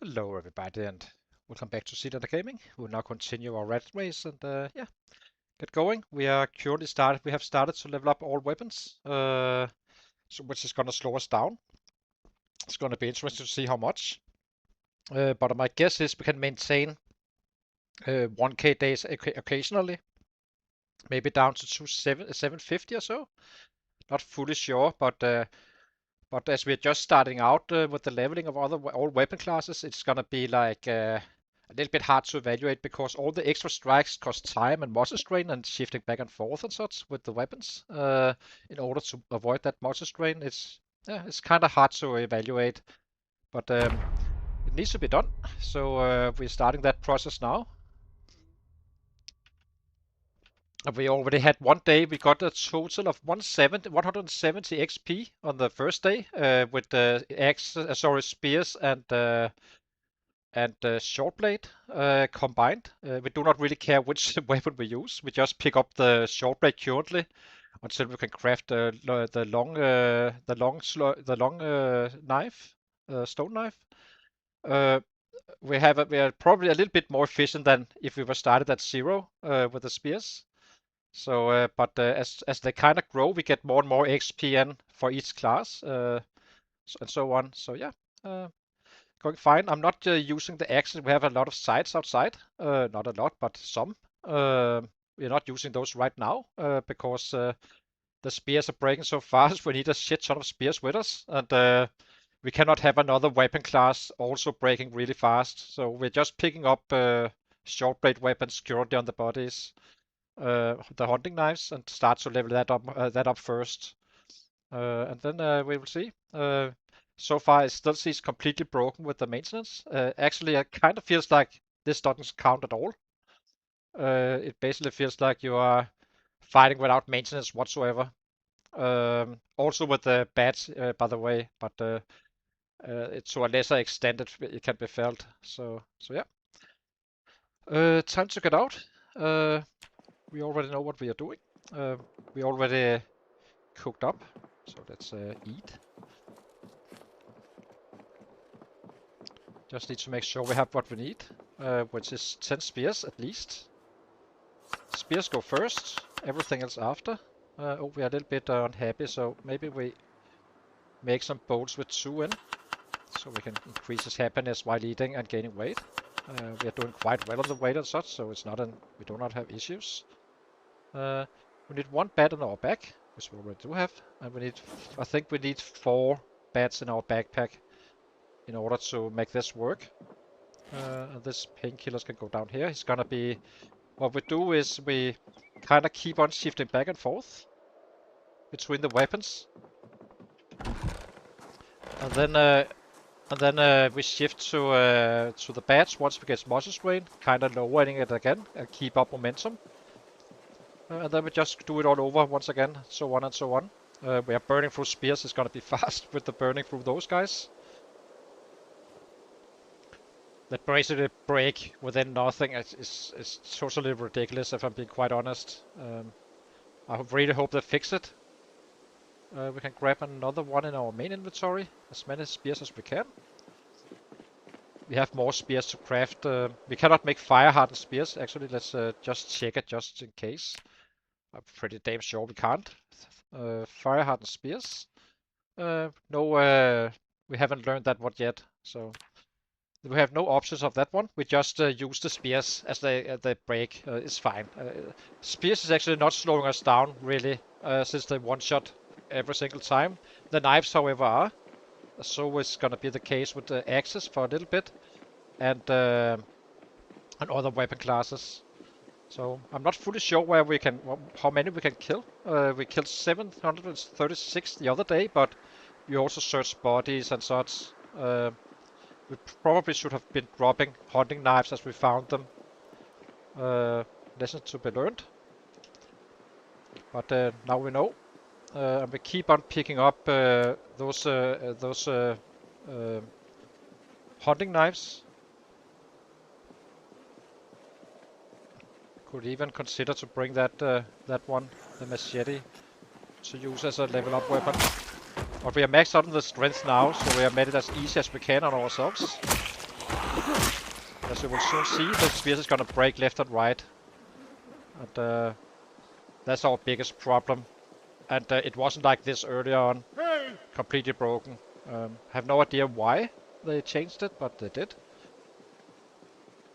Hello everybody and welcome back to Seelander Gaming. We'll now continue our Ratrace and get going. We have started to level up all weapons, which is gonna slow us down. It's gonna be interesting to see how much. But my guess is we can maintain 1k days occasionally, maybe down to 750 or so. Not fully sure, but as we're just starting out with the leveling of all weapon classes, it's gonna be like a little bit hard to evaluate because all the extra strikes cost time and muscle strain and shifting back and forth and such with the weapons. In order to avoid that muscle strain, it's kind of hard to evaluate, but it needs to be done. So we're starting that process now. We already had one day. We got a total of 170 XP on the first day with the spears and short blade combined. We do not really care which weapon we use. We just pick up the short blade currently until we can craft the long knife, stone knife. We are probably a little bit more efficient than if we were started at 0 with the spears. So, as they kind of grow, we get more and more XP in for each class, and so on. So yeah, going fine. I'm not using the axes. We have a lot of sights outside. Not a lot, but some. We're not using those right now because the spears are breaking so fast. We need a shit ton of spears with us, and we cannot have another weapon class also breaking really fast. So we're just picking up short blade weapons currently on the bodies. The hunting knives and start to level that up first, and then we will see. So far, it still seems completely broken with the maintenance. Actually, it kind of feels like this doesn't count at all. It basically feels like you are fighting without maintenance whatsoever. Also with the bats, by the way, but it's to a lesser extent it can be felt. So yeah. Time to get out. We already know what we are doing. We already cooked up, so let's eat. Just need to make sure we have what we need, which is 10 spears at least. Spears go first, everything else after. Oh, we are a little bit unhappy, so maybe we make some bolts with 2 in, so we can increase his happiness while eating and gaining weight. We are doing quite well on the weight and such, so it's not we do not have issues. We need 1 bat on our back, which we already do have, and I think we need 4 bats in our backpack in order to make this work. And this painkillers can go down here. It's gonna be, what we do is we kind of keep on shifting back and forth between the weapons, and then we shift to the bats once we get muscle strain, kind of lowering it again and keep up momentum. And then we just do it all over once again, so on and so on. We are burning through spears. It's gonna be fast with the burning through those guys. That basically break within nothing. It's totally ridiculous, if I'm being quite honest. I really hope they fix it. We can grab another one in our main inventory, as many spears as we can. We have more spears to craft. We cannot make fire-hardened spears. Actually, let's just check it just in case. I'm pretty damn sure we can't. Fire-hardened spears. No, we haven't learned that one yet, so we have no options of that one. We just use the spears as they break. It's fine. Spears is actually not slowing us down really, since they one-shot every single time. The knives, however, are. So it's gonna be the case with the axes for a little bit, and other weapon classes. So I'm not fully sure how many we can kill. We killed 736 the other day, but we also searched bodies and such. We probably should have been dropping hunting knives as we found them. Lesson to be learned. But now we know. And we keep on picking up those hunting knives. Could even consider to bring that one, the machete, to use as a level up weapon. But we are maxed out on the strength now, so we have made it as easy as we can on ourselves. As you will soon see, the spears is gonna break left and right. And that's our biggest problem. And it wasn't like this earlier on. Completely broken. Have no idea why they changed it, but they did.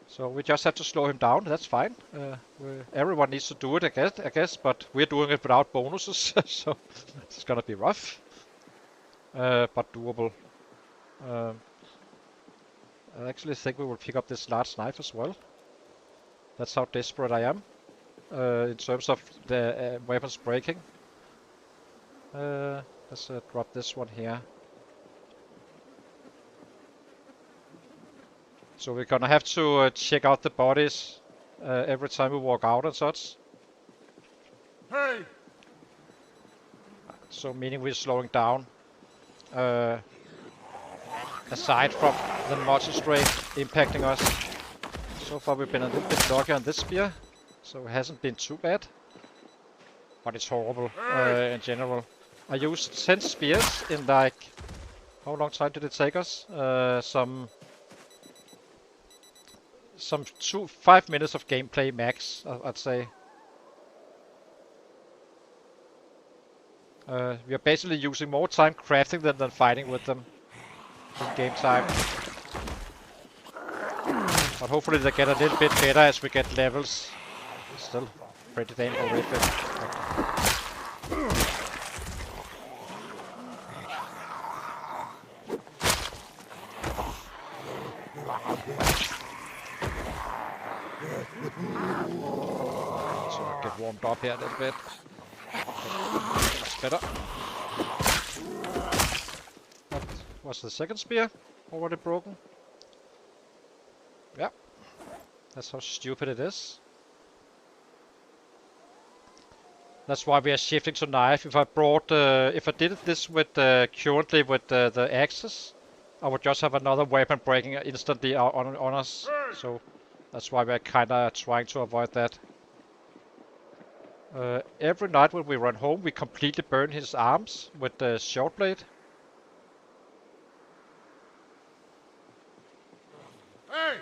So we just have to slow him down, that's fine. Everyone needs to do it, I guess, but we're doing it without bonuses, so it's gonna be rough. But doable. I actually think we will pick up this large knife as well. That's how desperate I am in terms of the weapons breaking. Let's drop this one here. So we're gonna have to check out the bodies every time we walk out and such. Hey! So meaning we're slowing down. Aside from the muscle strain impacting us. So far we've been a little bit lucky on this spear, so it hasn't been too bad. But it's horrible in general. I used 10 spears in like... How long time did it take us? Some 5 minutes of gameplay max, I'd say. We are basically using more time crafting them than fighting with them in game time. But hopefully they get a little bit better as we get levels. It's still pretty damn horrific. So get warmed up here a little bit. That's better. What was the second spear already broken? Yeah. That's how stupid it is. That's why we are shifting to knife. If I did this with currently with the axes, I would just have another weapon breaking instantly on us. So that's why we're kinda trying to avoid that. Every night when we run home, we completely burn his arms with the short blade. Hey!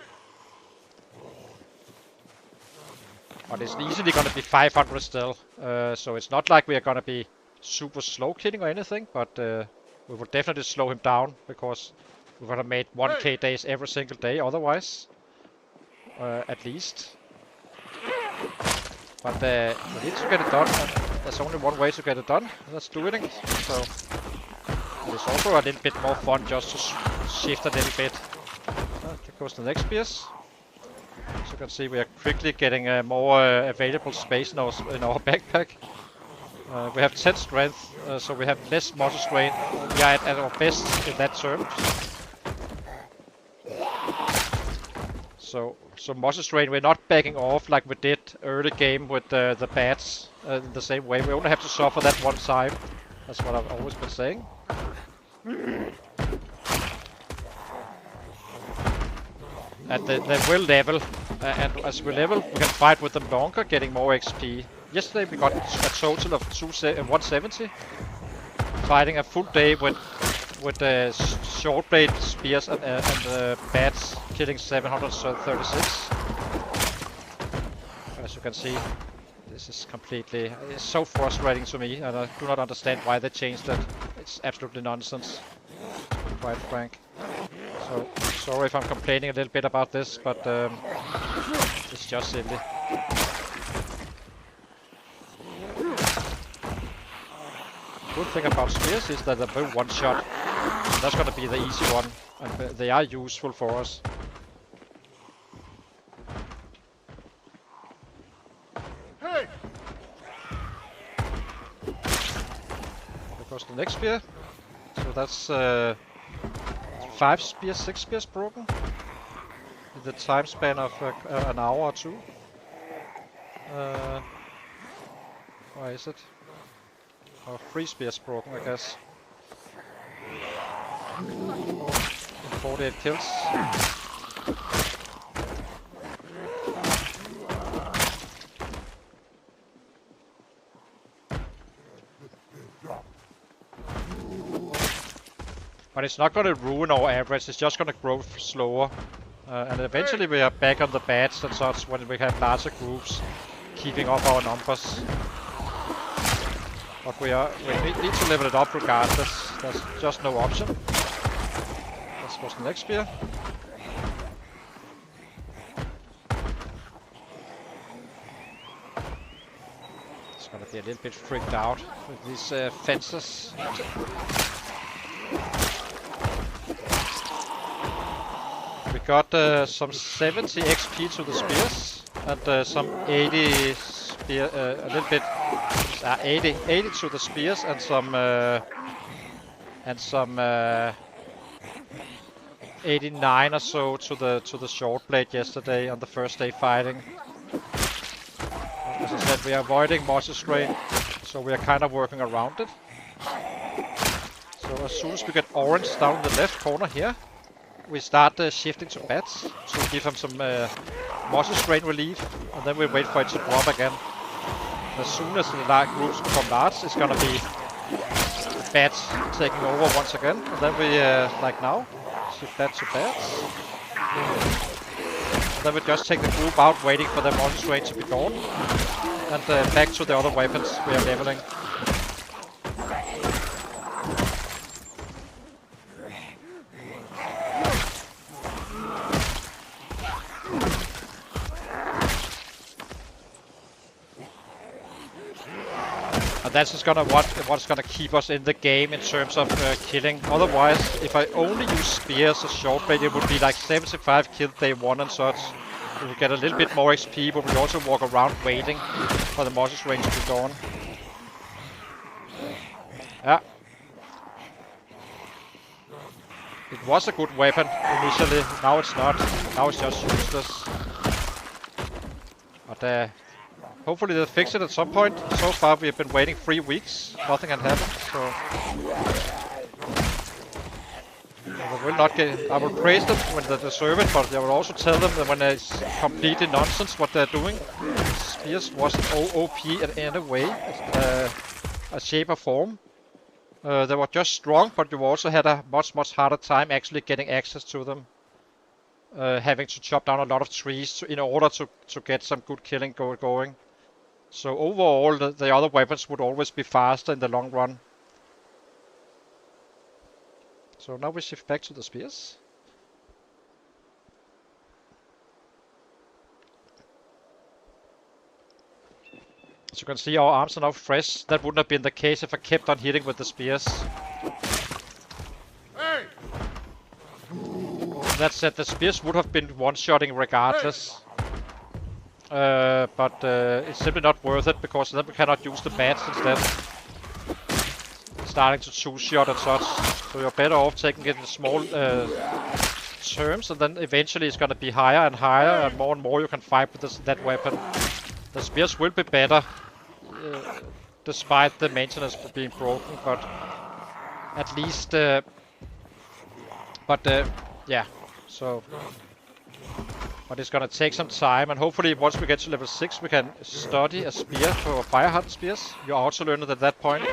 But it's easily gonna be 500 still, so it's not like we are gonna be super slow killing or anything, but we will definitely slow him down, because we're gonna make 1k days every single day otherwise, at least. But we need to get it done, and there's only one way to get it done, and that's doing it. So it's also a little bit more fun just to shift a little bit. There goes the next spears. As you can see, we are quickly getting more available space in our backpack. We have 10 strength, so we have less muscle strain. We are at our best in that term. So muscle strain, we're not backing off like we did early game with the bats in the same way. We only have to suffer that one time. That's what I've always been saying. And they will level, and as we level, we can fight with them longer, getting more XP. Yesterday we got a total of 170, fighting a full day with short blade spears and bats, killing 736. As you can see, this is completely... It's so frustrating to me, and I do not understand why they changed it. It's absolutely nonsense, to be quite frank. So, sorry if I'm complaining a little bit about this, but it's just silly. Good thing about spears is that they're one shot. That's gonna be the easy one, and they are useful for us. Hey! There goes the next spear. So that's 6 spears broken in the time span of an hour or two. Why is it? Oh, 3 spears broken, I guess. 48 kills. But it's not gonna ruin our average, it's just gonna grow slower. And eventually we are back on the bats and such when we have larger groups keeping up our numbers. But we need to level it up regardless. There's just no option. This was the next spear. It's gonna be a little bit freaked out with these fences. We got some 70 XP to the spears and some 80 spear, a little bit, 80 to the spears and some 89 or so to the short blade yesterday on the first day fighting. As I said, we are avoiding Moss's strain, so we are kind of working around it. So as soon as we get orange down in the left corner here, we start shifting to bats to give him some Moss's strain relief, and then we wait for it to drop again. As soon as the groups become large, it's gonna be bats taking over once again, and then we, like now, shift that to bats. And then we just take the group out, waiting for the Moss's strain to be gone, and back to the other weapons we are leveling. And that's just what's gonna keep us in the game in terms of killing. Otherwise, if I only use spears as short blade, it would be like 75 killed day 1 and such. We would get a little bit more XP, but we also walk around waiting for the Moss's range to be gone. Yeah. It was a good weapon initially, now it's not. Now it's just useless. But hopefully they'll fix it at some point. So far we have been waiting 3 weeks, nothing had happened, so... I will not get... I will praise them when they deserve it, but I will also tell them that when it's completely nonsense what they're doing. Spears wasn't OP in any way, a shape or form. They were just strong, but you also had a much harder time actually getting access to them. Having to chop down a lot of trees in order to get some good killing going. So overall, the other weapons would always be faster in the long run. So now we shift back to the spears. As you can see, our arms are now fresh. That wouldn't have been the case if I kept on hitting with the spears. Hey! That said, the spears would have been one-shotting regardless. But it's simply not worth it, because then we cannot use the bats instead. Starting to two-shot and such. So you're better off taking it in small terms, and then eventually it's gonna be higher and higher, and more you can fight with that weapon. The spears will be better, despite the maintenance being broken, but at least... yeah, so... But it's gonna take some time, and hopefully once we get to level 6 we can study a spear for fire hardened spears. You also learn it at that point.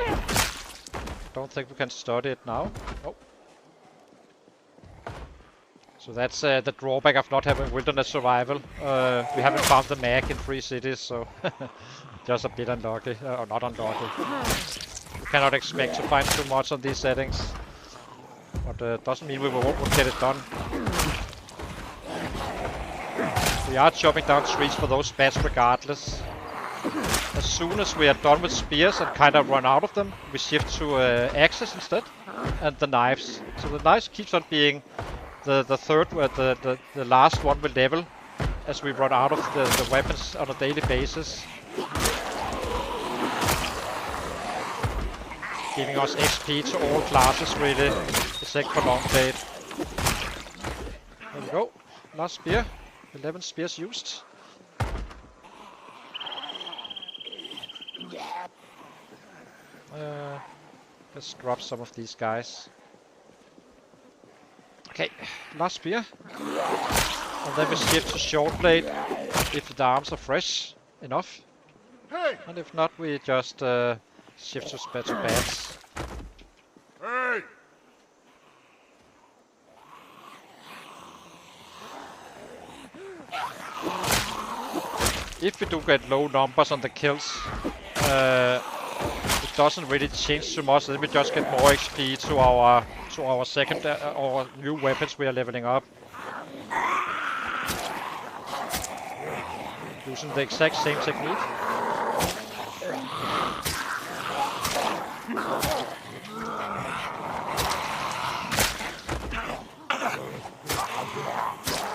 Don't think we can study it now. Oh. So that's the drawback of not having wilderness survival. We haven't found the mag in 3 cities, so just a bit unlucky, or not unlucky. We cannot expect to find too much on these settings, but doesn't mean we won't get it done. We are chopping down trees for those bats regardless. As soon as we are done with spears and kind of run out of them, we shift to axes instead, and the knives. So the knives keeps on being the third, the last one we level as we run out of the weapons on a daily basis. Giving us XP to all classes really, except for long blade. There we go, last spear. 11 spears used. Let's drop some of these guys. Okay, last spear. And then we shift to short blade if the arms are fresh enough. Hey! And if not, we just shift to bats. Hey! if we do get low numbers on the kills, it doesn't really change too much. Then we just get more XP to our second our new weapons we are leveling up. Using the exact same technique.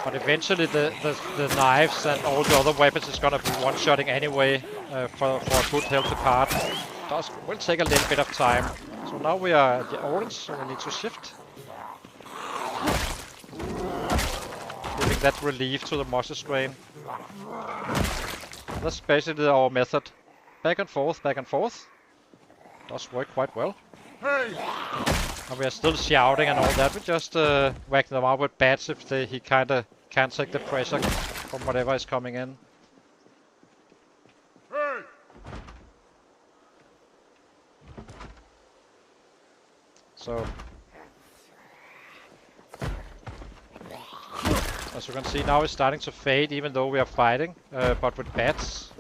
But eventually the knives and all the other weapons is gonna be one-shotting anyway for a good healthy part. It will take a little bit of time. So now we are at the orange, so we need to shift. Giving that relief to the muscle strain. That's basically our method. Back and forth, back and forth. Does work quite well. Hey! And we are still shouting and all that. We just whack them out with bats if he kinda can't take the pressure from whatever is coming in. Hey! So, as you can see now, it's starting to fade even though we are fighting, but with bats.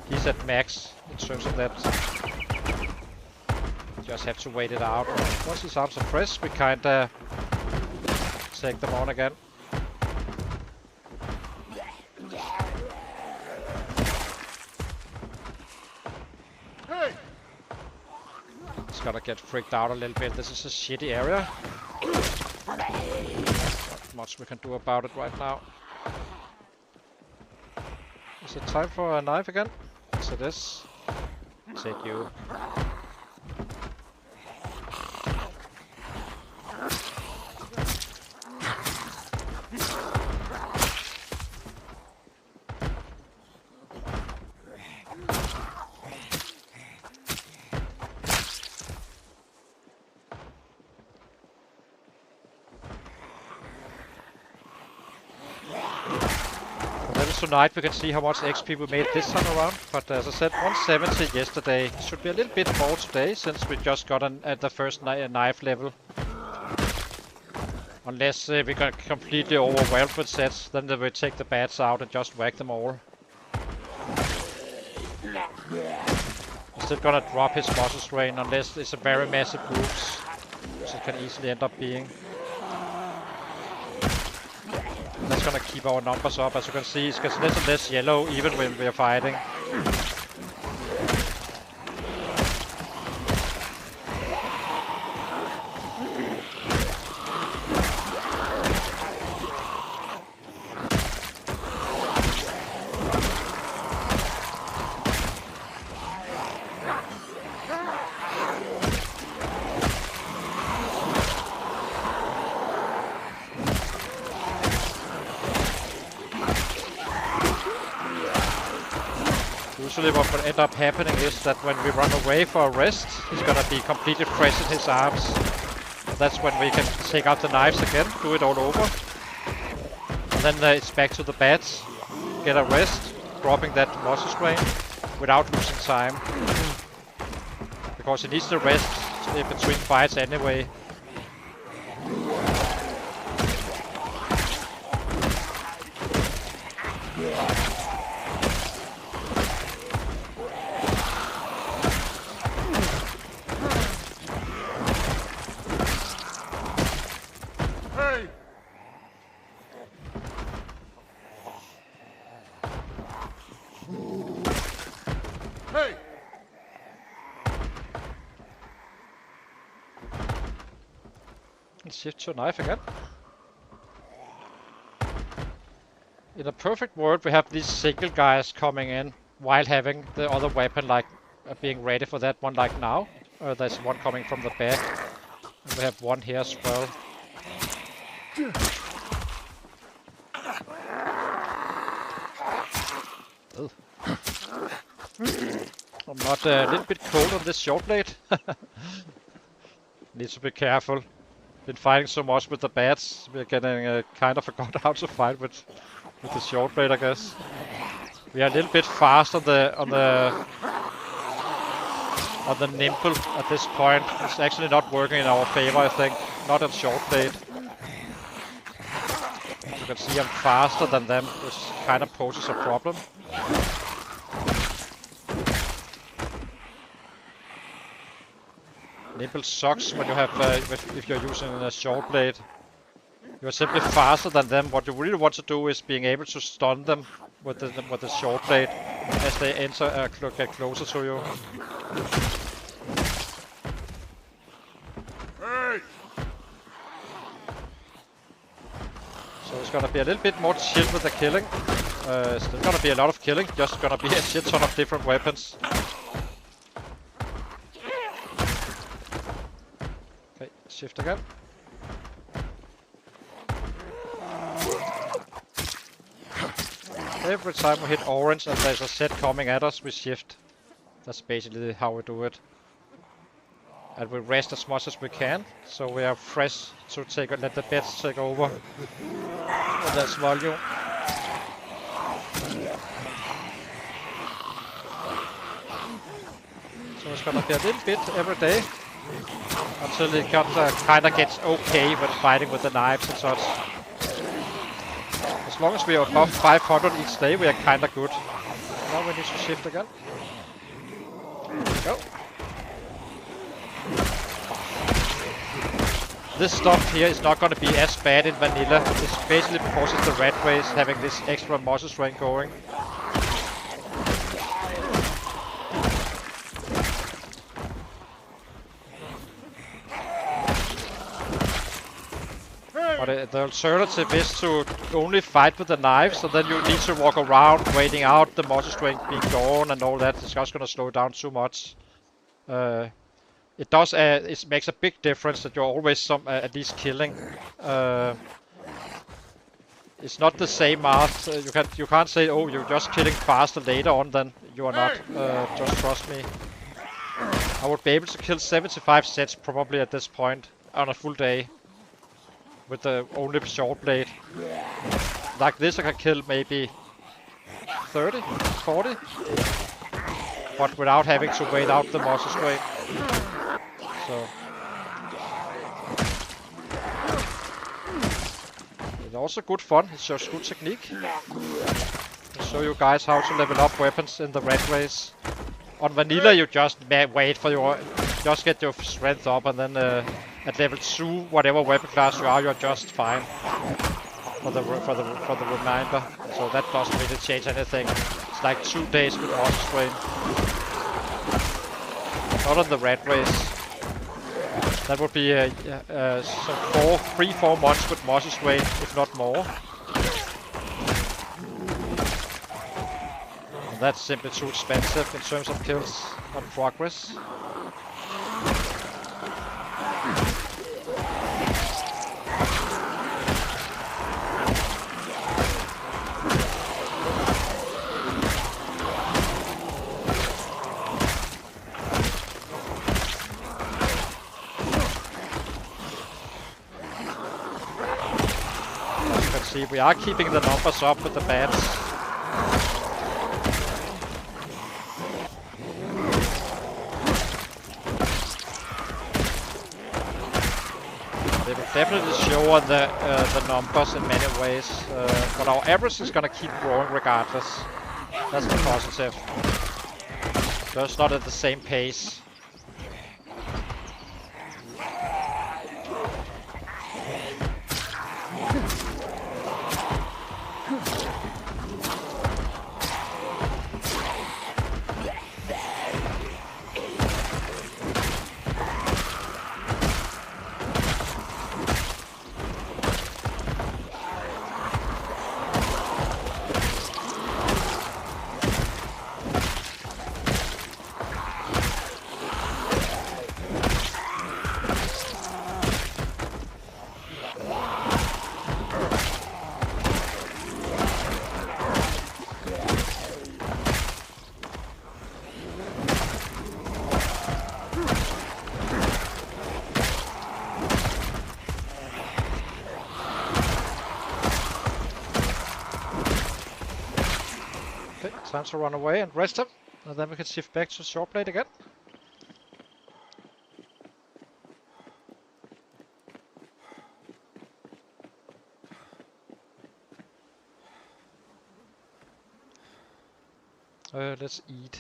He's at max in terms of that. Just have to wait it out. Once his arms are fresh, we kinda take them on again. Hey! He's gonna get freaked out a little bit. This is a shitty area. Not much we can do about it right now. Is it time for a knife again? Yes it is. Take you. Tonight we can see how much XP we made this time around, but as I said, 170 yesterday. Should be a little bit more today since we just got at the first knife level. Unless we got completely overwhelmed with sets, then we take the bats out and just whack them all. We're still gonna drop his muscle strain unless it's a very massive groups, which it can easily end up being. That's gonna keep our numbers up. As you can see, it gets less and less yellow even when we are fighting. Usually what will end up happening is that when we run away for a rest, he's gonna be completely fresh in his arms. That's when we can take out the knives again, do it all over. And then it's back to the bats, get a rest, dropping that muscle strain without losing time. Because he needs the rest in between fights anyway. Shift to a knife again. In a perfect world, we have these single guys coming in while having the other weapon like being ready for that one like now. There's one coming from the back. And we have one here as well. I'm not a little bit cold on this short blade. Need to be careful. Been fighting so much with the bats, we're getting kind of forgot how to fight with the short blade, I guess. We are a little bit fast on the nimble at this point. It's actually not working in our favor, I think. Not on short blade. can see I'm faster than them, which kind of poses a problem. Nimble sucks when you have, if you're using a short blade. You're simply faster than them. What you really want to do is being able to stun them with the short blade as they enter, get closer to you. Hey! So it's gonna be a little bit more chill with the killing. Still gonna be a lot of killing, just gonna be a shit ton of different weapons. Okay, shift again. Every time we hit orange and there's a set coming at us, we shift. That's basically how we do it. And we rest as much as we can, so we are fresh to let the beds take over. And that's volume. So it's gonna be a little bit every day until it kind of gets okay when fighting with the knives and such. As long as we are above 500 each day, we are kind of good. Now we need to shift again. Go. This stuff here is not going to be as bad in vanilla. It's basically because it's the Ratrace having this extra muscle strength going. But the alternative is to only fight with the knives, so then you need to walk around waiting out the muscle strength being gone and all that. It's just going to slow down too much. It does. It makes a big difference that you're always at least killing. It's not the same math. You can't say, oh, you're just killing faster later on than you are not. Just trust me. I would be able to kill 75 sets probably at this point on a full day. With the only short blade. Like this I can kill maybe 30, 40. But without having to wait out the muscle strain. So. It's also good fun, it shows good technique. I'll show you guys how to level up weapons in the Ratrace. On vanilla you just wait for just get your strength up and then at level 2, whatever weapon class you are, you're just fine for the remainder. So that doesn't really change anything. It's like 2 days with muscle strain. Not on the Ratrace. That would be 3-4 months with muscle strain, if not more. And that's simply too expensive in terms of kills on progress. See, we are keeping the numbers up with the bats. They will definitely show on the numbers in many ways, but our average is gonna keep growing regardless. That's the positive. Just not at the same pace. Time to run away and rest him, and then we can shift back to short blade again. Let's eat.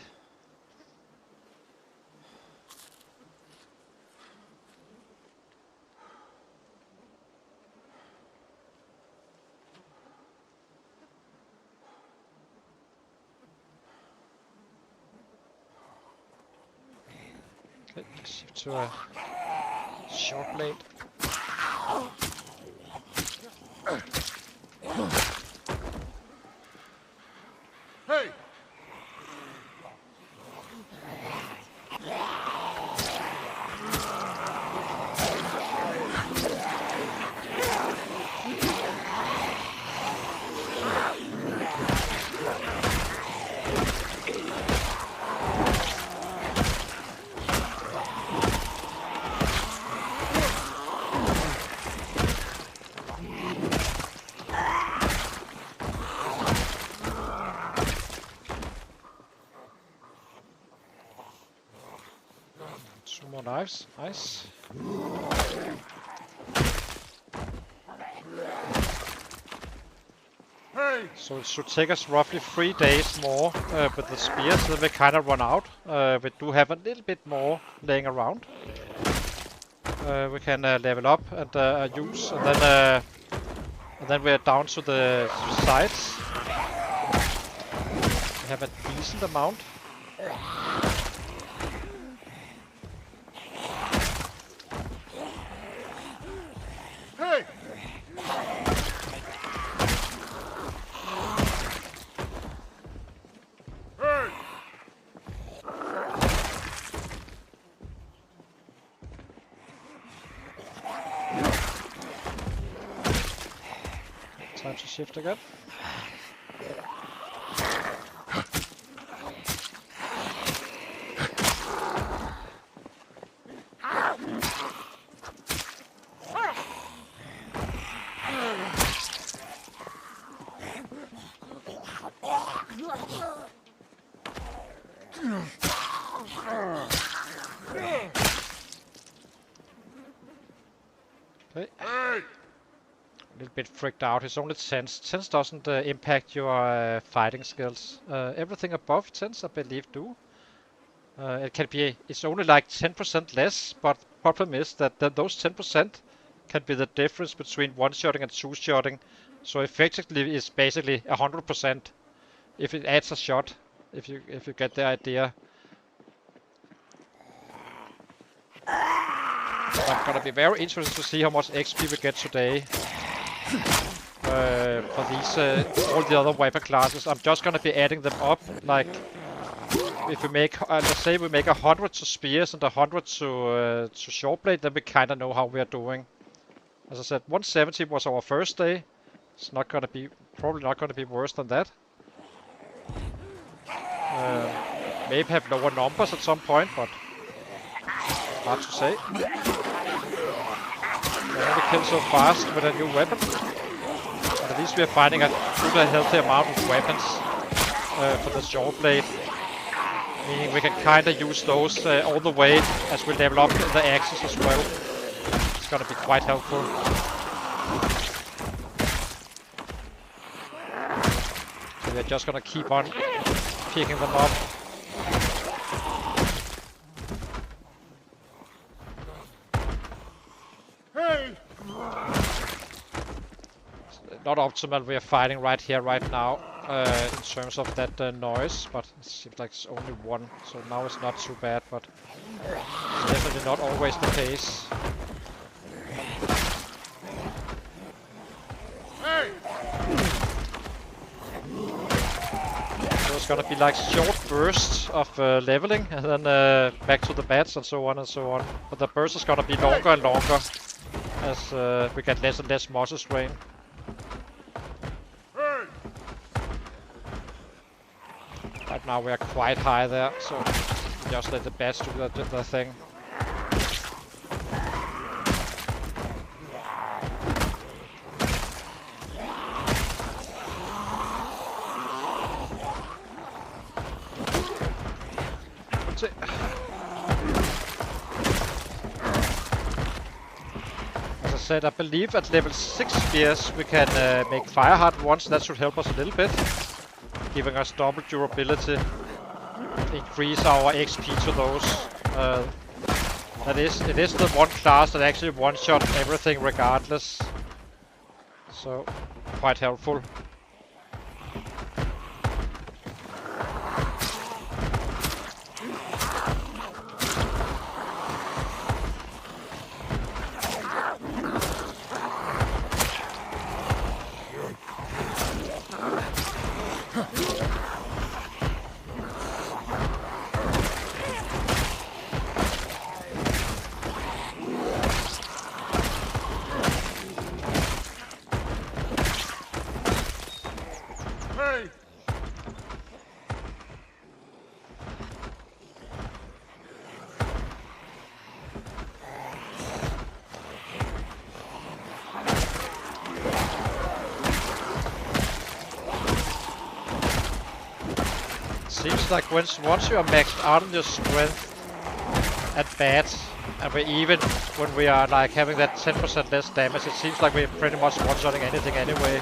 Okay, shift to a short blade. Hey! Two more knives, nice. Hey! So it should take us roughly 3 days more with the spears, then we kind of run out. We do have a little bit more laying around. We can level up and use, and then we're down to the sides. We have a decent amount. Hey! Hey! Time to shift again. Okay. Hey! A little bit freaked out. It's only 10s. 10s doesn't impact your fighting skills. Everything above 10s, I believe, do. It can be. It's only like 10% less, but the problem is that those 10% can be the difference between one-shotting and two-shotting. So effectively, it's basically 100% if it adds a shot. If you get the idea. I'm gonna be very interested to see how much XP we get today for these all the other weapon classes. I'm just gonna be adding them up. Like if we make, let's say we make 100 to spears and 100 to short blade, then we kind of know how we are doing. As I said, 170 was our first day. It's not gonna be, probably not gonna be worse than that. Maybe have lower numbers at some point, but hard to say. We only kill so fast with a new weapon. But at least we are finding a good healthy amount of weapons for the short blade. Meaning we can kind of use those all the way as we level up the axes as well. It's gonna be quite helpful. So we're just gonna keep on picking them up. Hey! Not optimal. We are fighting right here, right now, in terms of that noise, but it seems like it's only one, so now it's not too bad, but it's definitely not always the case. Hey! So it's gonna be like short bursts of leveling, and then back to the bats and so on and so on. But the burst is gonna be longer and longer as we get less and less muscle strain. Hey! Right now we are quite high there, so just let the bats do the thing. As I said, I believe at level 6 spears we can make fire hard once. That should help us a little bit, giving us double durability. increase our XP to those. It is the one class that actually one-shot everything regardless. So, quite helpful. Seems like once you are maxed out on your strength at bats, and we even when we are like having that 10% less damage, it seems like we're pretty much one-shotting anything anyway.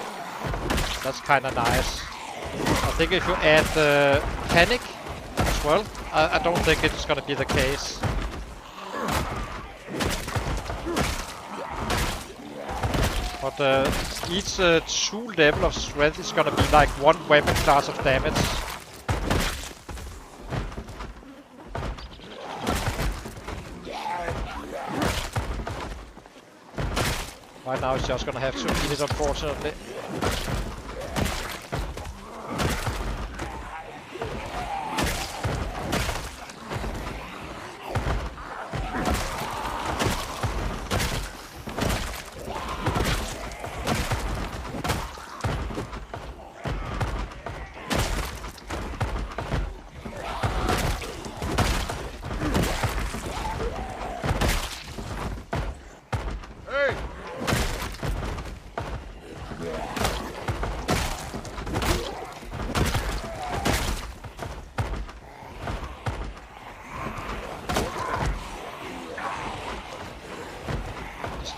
That's kind of nice. I think if you add the panic as well, I don't think it's gonna be the case. But each 2 level of strength is gonna be like 1 weapon class of damage. Right now it's just gonna have to eat it, unfortunately.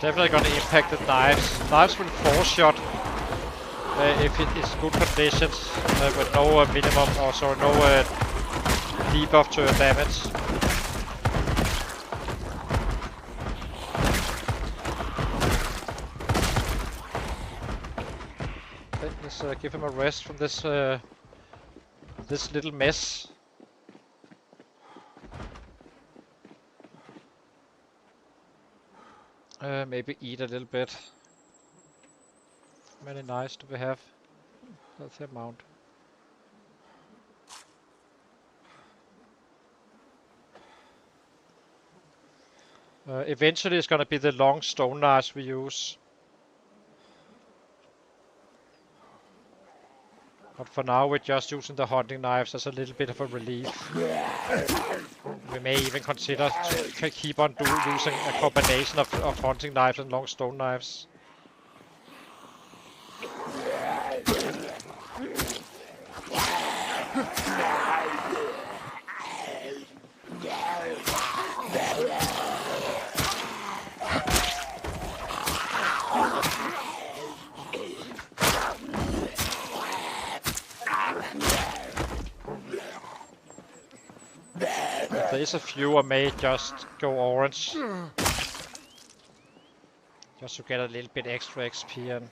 Definitely gonna impact the knives. Knives will 4-shot if it is good conditions with no minimum, or sorry, no debuff to your damage. Okay, let's give him a rest from this this little mess. Maybe eat a little bit. How many knives do we have? That's the amount. Eventually it's gonna be the long stone knives we use. But for now we're just using the hunting knives as a little bit of a relief. We may even consider to keep on using a combination of hunting knives and long stone knives. There is a few I may just go orange. Just to get a little bit extra XP and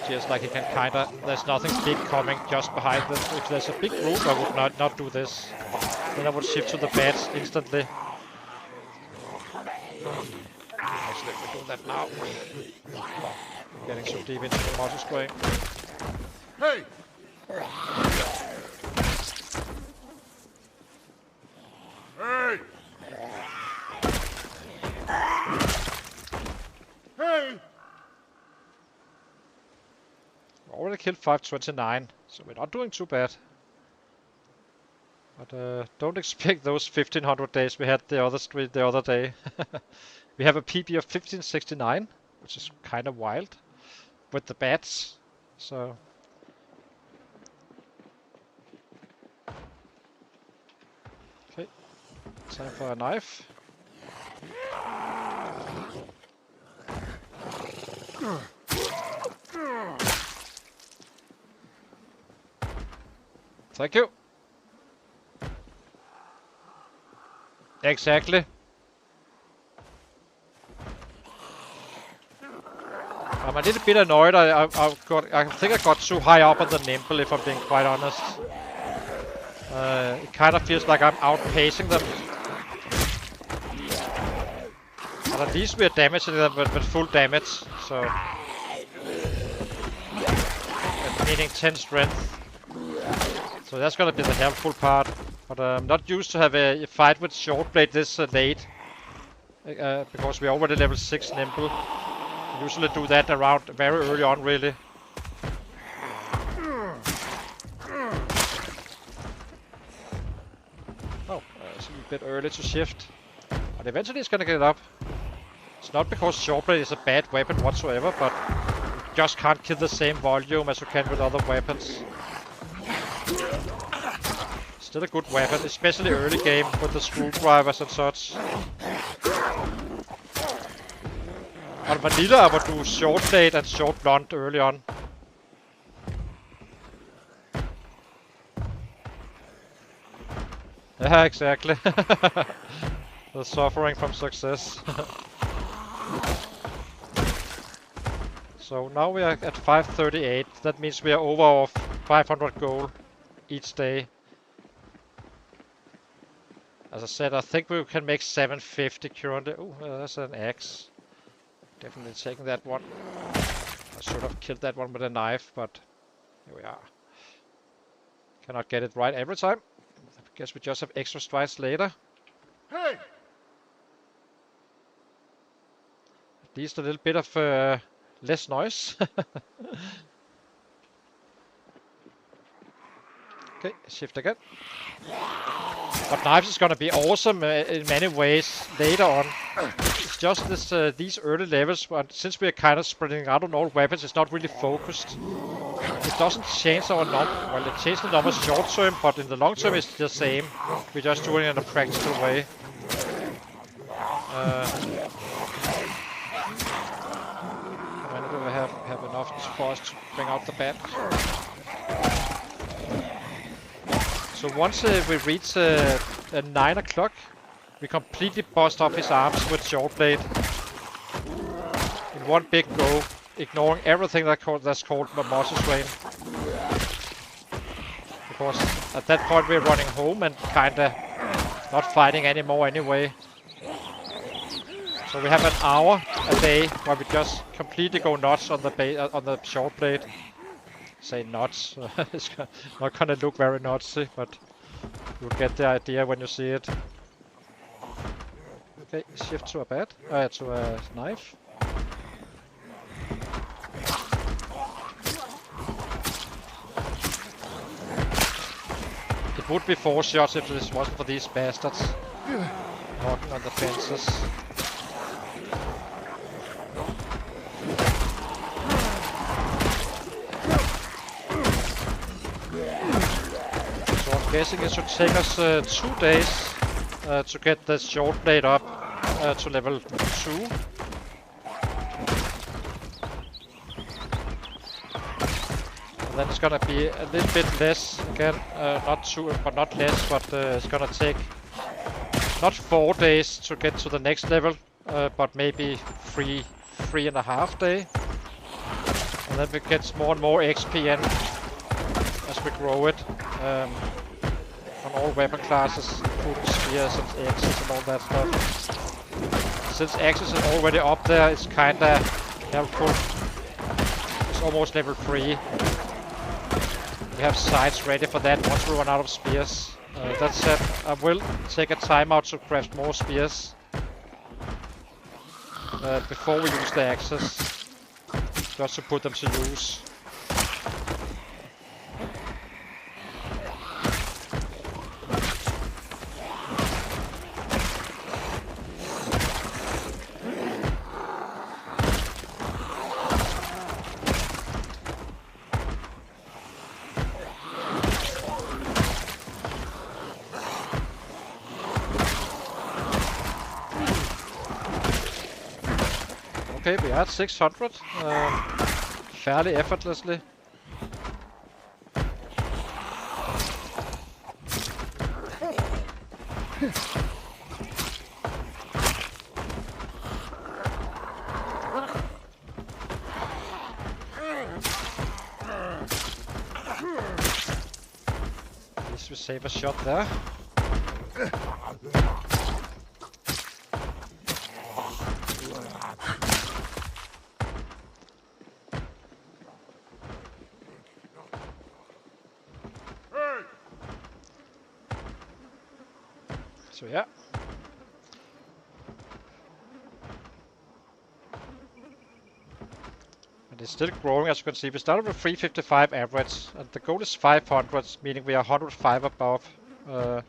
just like he can kinda, there's nothing big coming just behind them. If there's a big group I would not do this. Then I would shift to the bats instantly. Actually, if we do that now, we're getting so deep into the muscle spray. Hey! Hey! Hey! Already killed 529, so we're not doing too bad. But don't expect those 1500 days we had the other day. We have a PB of 1569, which is kind of wild with the bats. So okay, time for a knife. Thank you. Exactly. I'm a little bit annoyed. I think I got too high up on the nimble, if I'm being quite honest. It kind of feels like I'm outpacing them. But at least we're damaging them with full damage, so... Meaning 10 strength. So that's gonna be the helpful part. But I'm not used to have a fight with Shortblade this late. Because we're already level 6 nimble. We usually do that around very early on, really. Oh, it's a little bit early to shift. But eventually it's gonna get up. It's not because Shortblade is a bad weapon whatsoever, but you just can't kill the same volume as you can with other weapons. Still a good weapon, especially early game with the screwdrivers and such. On vanilla I would do short blade and short blunt early on. Yeah, exactly. The suffering from success. So now we are at 538. That means we are over our 500 goal each day. As I said, I think we can make 750 currently. Oh, that's an axe. Definitely taking that one. I should have killed that one with a knife, but here we are. Cannot get it right every time. I guess we just have extra strikes later. Hey! At least a little bit of less noise. Okay, shift again. But knives is gonna be awesome in many ways later on. It's just this, these early levels, but since we're kind of spreading out on all weapons, it's not really focused. It doesn't change our number. Well, it changes the numbers short term, but in the long term it's the same. We're just doing it in a practical way. When do we have enough for us to bring out the bat? So once we reach 9 o'clock, we completely bust off his arms with short blade in one big go, ignoring everything that's called Mimosas Rain. Because at that point we're running home and kinda not fighting anymore anyway. So we have an hour a day where we just completely go nuts on the short blade. Say nuts. It's not gonna look very nutsy, but you'll get the idea when you see it. Okay, shift to a bat, to a knife. It would be 4 shots if this wasn't for these bastards walking on the fences. I'm guessing it should take us 2 days to get the short blade up to level 2. And then it's gonna be a little bit less again, not 2, but not less, but it's gonna take not 4 days to get to the next level, but maybe 3.5 days. And then we get more and more XP in as we grow it. On all weapon classes, including spears and axes and all that stuff. Since axes is already up there, it's kinda helpful. It's almost level 3. We have sights ready for that once we run out of spears. That said, I will take a timeout to craft more spears before we use the axes, just to put them to use. Okay, we are at 600, fairly effortlessly. At least we save a shot there. So yeah. And it's still growing, as you can see. We started with 355 average, and the goal is 500, meaning we are 105 above. The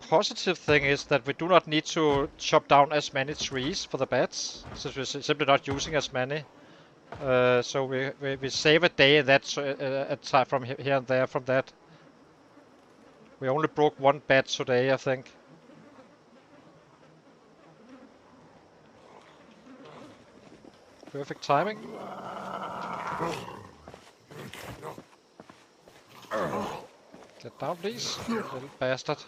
positive thing is that we do not need to chop down as many trees for the bats, since we're simply not using as many. So we save a day in that from here and there from that. We only broke one bat today, I think. Perfect timing. Get down, please, little bastard.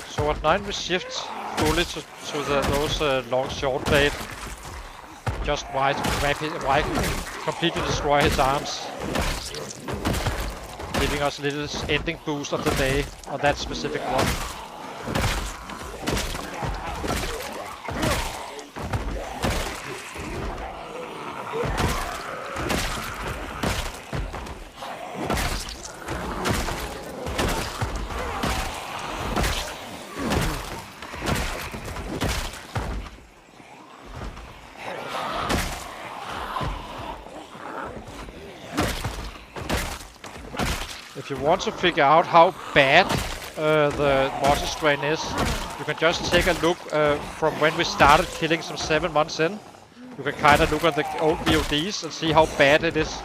So at 9 we shift fully to those long short blade. Just completely destroy his arms, giving us a little ending boost of the day on that specific one. If you want to figure out how bad the monster strain is, you can just take a look from when we started killing some 7 months in. You can kind of look at the old VODs and see how bad it is.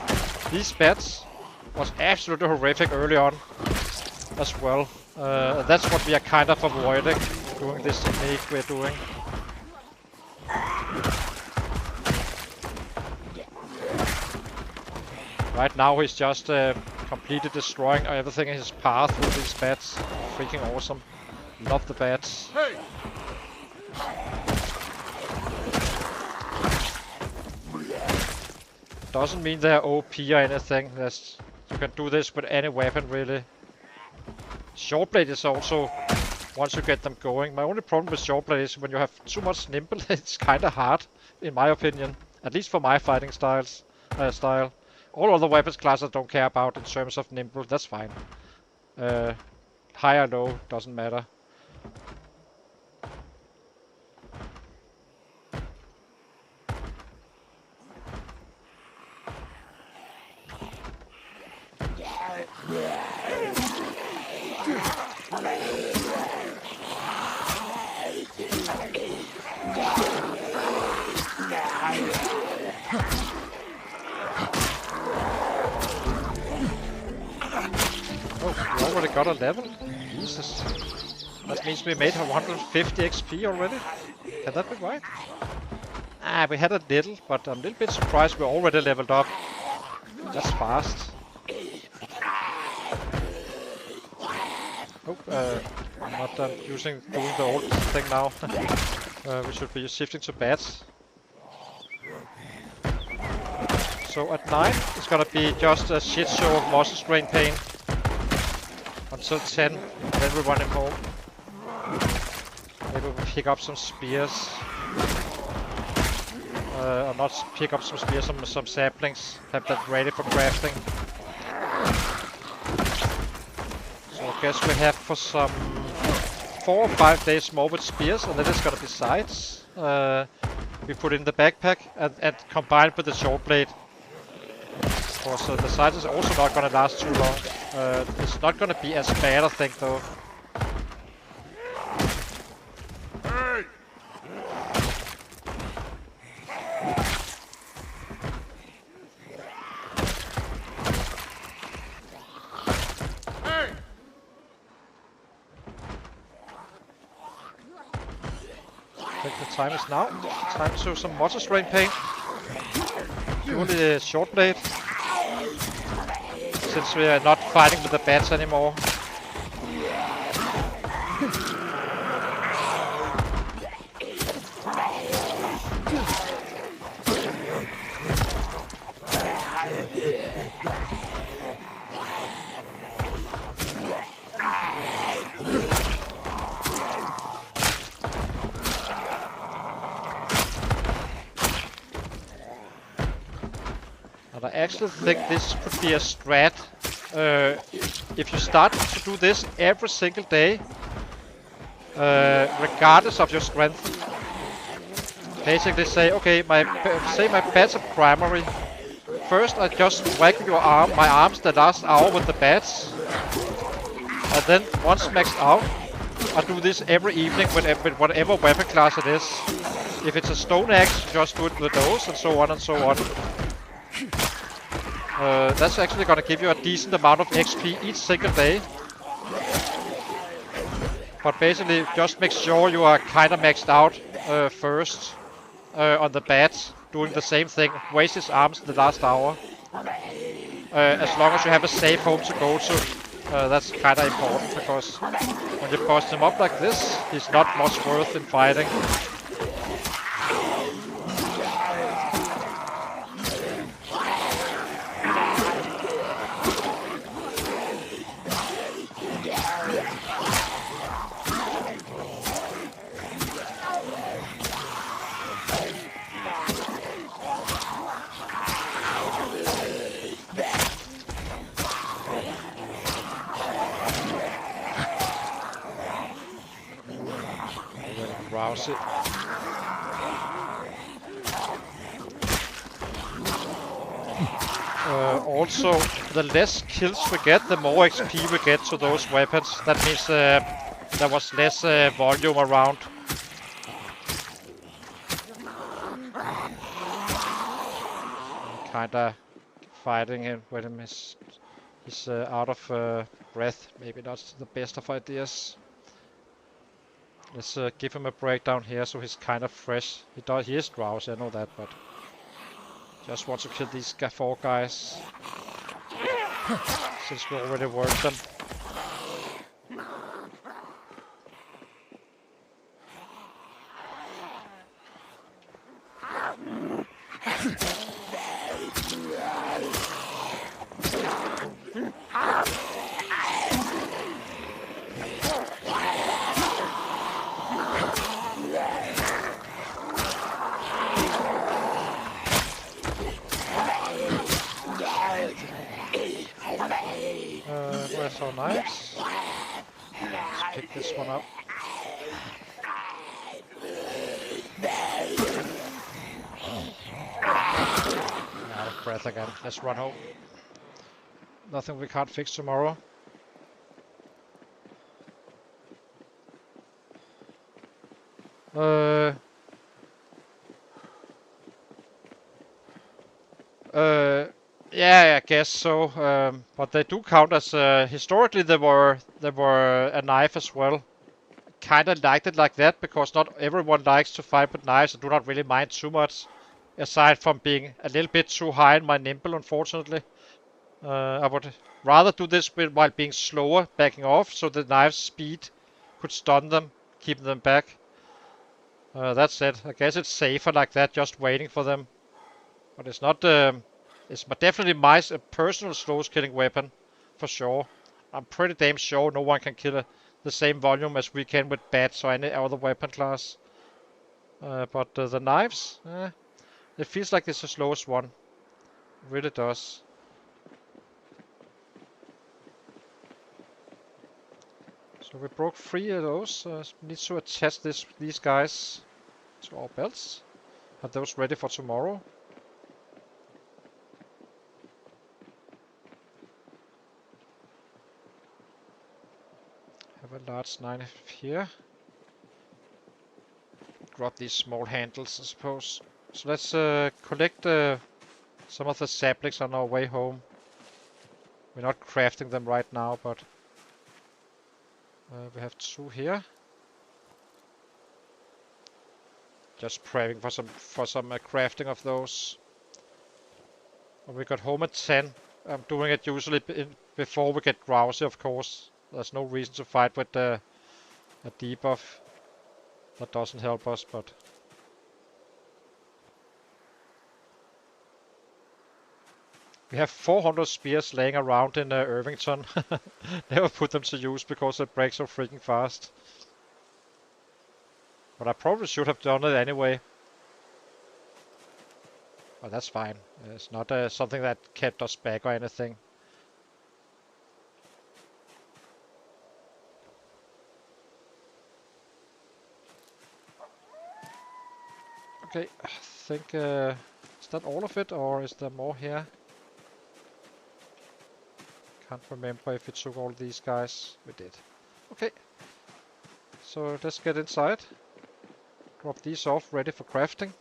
These bats was absolutely horrific early on as well. That's what we are kind of avoiding doing this technique we're doing. Right now he's just completely destroying everything in his path with these bats. Freaking awesome. Love the bats. Hey! Doesn't mean they're OP or anything. You can do this with any weapon really. Shortblade is also, once you get them going. My only problem with shortblade is when you have too much nimble, it's kinda hard, in my opinion. At least for my fighting style. All other weapons classes I don't care about in terms of nimble, that's fine. High or low, doesn't matter. Oh, we already got a level? Jesus. That means we made 150 XP already? Can that be right? Ah, we had a little, but I'm a little bit surprised we're already leveled up. That's fast. Oh, I'm not doing the old thing now. We should be shifting to bats. So at 9, it's gonna be just a shit show of muscle strain pain. Until 10, then we run him home. Maybe we'll pick up some spears. Or not pick up some spears, some saplings. Have that ready for crafting. So I guess we have for some 4 or 5 days more with spears, and then it's gonna be sides. We put in the backpack and combined with the short blade. Of course, the sides is also not gonna last too long. It's not gonna be as bad, I think, though. Hey! Hey! Take the time is now. Time to some Mortar Strain paint. Purely short blade. Since we are not fighting with the bats anymore. And I actually think this could be a strat. If you start to do this every single day, regardless of your strength, basically say, okay, my bats are primary. First, I just whack my arms the last hour with the bats, and then once maxed out, I do this every evening with whatever weapon class it is. If it's a stone axe, just do it with those, and so on and so on. That's actually gonna give you a decent amount of XP each single day. But basically, just make sure you are kinda maxed out first on the bats, doing the same thing. Waste his arms the last hour. As long as you have a safe home to go to, that's kinda important, because when you bust him up like this, he's not much worth in fighting. Rouse it. Also, the less kills we get, the more XP we get to those weapons. That means there was less volume around. Kinda fighting him with him. He's out of breath. Maybe not the best of ideas. Let's give him a break down here so he's kind of fresh. He is drowsy, I know that, but just want to kill these 4 guys since we already worked them. Where's our knives? Let's pick this one up. Out of breath again. Let's run home. Nothing we can't fix tomorrow. Yeah, I guess so. But they do count as historically they were a knife as well. Kinda liked it like that because not everyone likes to fight with knives. I do not really mind too much, aside from being a little bit too high in my nimble, unfortunately. I would rather do this while being slower, backing off, so the knife's speed could stun them, keep them back. That's it. I guess it's safer like that, just waiting for them. But it's not. It's definitely my personal slow killing weapon, for sure. I'm pretty damn sure no one can kill the same volume as we can with bats or any other weapon class. But the knives, it feels like it's the slowest one. It really does. So we broke 3 of those. Need to attach these guys to our belts. Have those ready for tomorrow. Have a large knife here. Drop these small handles, I suppose. So let's collect some of the saplings on our way home. We're not crafting them right now, but we have 2 here. Just praying for some crafting of those. When we got home at 10. I'm doing it usually before we get drowsy, of course. There's no reason to fight with a debuff. That doesn't help us, but... We have 400 spears laying around in Irvington. Never put them to use because they break so freaking fast. But I probably should have done it anyway. But that's fine. It's not something that kept us back or anything. Okay, I think... is that all of it, or is there more here? Can't remember if we took all these guys. We did. Okay. So let's get inside. Drop these off, ready for crafting.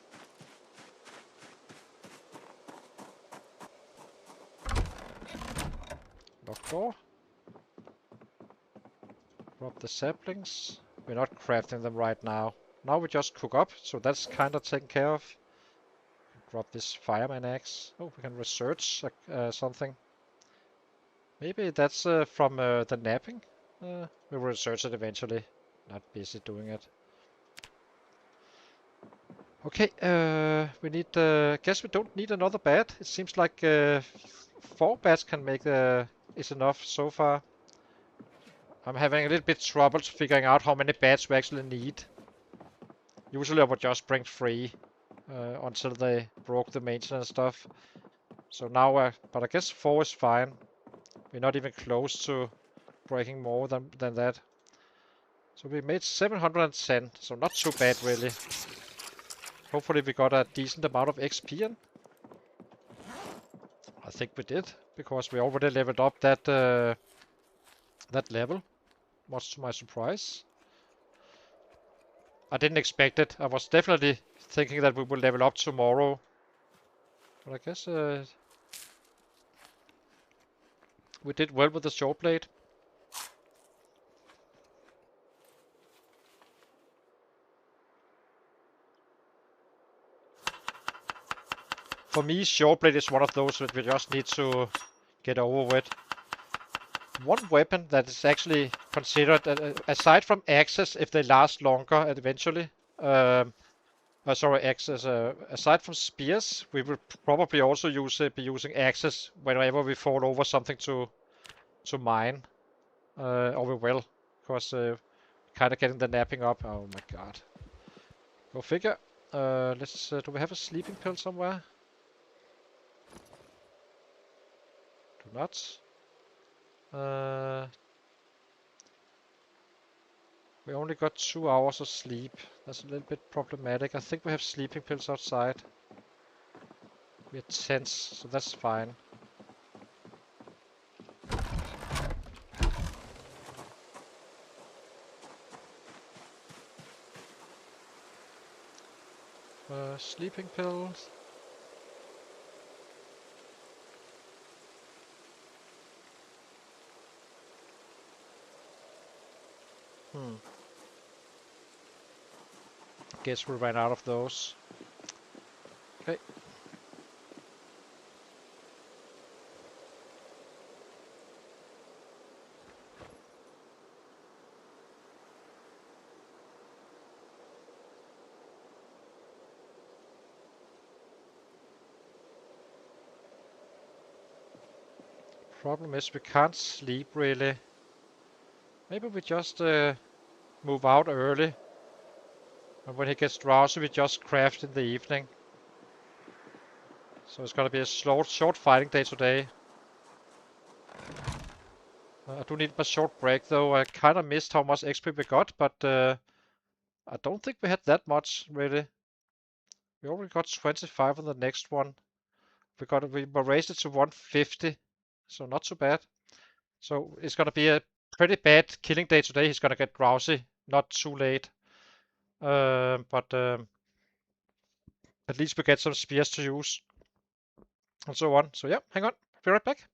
Lock door. Drop the saplings. We're not crafting them right now. Now we just cook up, so that's kind of taken care of. Drop this fireman axe. Oh, we can research something. Maybe that's from the napping. We'll research it eventually. Not busy doing it. Okay, we need. Guess we don't need another bat. It seems like 4 bats can make is enough so far. I'm having a little bit trouble figuring out how many bats we actually need. Usually I would just bring 3 until they broke the maintenance stuff. So now, but I guess 4 is fine. We're not even close to breaking more than that. So we made 710, so not too bad really. Hopefully we got a decent amount of XP in. I think we did, because we already leveled up that that level, much to my surprise. I didn't expect it. I was definitely thinking that we would level up tomorrow. But I guess we did well with the short blade. For me, short blade is one of those that we just need to get over with. One weapon that is actually considered, aside from axes, if they last longer eventually. Sorry, axes. Aside from spears, we will probably also be using axes whenever we fall over something to mine, or we will, because kind of getting the napping up. Oh my god! Go figure. Let's. Do we have a sleeping pill somewhere? Do not. We only got 2 hours of sleep. That's a little bit problematic. I think we have sleeping pills outside. We're tense, so that's fine. Sleeping pills. Guess we ran out of those. Okay. Problem is we can't sleep really. Maybe we just move out early. And when he gets drowsy, we just craft in the evening. So it's gonna be a short fighting day today. I do need my short break though. I kind of missed how much XP we got, but I don't think we had that much really. We already got 25 on the next one. We raised it to 150, so not too bad. So it's gonna be a pretty bad killing day today. He's gonna get drowsy, not too late. But at least we get some spears to use and so on. So yeah, hang on, be right back.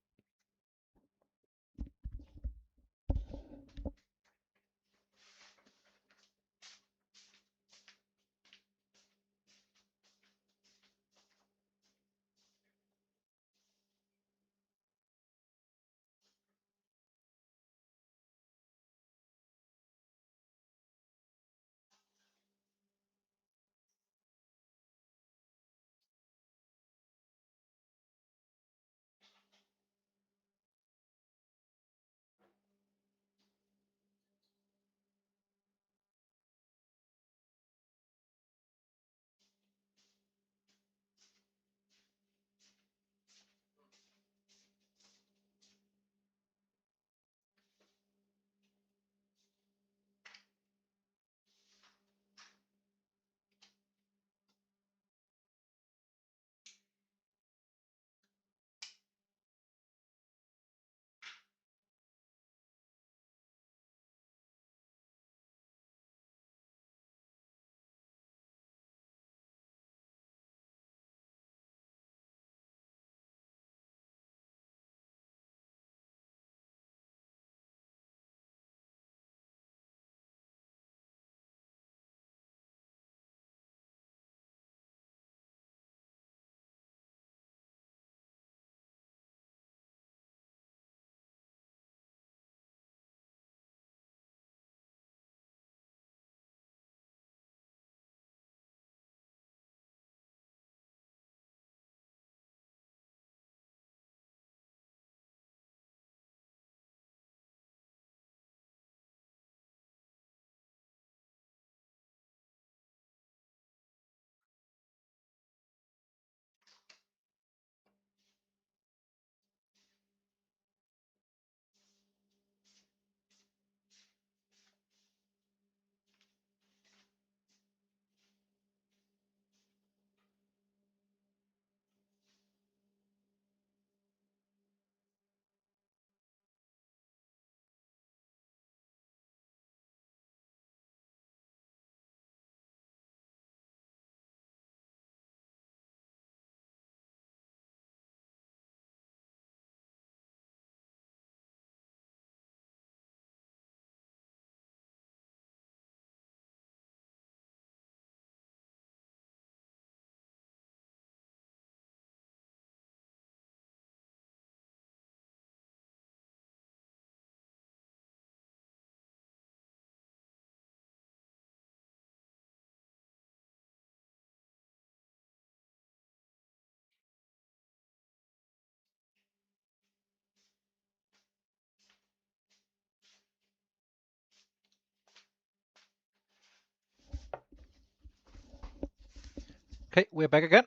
Okay, we're back again.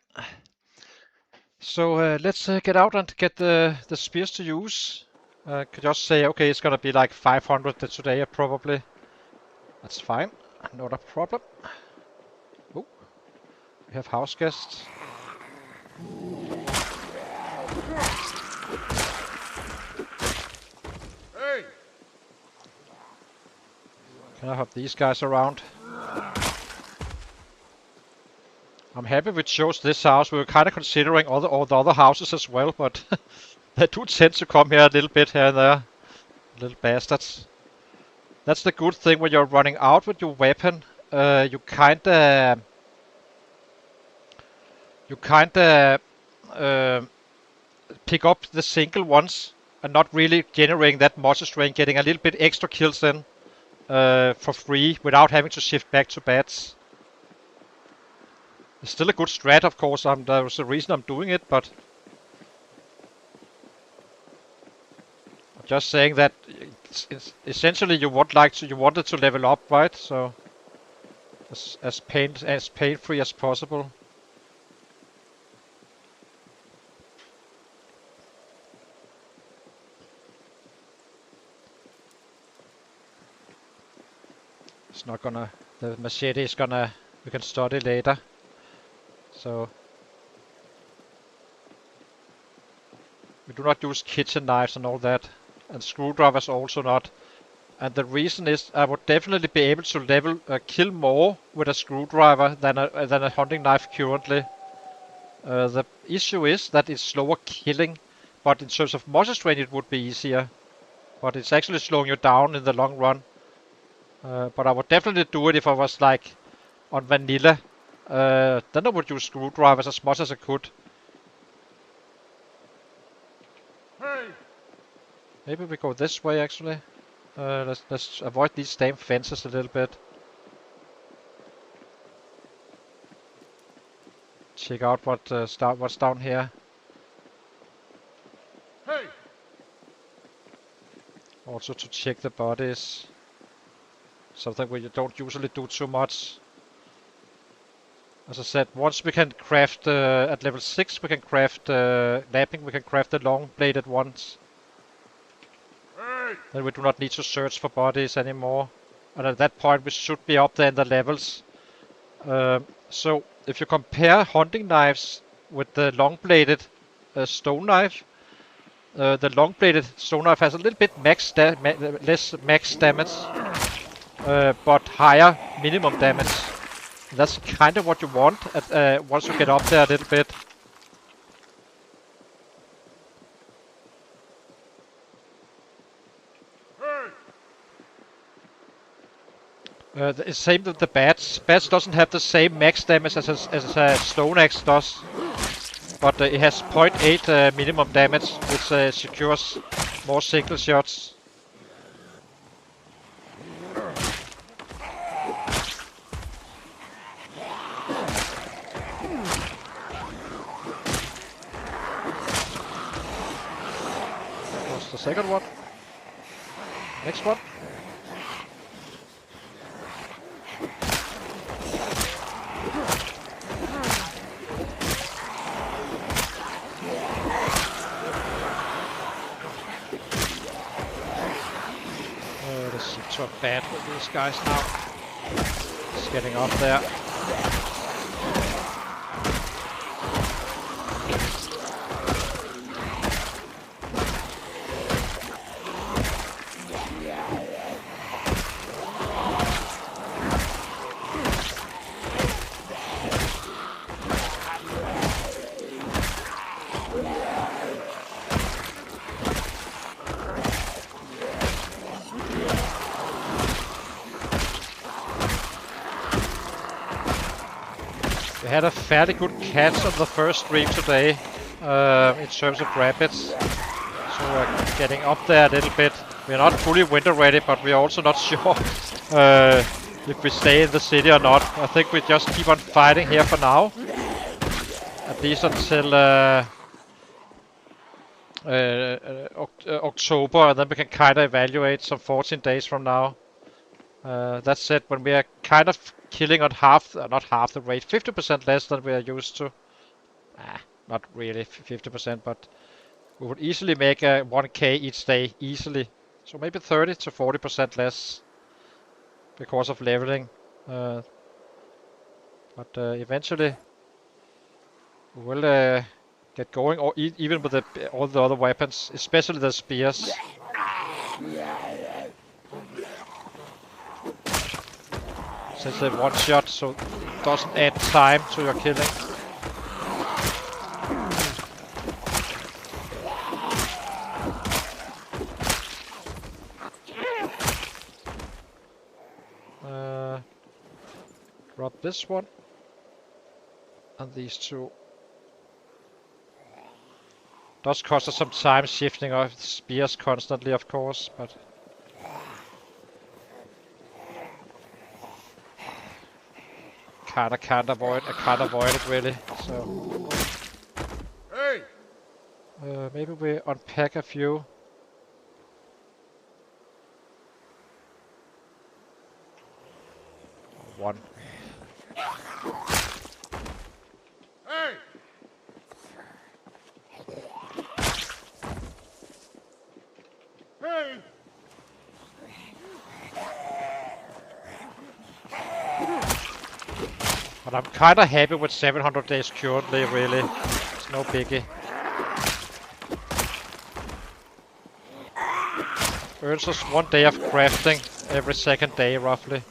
So let's get out and get the spears to use. Could just say, okay, it's gonna be like 500 today probably. That's fine, not a problem. Oh, we have house guests. Hey! Can I have these guys around? I'm happy we chose this house. We were kind of considering all the other houses as well, but they do tend to come here a little bit here and there. Little bastards. That's the good thing when you're running out with your weapon. You kinda pick up the single ones and not really generating that much strain, getting a little bit extra kills in for free without having to shift back to bats. It's still a good strat, of course. There's a reason I'm doing it, but I'm just saying that essentially you wanted to level up, right? So as pain-free as possible. It's not gonna. The machete is gonna. We can study later. So we do not use kitchen knives and all that, and screwdrivers also not. And the reason is I would definitely be able to kill more with a screwdriver than a hunting knife currently. The issue is that it's slower killing, but in terms of muscle strain it would be easier. But it's actually slowing you down in the long run. But I would definitely do it if I was like on vanilla. Then I would use screwdrivers as much as I could. Hey! Maybe we go this way actually. Let's avoid these damn fences a little bit. Check out what's down here. Hey! Also to check the bodies. Something where you don't usually do too much. As I said, once we can craft at level 6, we can craft lapping, we can craft the long-bladed ones. Hey! Then we do not need to search for bodies anymore. And at that point we should be up there in the levels. So if you compare hunting knives with the long-bladed stone knife, the long-bladed stone knife has a little bit less max damage, but higher minimum damage. That's kind of what you want once you get up there a little bit. The same with the bats. Bats doesn't have the same max damage as a stone axe does, but it has 0.8 minimum damage, which secures more single shots. The second one. Next one. This seems so bad with these guys now. Just getting up there. We had a fairly good catch on the first stream today in terms of rabbits. So we're getting up there a little bit. We're not fully winter ready, but we're also not sure if we stay in the city or not. I think we just keep on fighting here for now. At least until October, and then we can kind of evaluate some 14 days from now. That said, when we are kind of killing on half, not half the rate, 50% less than we are used to. Not really 50%, but we would easily make a 1k each day, easily. So maybe 30 to 40% less because of leveling. But eventually we will get going, or even with all the other weapons, especially the spears. Since they one shot, so it doesn't add time to your killing. Drop this one and these two. Does cost us some time shifting our spears constantly, of course, but can't avoid. I can't avoid it really. So Hey! maybe we unpack a few. One. Hey! Hey! But I'm kinda happy with 700 days currently, really. It's no biggie. Earns us 1 day of crafting every second day, roughly.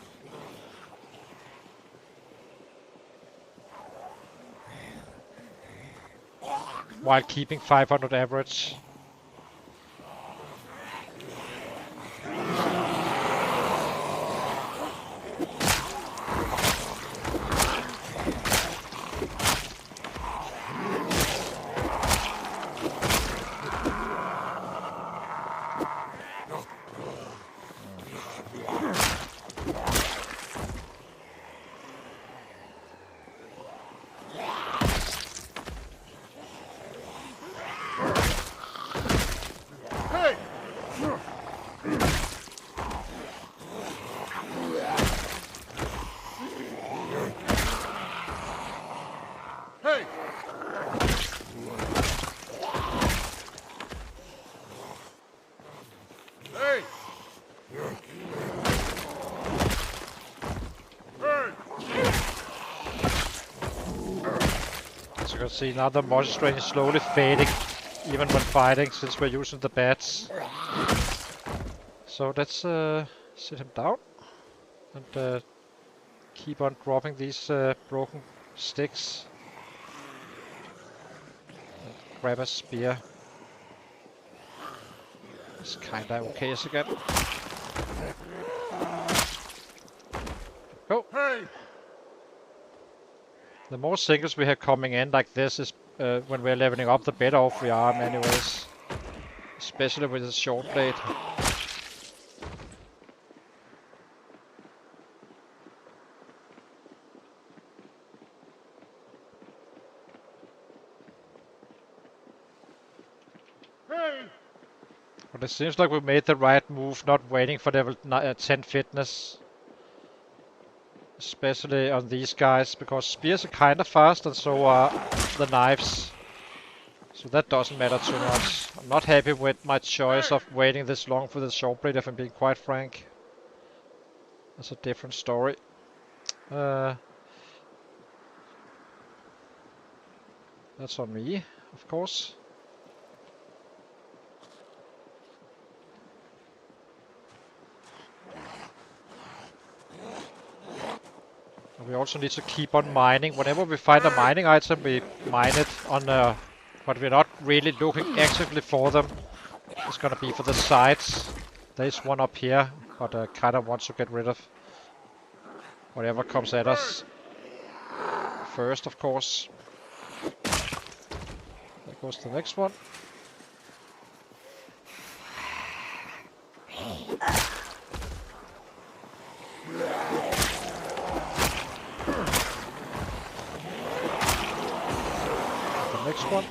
While keeping 500 average. You can see now the monster strain is slowly fading, even when fighting, since we're using the bats. So let's sit him down and keep on dropping these broken sticks. And grab a spear. It's kinda okay again. Go! Hey! The more singles we have coming in like this is when we're leveling up, the better off we are in many ways. Especially with the short blade. Hey! But it seems like we made the right move, not waiting for level 10 fitness. Especially on these guys, because spears are kinda fast and so are the knives. So that doesn't matter too much. I'm not happy with my choice of waiting this long for the short blade, if I'm being quite frank. That's a different story. That's on me, of course. We also need to keep on mining. Whenever we find a mining item, we mine it on but we're not really looking actively for them. It's gonna be for the sides. There's one up here, but I kinda want to get rid of whatever comes at us first, of course. There goes the next one. The next one.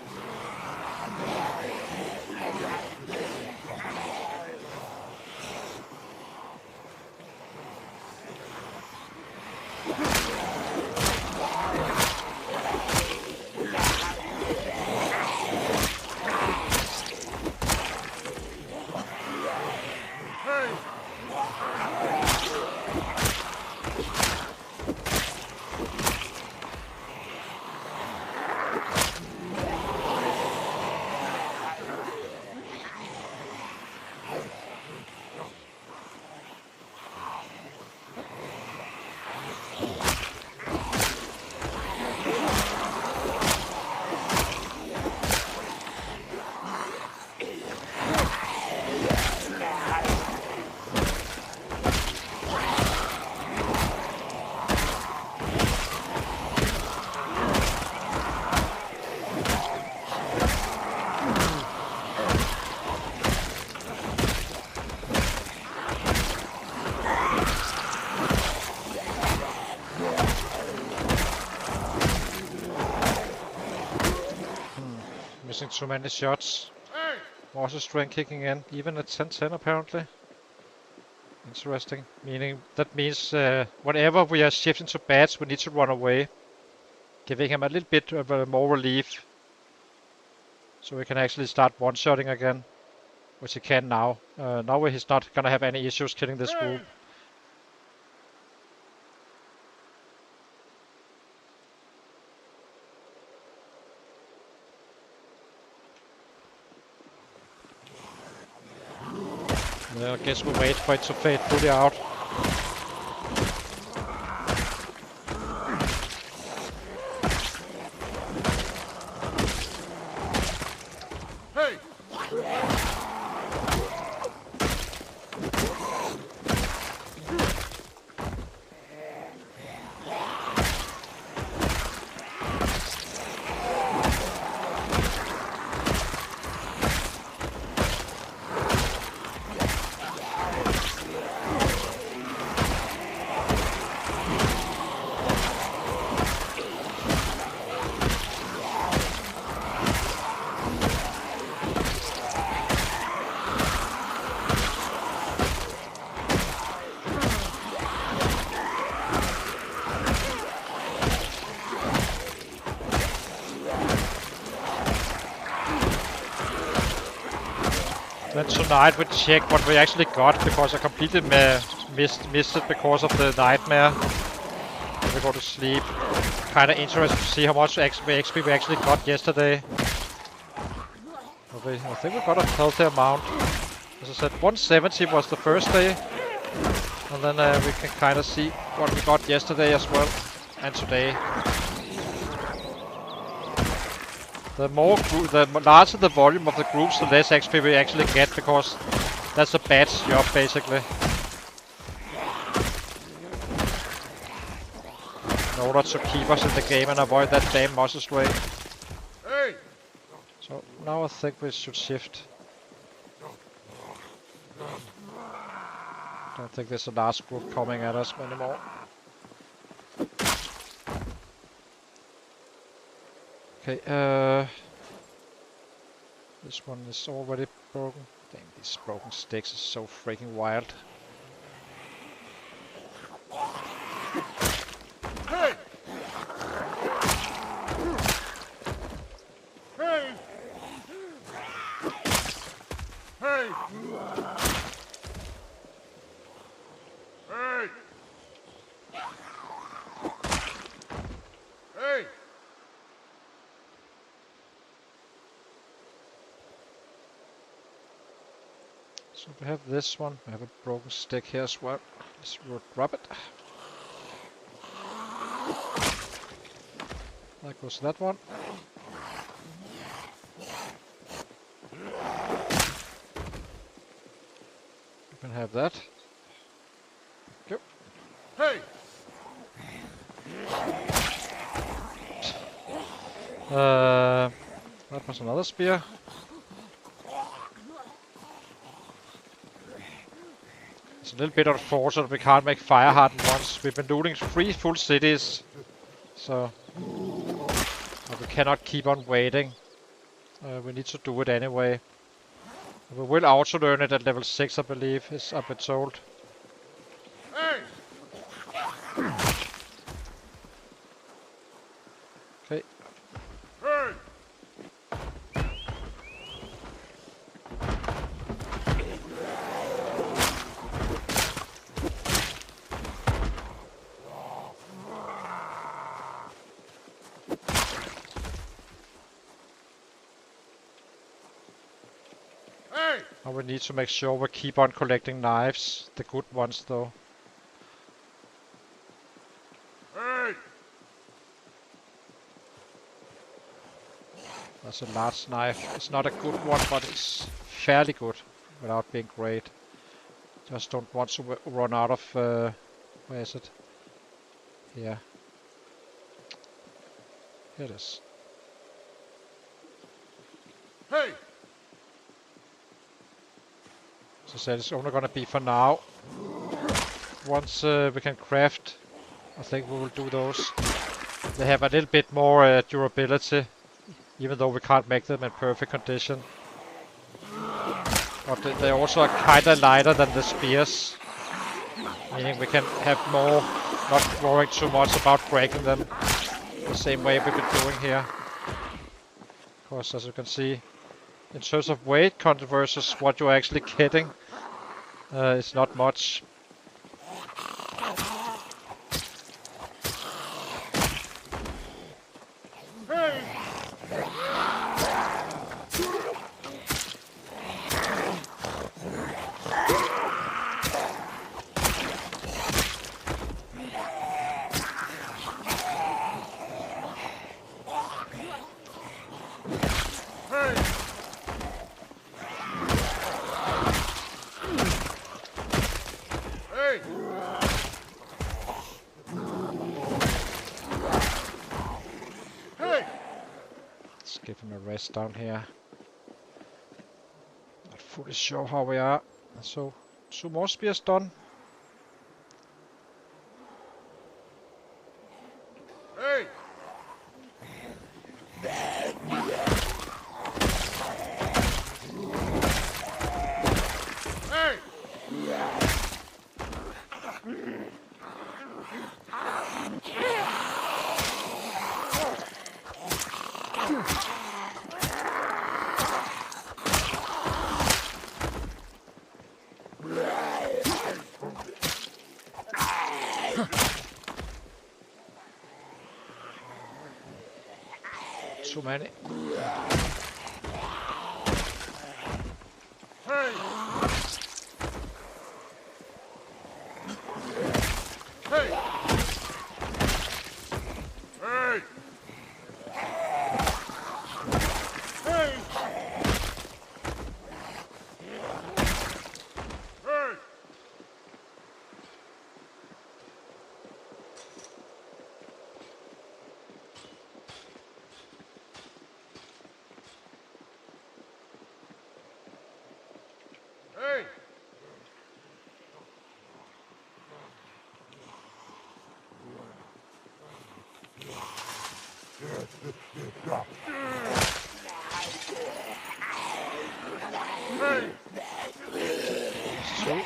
too many shots. Hey! Muscle strength kicking in, even at 10-10 apparently. Interesting. That means whenever we are shifting to bats, we need to run away, giving him a little bit of more relief, so we can actually start one-shotting again, which he can now. Now he's not gonna have any issues killing this group. I guess we wait for it to fade fully out. Hey! Then tonight we check what we actually got, because I completely missed it because of the nightmare. When we go to sleep. Kinda interested to see how much XP we actually got yesterday. I think we got a healthy amount. As I said, 170 was the first day. And then we can kinda see what we got yesterday as well. And today. The larger the volume of the groups, the less XP we actually get, because that's a bad job basically. In order to keep us in the game and avoid that damn muscle strain. Hey! So now I think we should shift. Don't think there's a large group coming at us anymore. Okay, this one is already broken. Damn, these broken sticks is so freaking wild. Hey! Hey! Hey! Hey! Hey! So we have this one. We have a broken stick here as well. Let's drop it. That goes that one. You can have that. Go. Hey! That was another spear. It's a little bit unfortunate we can't make fire hardened ones. We've been looting 3 full cities, so we cannot keep on waiting. We need to do it anyway. We will also learn it at level 6, I believe, I've been told. Hey! Okay. Hey! Hey! Now we need to make sure we keep on collecting knives, the good ones though. Hey! That's a large knife. It's not a good one, but it's fairly good without being great. Just don't want to run out of... where is it? Here. Here it is. Hey! As I said, it's only gonna be for now. Once we can craft, I think we will do those. They have a little bit more durability even though we can't make them in perfect condition. But they also are kinda lighter than the spears, meaning we can have more, not worrying too much about breaking them the same way we've been doing here. Of course, as you can see, in terms of weight count versus what you're actually getting, it's not much. Hey! Let's give him a rest down here. Not fully sure how we are. So, 2 more spears done. Hey! Hey! Too many. Hey! Hey! Hey! Hey! Hey! Hey! Hey! Two.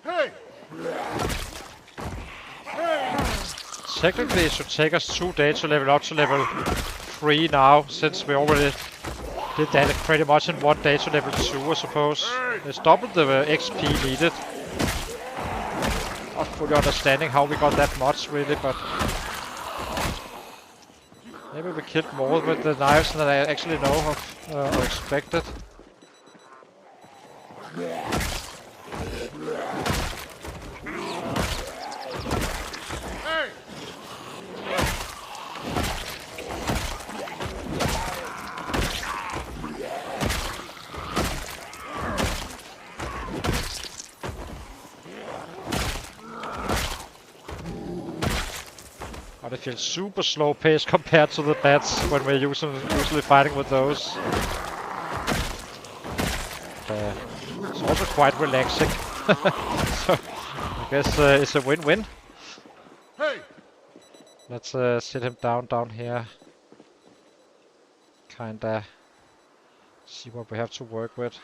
Hey! Technically, it should take us 2 days to level up to level 3 now, since we already did that pretty much in 1 day to level 2, I suppose. It's doubled the XP needed. Not fully understanding how we got that much, really, but maybe we killed more with the knives than I actually know of or expected. Hey! But it feels super slow paced compared to the bats when we're usually fighting with those. It's also quite relaxing. So I guess it's a win-win. Hey! Let's sit him down here. Kinda see what we have to work with.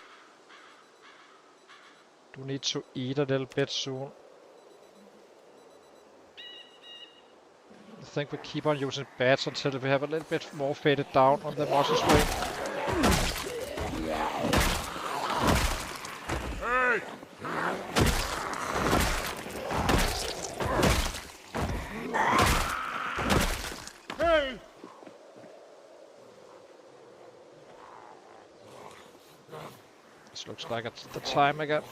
Do need to eat a little bit soon. I think we keep on using bats until we have a little bit more faded down on the muscle strain. Hey! Hey! This looks like it's the time again.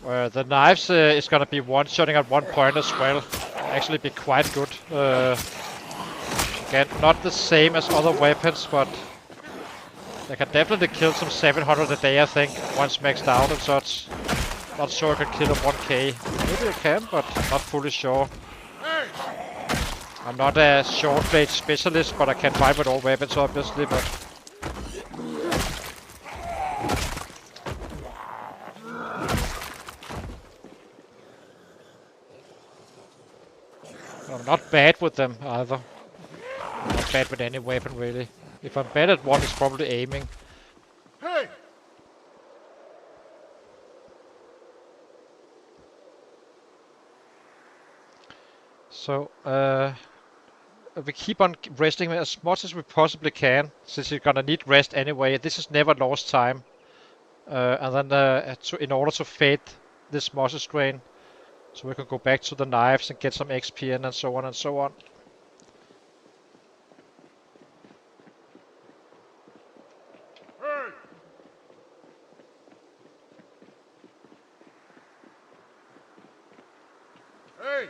Where the knives is gonna be one-shotting at one point as well. Actually be quite good. Again, not the same as other weapons, but they can definitely kill some 700 a day, I think, once maxed out and such. Not sure I can kill a 1k. Maybe I can, but not fully sure. I'm not a short blade specialist, but I can fight with all weapons, obviously, but... I'm not bad with them, either. I'm not bad with any weapon, really. If I'm bad at one, it's probably aiming. Hey! So, we keep on resting as much as we possibly can, since you're gonna need rest anyway. This is never lost time. And then in order to fade this muscle strain, so we can go back to the knives and get some XP in and so on and so on. Hey!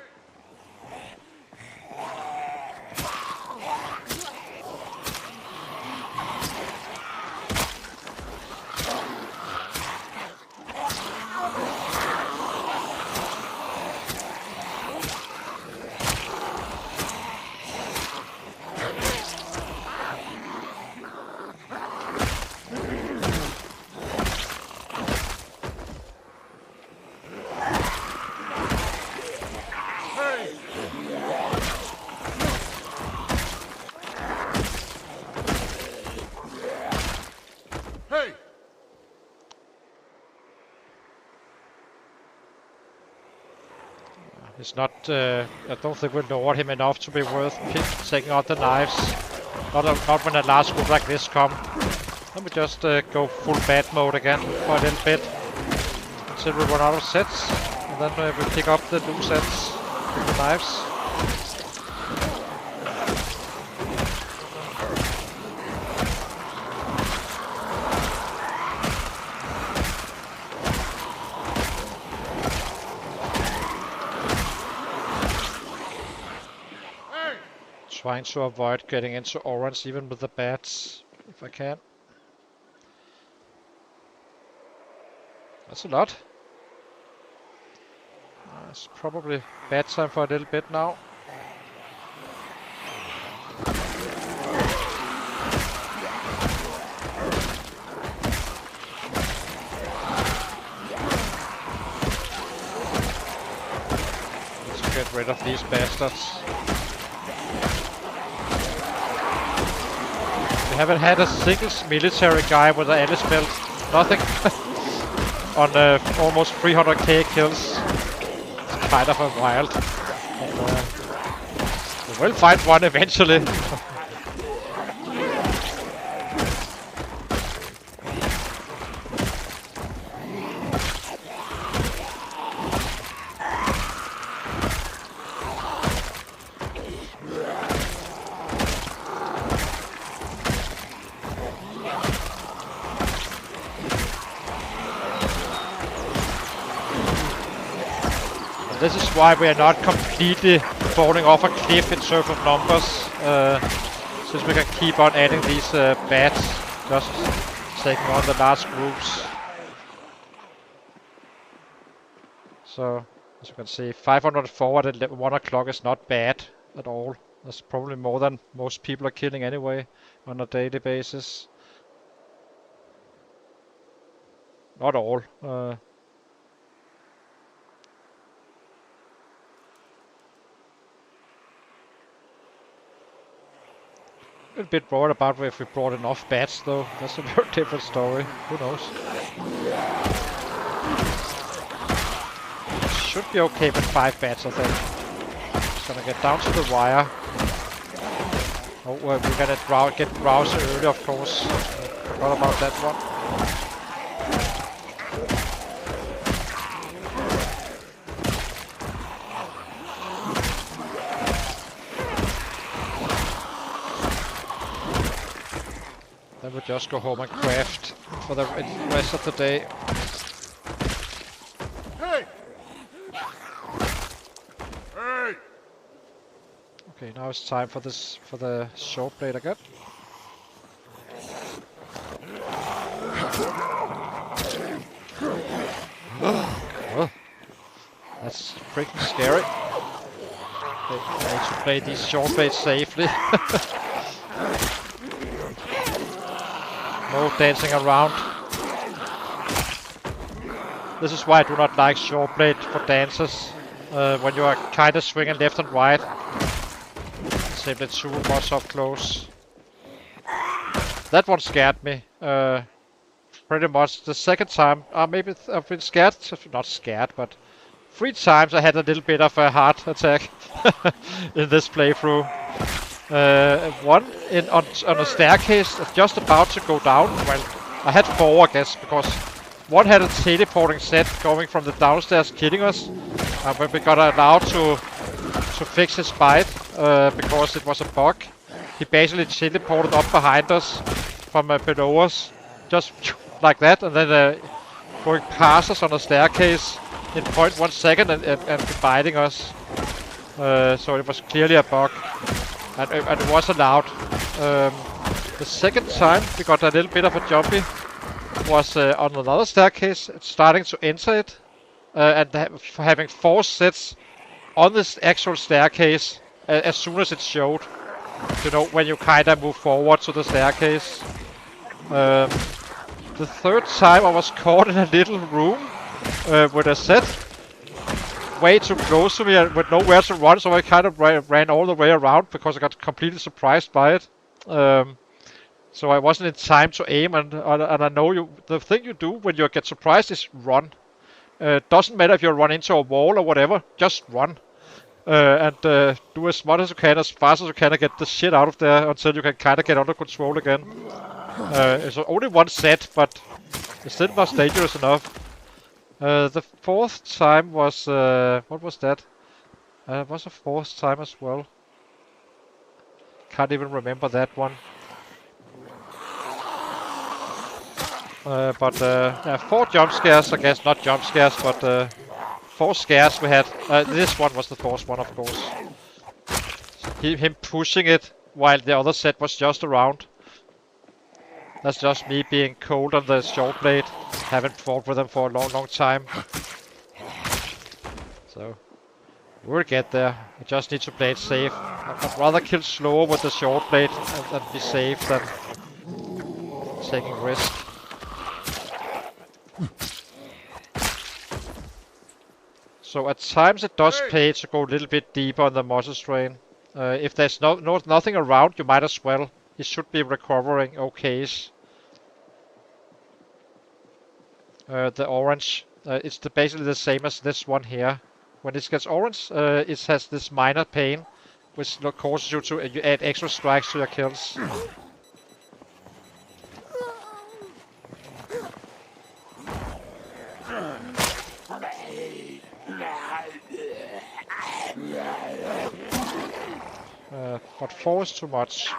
Hey! It's not, I don't think we lowered him enough to be worth taking out the knives. Not when a large group like this come. Let me just go full bad mode again for a little bit. Until we run out of sets. And then we pick up the new sets with the knives. Trying to avoid getting into orange even with the bats, if I can. That's a lot. It's probably bad time for a little bit now. Let's get rid of these bastards. We haven't had a single military guy with an Alice belt. Nothing. On almost 300k kills. It's kind of a wild. But, we will find one eventually. This is why we are not completely falling off a cliff in terms of numbers, since we can keep on adding these bats, just taking on the large groups. So, as you can see, 504 at 1 o'clock is not bad at all. That's probably more than most people are killing anyway on a daily basis. Not all. A bit worried about if we brought enough bats though. That's a very different story. Who knows? Should be okay with 5 bats, I think. Just gonna get down to the wire. Oh, we're gonna get browser early, of course. Forgot about that one. Then we just go home and craft for the rest of the day. Hey! Hey! Okay, now it's time for the short blade again. Oh, that's freaking scary. I need to play these short blades safely. No dancing around. This is why I do not like short blade for dancers. When you are kind of swinging left and right, it's simply too much up close. That one scared me. Pretty much the second time. Maybe I've been scared. Not scared, but 3 times I had a little bit of a heart attack in this playthrough. One on a staircase, just about to go down. Well, I had 4, I guess, because one had a teleporting set going from the downstairs, killing us. When we got allowed to fix his bite, because it was a bug, he basically teleported up behind us from below us, just like that, and then going past us on a staircase in 0.1 second and biting us. So it was clearly a bug. And it was allowed. The second time we got a little bit of a jumpy was on another staircase, starting to enter it, and having 4 sets on this actual staircase as soon as it showed. You know, when you kind of move forward to the staircase. The third time I was caught in a little room with a set way too close to me and with nowhere to run, so I kind of ran all the way around because I got completely surprised by it. So I wasn't in time to aim, and I know the thing you do when you get surprised is run. Doesn't matter if you run into a wall or whatever, just run. And do as much as you can, as fast as you can, and get the shit out of there until you can kind of get under control again. It's only 1 set, but it still was dangerous enough. The 4th time was... what was that? It was a 4th time as well. Can't even remember that one. Yeah, 4 jump scares, I guess. Not jump scares, but 4 scares we had. This one was the 4th one, of course. Him pushing it while the other set was just around. That's just me being cold on the short blade. Haven't fought with them for a long time. So, we'll get there. I just need to play it safe. I'd rather kill slower with the short blade and be safe than taking risk. So at times it does pay to go a little bit deeper on the muscle strain. If there's nothing around, you might as well. He should be recovering okayish. The orange, it's basically the same as this one here. When it gets orange, it has this minor pain, which causes you to add extra strikes to your kills. But 4 is too much.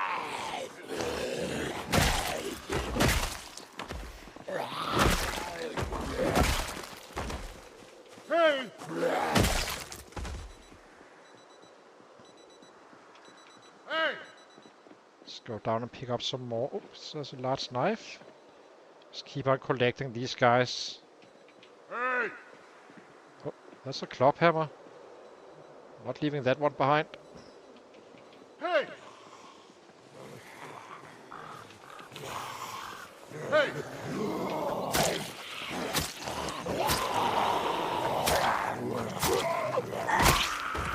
Hey! Hey! Let's go down and pick up some more. Oops, there's a large knife. Just keep on collecting these guys. Hey! Oh, that's a club hammer. Not leaving that one behind. Hey! Hey!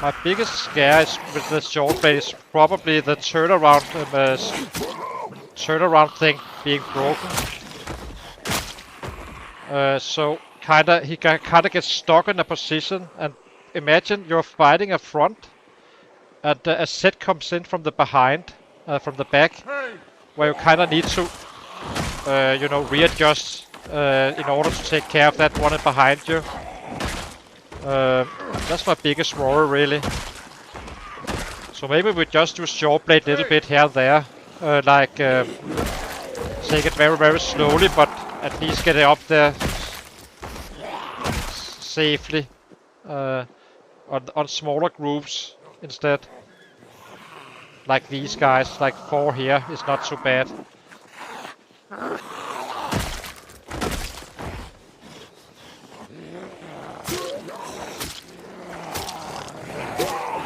My biggest scare is with the short blade is probably the turnaround thing being broken. So he kinda gets stuck in a position, and imagine you're fighting a front, and a set comes in from the behind, from the back, where you kinda need to, you know, readjust in order to take care of that one behind you. That's my biggest worry, really. So maybe we just do short blade a little bit here and there, like take it very, very slowly, but at least get it up there safely on smaller groups instead. Like these guys, like 4 here is not too bad.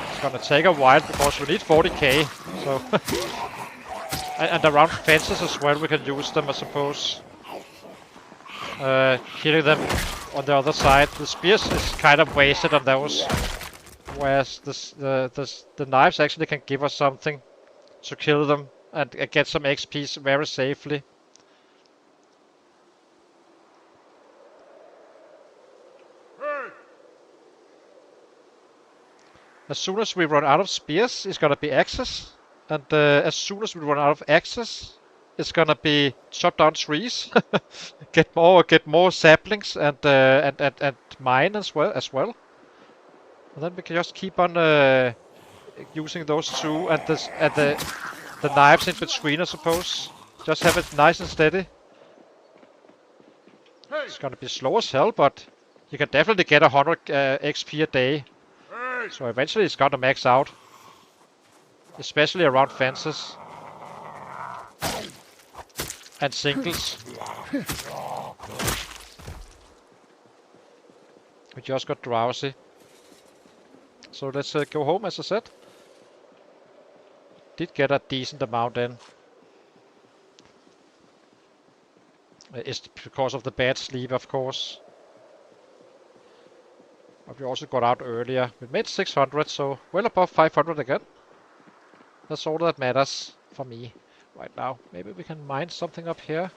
It's gonna take a while because we need 40k, so and around fences as well we can use them, I suppose. Killing them on the other side. The spears is kind of wasted on those, whereas the knives actually can give us something to kill them and get some XP very safely. Hey! As soon as we run out of spears, it's gonna be axes, and as soon as we run out of axes, it's gonna be chop down trees, get more saplings, and mine as well. And then we can just keep on using those two and the knives in between, I suppose. Just have it nice and steady. Hey! It's gonna be slow as hell, but you can definitely get 100 XP a day. Hey! So eventually it's gonna max out, especially around fences and singles. We just got drowsy. So let's go home, as I said. Did get a decent amount in. It's because of the bad sleep, of course. But we also got out earlier. We made 600, so well above 500 again. That's all that matters for me right now. Maybe we can mine something up here.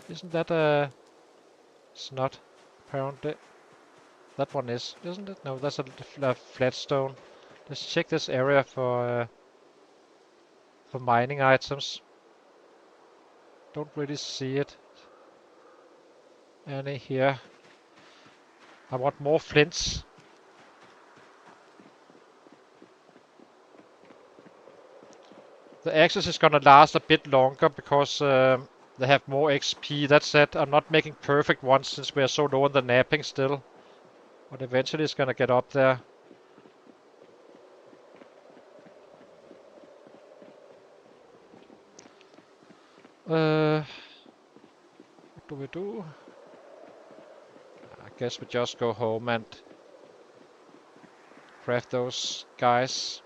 Isn't that it's not, apparently. That one is, isn't it? No, that's a flat stone. Let's check this area for mining items. Don't really see it. Any here? I want more flints. The axes is gonna last a bit longer because they have more XP. That said, I'm not making perfect ones since we are so low on the napping still. But eventually it's gonna get up there. What do we do? I guess we just go home and craft those guys.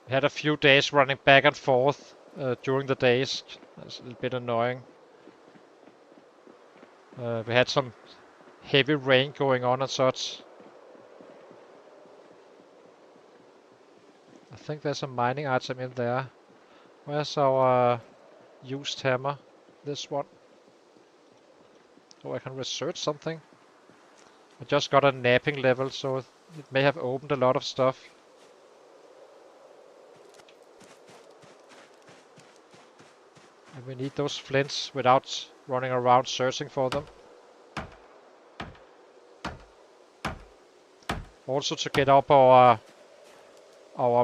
We had a few days running back and forth during the days. That's a little bit annoying. We had some heavy rain going on and such. I think there's a mining item in there. Where's our used hammer? This one. Oh, I can research something. I just got a napping level, so it may have opened a lot of stuff. And we need those flints without running around searching for them. Also to get up our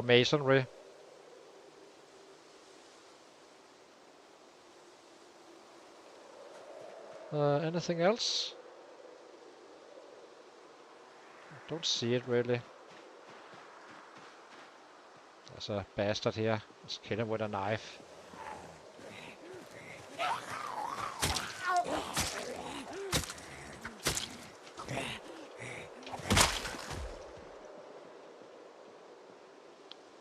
masonry. Anything else? Don't see it really. There's a bastard here. Let's kill him with a knife.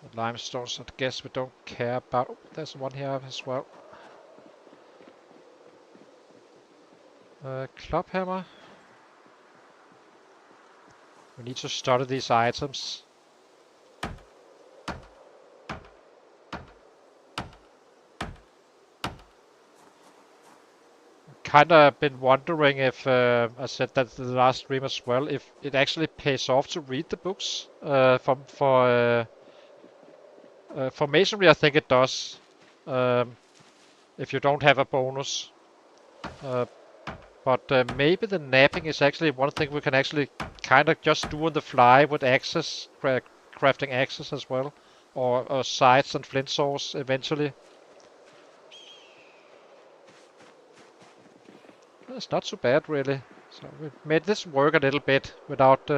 The limestones, I guess we don't care about. Oh, there's one here as well. Club hammer. We need to study these items. Kinda been wondering if, I said that the last stream as well, if it actually pays off to read the books. For masonry I think it does. If you don't have a bonus. But maybe the napping is actually one thing we can actually kind of just do on the fly with axes, crafting axes as well, or sights and flint saws eventually. It's not too bad, really. So we made this work a little bit without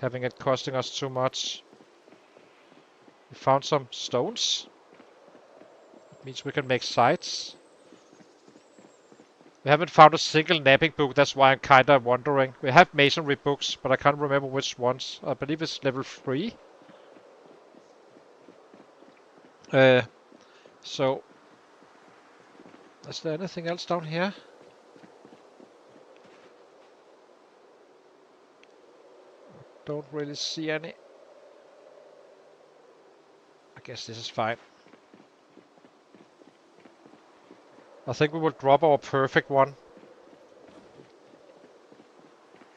having it costing us too much. We found some stones. It means we can make sites. We haven't found a single napping book, that's why I'm kinda wondering. We have masonry books, but I can't remember which ones. I believe it's level 3. So, is there anything else down here? Don't really see any. I guess this is fine. I think we will drop our perfect one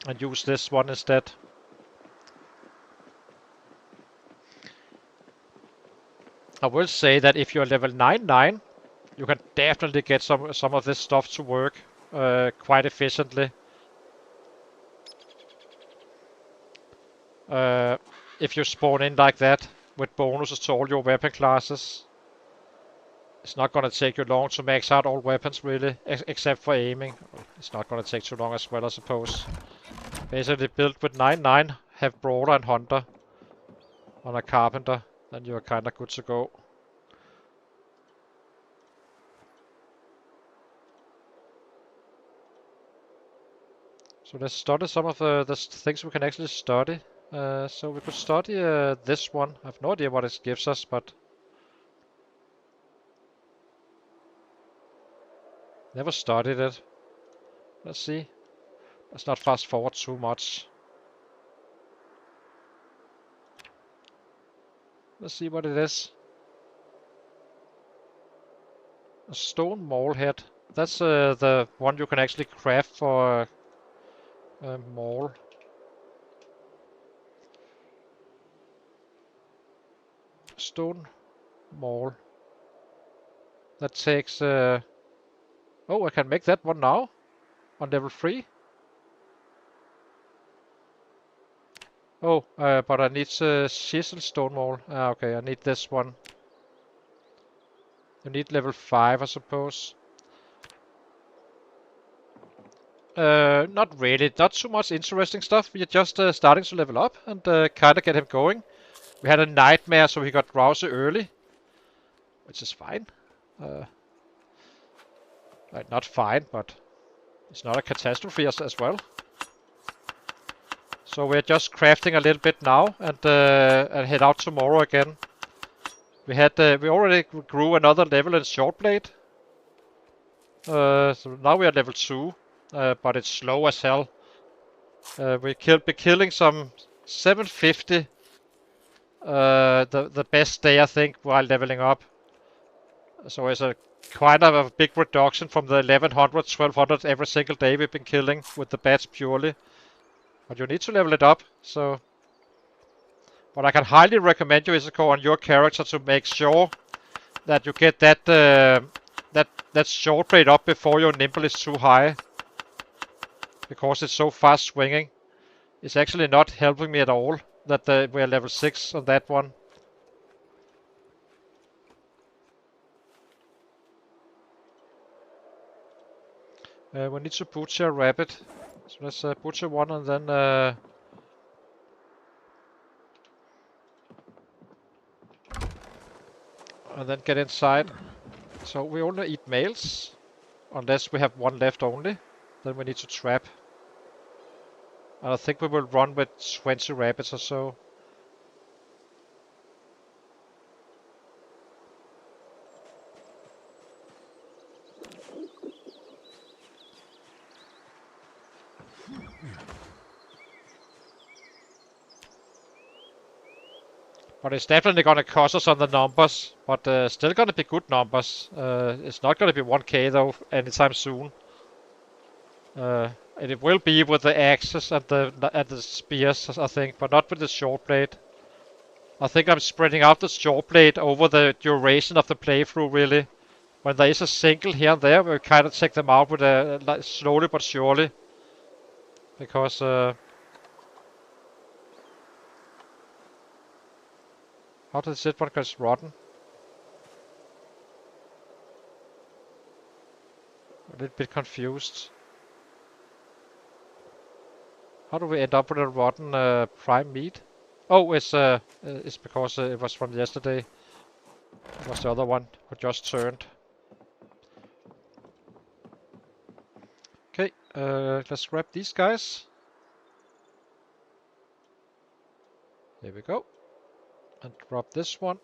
and use this one instead. I will say that if you're level 99, you can definitely get some of this stuff to work quite efficiently. If you spawn in like that with bonuses to all your weapon classes, it's not gonna take you long to max out all weapons really, except for aiming. It's not gonna take too long as well, I suppose. Basically build with 99, have brawler and hunter on a carpenter, then you're kinda good to go. So let's study some of the things we can actually study. So we could study this one. I have no idea what it gives us, but never studied it. Let's see. Let's not fast forward too much. Let's see what it is. A stone maul head. That's the one you can actually craft for maul. Stone maul. That takes... oh, I can make that one now on level 3. Oh, but I need chisel stone maul. Ah, okay, I need this one. You need level 5, I suppose. Not really. Not too much interesting stuff. We're just starting to level up and kind of get him going. We had a nightmare, so he got drowsy early, which is fine. Not fine, but it's not a catastrophe as well. So we're just crafting a little bit now and head out tomorrow again. We already grew another level in Shortblade. So now we are level 2, but it's slow as hell. Be killing some 750 the best day, I think, while leveling up. So it's a quite of a big reduction from the 1100, 1200 every single day we've been killing with the bats purely. But you need to level it up, so... But I can highly recommend you, Isako, on your character to make sure that you get that that short blade up before your nimble is too high. Because it's so fast swinging. It's actually not helping me at all that we're level 6 on that one. We need to butcher a rabbit. So let's butcher one and then get inside. So we only eat males, unless we have one left only. Then we need to trap. And I think we will run with 20 rabbits or so. But it's definitely gonna cost us on the numbers, but still gonna be good numbers. It's not gonna be 1k though anytime soon. And it will be with the axes and the spears, I think, but not with the short blade. I think I'm spreading out the short blade over the duration of the playthrough, really. When there is a single here and there, we kind of take them out with like, slowly but surely. Because how does it one gets rotten? A little bit confused. How do we end up with a rotten prime meat? Oh, it's because it was from yesterday. It was the other one who just turned. Okay, let's grab these guys. Here we go. And drop this one.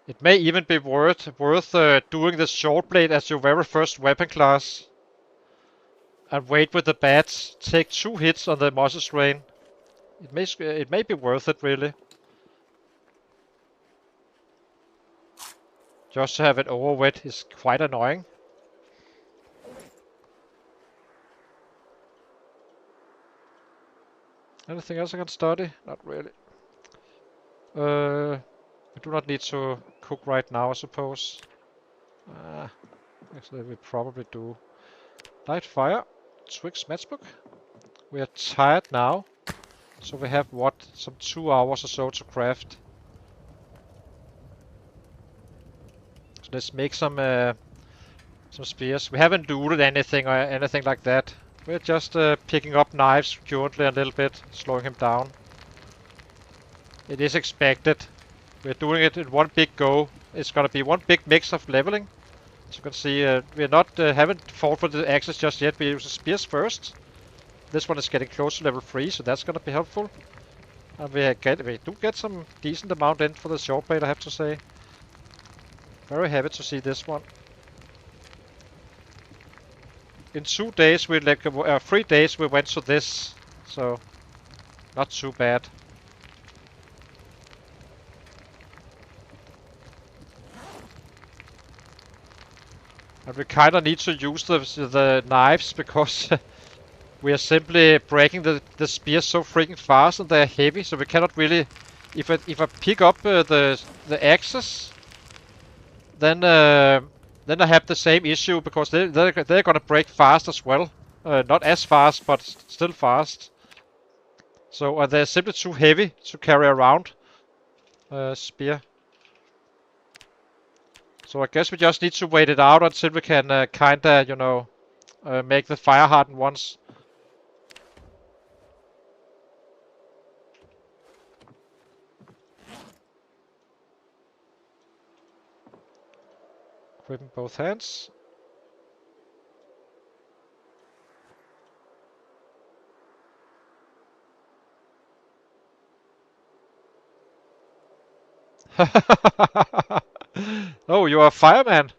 It may even be worth doing the short blade as your very first weapon class. And wait with the bats. Take 2 hits on the muscle strain. It may be worth it really. Just to have it over with is quite annoying. Anything else I can study? Not really. I do not need to cook right now, I suppose. Actually, we probably do. Light fire. Twix matchbook. We are tired now. So we have, what, some 2 hours or so to craft. So let's make some spears. We haven't looted anything or anything like that. We're just picking up knives currently a little bit, slowing him down. It is expected. We're doing it in one big go. It's gonna be one big mix of leveling. As you can see, we're not haven't fought for the axes just yet. We use the spears first. This one is getting close to level 3, so that's gonna be helpful. And we do get some decent amount in for the short blade, I have to say. Very happy to see this one. In 2 days, 3 days we went to this, so not too bad. And we kinda need to use the knives because we are simply breaking the spears so freaking fast and they're heavy, so we cannot really. If I pick up the axes, then I have the same issue because they're gonna break fast as well. Not as fast, but still fast. So they're simply too heavy to carry around. Spear. So I guess we just need to wait it out until we can kinda, you know, make the fire hardened ones. Equipping both hands. Oh, you're a fireman.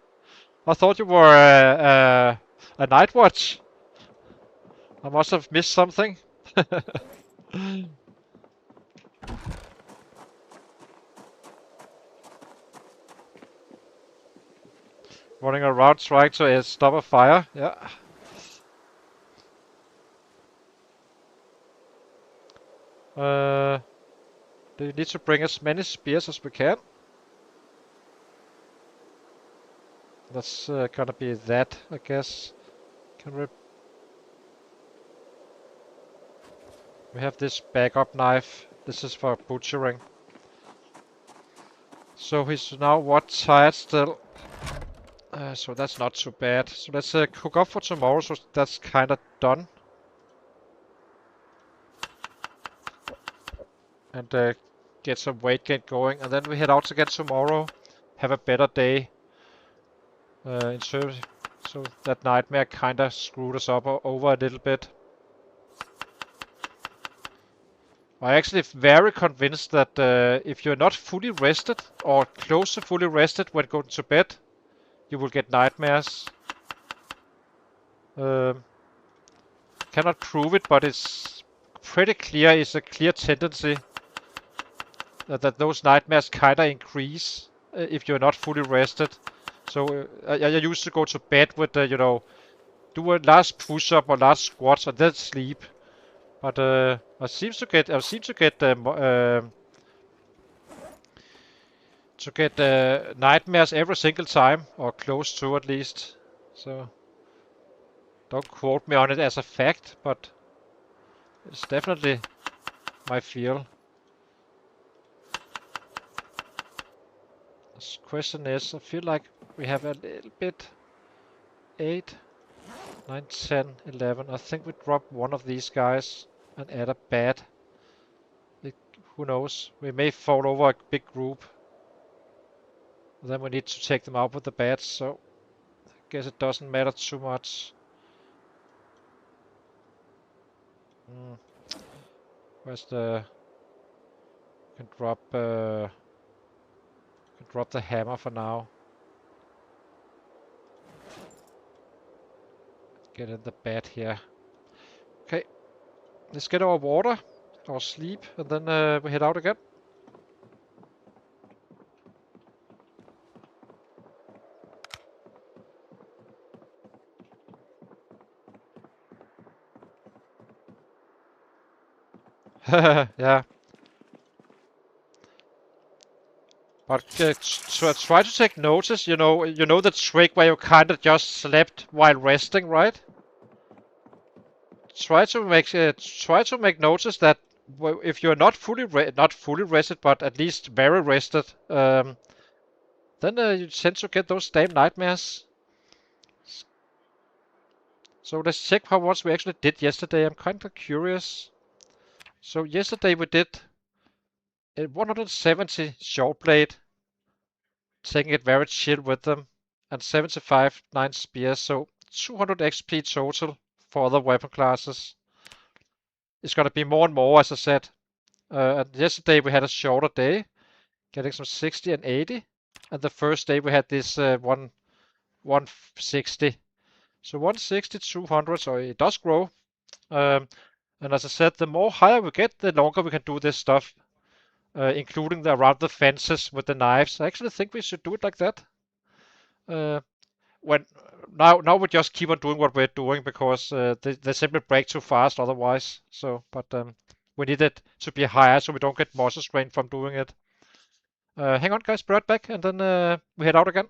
I thought you were a night watch. I must have missed something. Running around trying to stop a fire. Yeah. We need to bring as many spears as we can. That's gonna be that, I guess. We have this backup knife. This is for butchering. So he's now what, tired still. So that's not too bad. So let's cook up for tomorrow, so that's kinda done. And get some weight gain going, and then we head out again tomorrow. Have a better day. In terms, so that nightmare kinda screwed us up over a little bit. I'm actually very convinced that if you're not fully rested or close to fully rested when going to bed, you will get nightmares. Cannot prove it, but it's pretty clear. It's a clear tendency that those nightmares kinda increase if you're not fully rested. So I used to go to bed with you know, do a last push-up or last squats and then sleep. But I seem to get nightmares every single time, or close to at least. So don't quote me on it as a fact, but it's definitely my feel. The question is, I feel like we have a little bit. 8, 9, 10, 11. I think we drop one of these guys and add a bat. Who knows? We may fall over a big group. Then we need to take them out with the bats, so I guess it doesn't matter too much. Where's the... Can drop the hammer for now. Get in the bat here. Okay, let's get our water, our sleep, and then we head out again. Yeah. But try to take notice, you know the trick where you kind of just slept while resting, right? Try to make notice that if you're not fully rested, but at least very rested, then you tend to get those damn nightmares. So let's check how much we actually did yesterday. I'm kind of curious. So yesterday we did 170 short blade, taking it very chill with them, and 75 9 spears. So 200 XP total for other weapon classes. It's gonna be more and more, as I said. And yesterday we had a shorter day, getting some 60 and 80. And the first day we had this 160. So 160, 200, so it does grow. And as I said, the more higher we get, the longer we can do this stuff, including around the fences with the knives. I actually think we should do it like that. When now we just keep on doing what we're doing because they simply break too fast otherwise. So, but we need it to be higher so we don't get muscle strain from doing it. Hang on, guys, be right back, and then we head out again.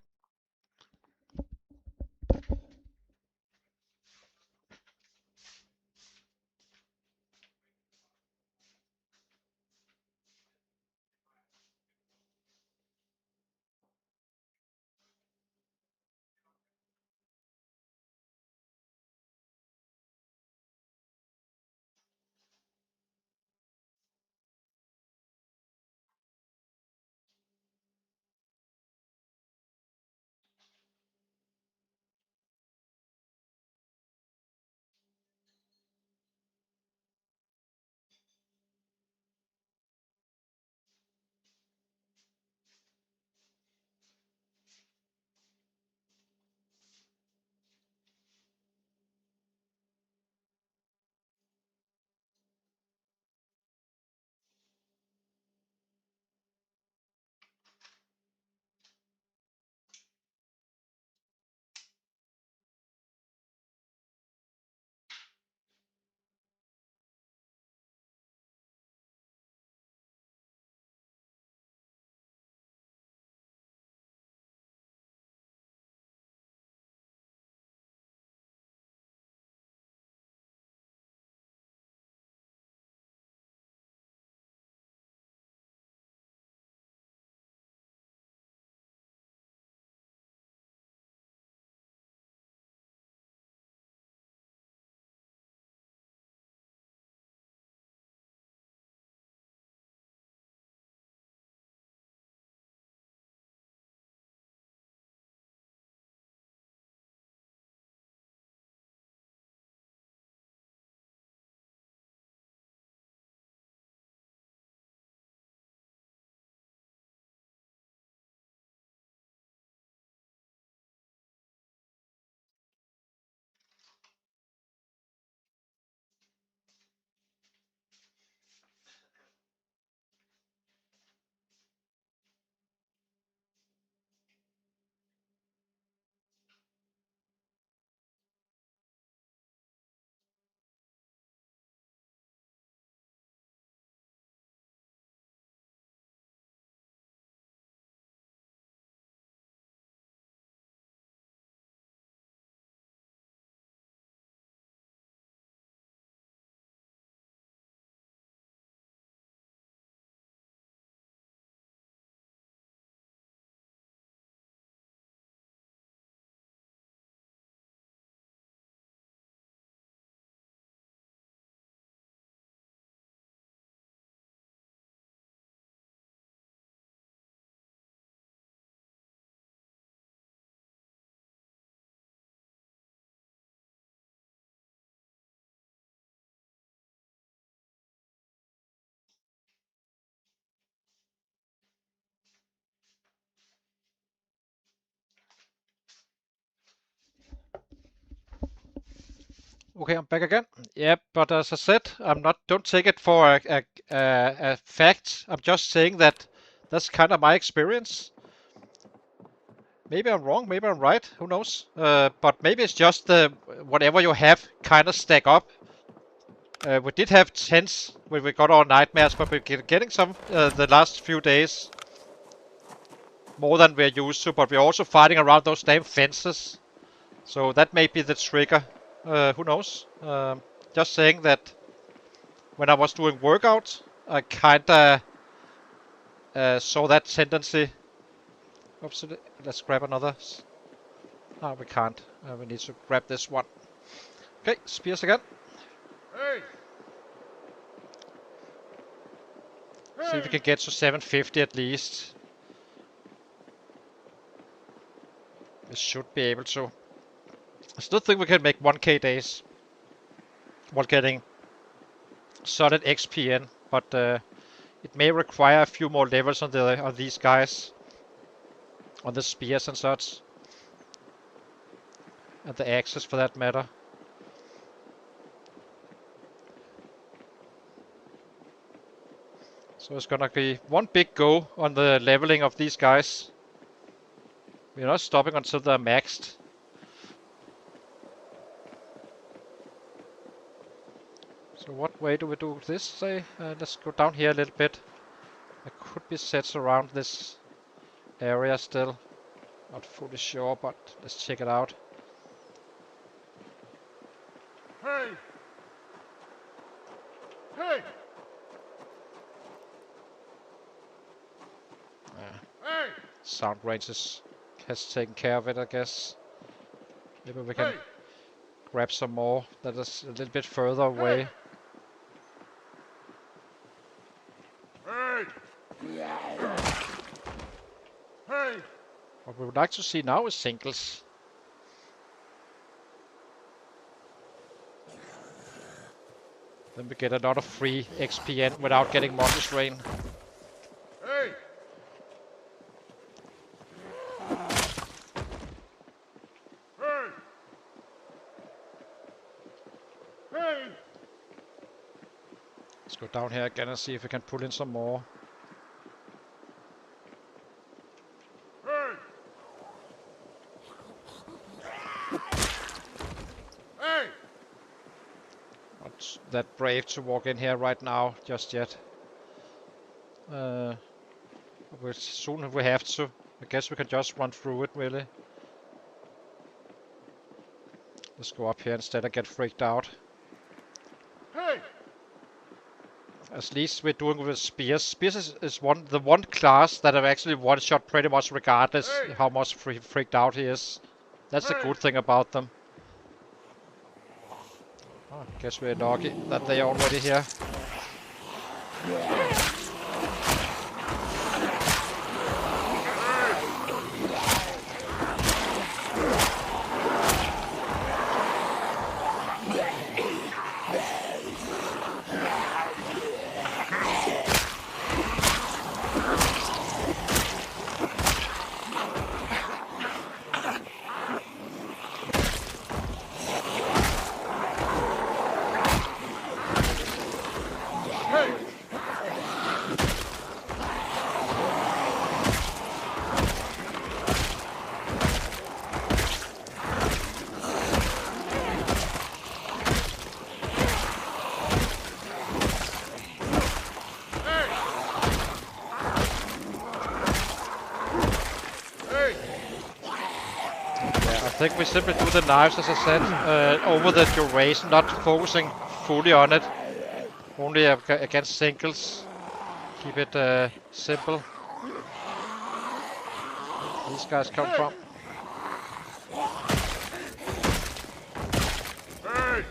Okay, I'm back again. Yep, but as I said, don't take it for a fact. I'm just saying that that's kind of my experience. Maybe I'm wrong, maybe I'm right, who knows? But maybe it's just whatever you have kind of stack up. We did have tents when we got our nightmares, but we're getting some the last few days. More than we're used to, but we're also fighting around those damn fences. So that may be the trigger. Who knows? Just saying that when I was doing workout, I kinda saw that tendency. Oops, let's grab another. No, we can't. We need to grab this one. Okay, spears again. Hey! See if we can get to 750 at least. We should be able to. I still think we can make 1k days while getting solid XP in, but it may require a few more levels on these guys, on the spears and such, and the axes for that matter. So it's gonna be one big go on the leveling of these guys. We're not stopping until they're maxed. So what way do we do this, say? Let's go down here a little bit. There could be sets around this area still. Not fully sure, but let's check it out. Hey! Hey! Hey! Sound range has taken care of it, I guess. Maybe we can grab some more that is a little bit further away. Hey! Hey! What we would like to see now is singles. Then we get a lot of free XP without getting monster strain. Hey! Hey! Hey! Let's go down here again and see if we can pull in some more. Hey! Hey! Not that brave to walk in here right now, just yet. Soon if we have to. I guess we can just run through it, really. Let's go up here instead and get freaked out. Hey! At least we're doing with spears. Spears is the one class that I've actually one-shot pretty much regardless how much freaked out he is. That's the good thing about them. Oh, guess we're lucky that they're already here. I think we simply do the knives, as I said, over the duration, not focusing fully on it. Only against singles. Keep it simple. These guys come from. Hey!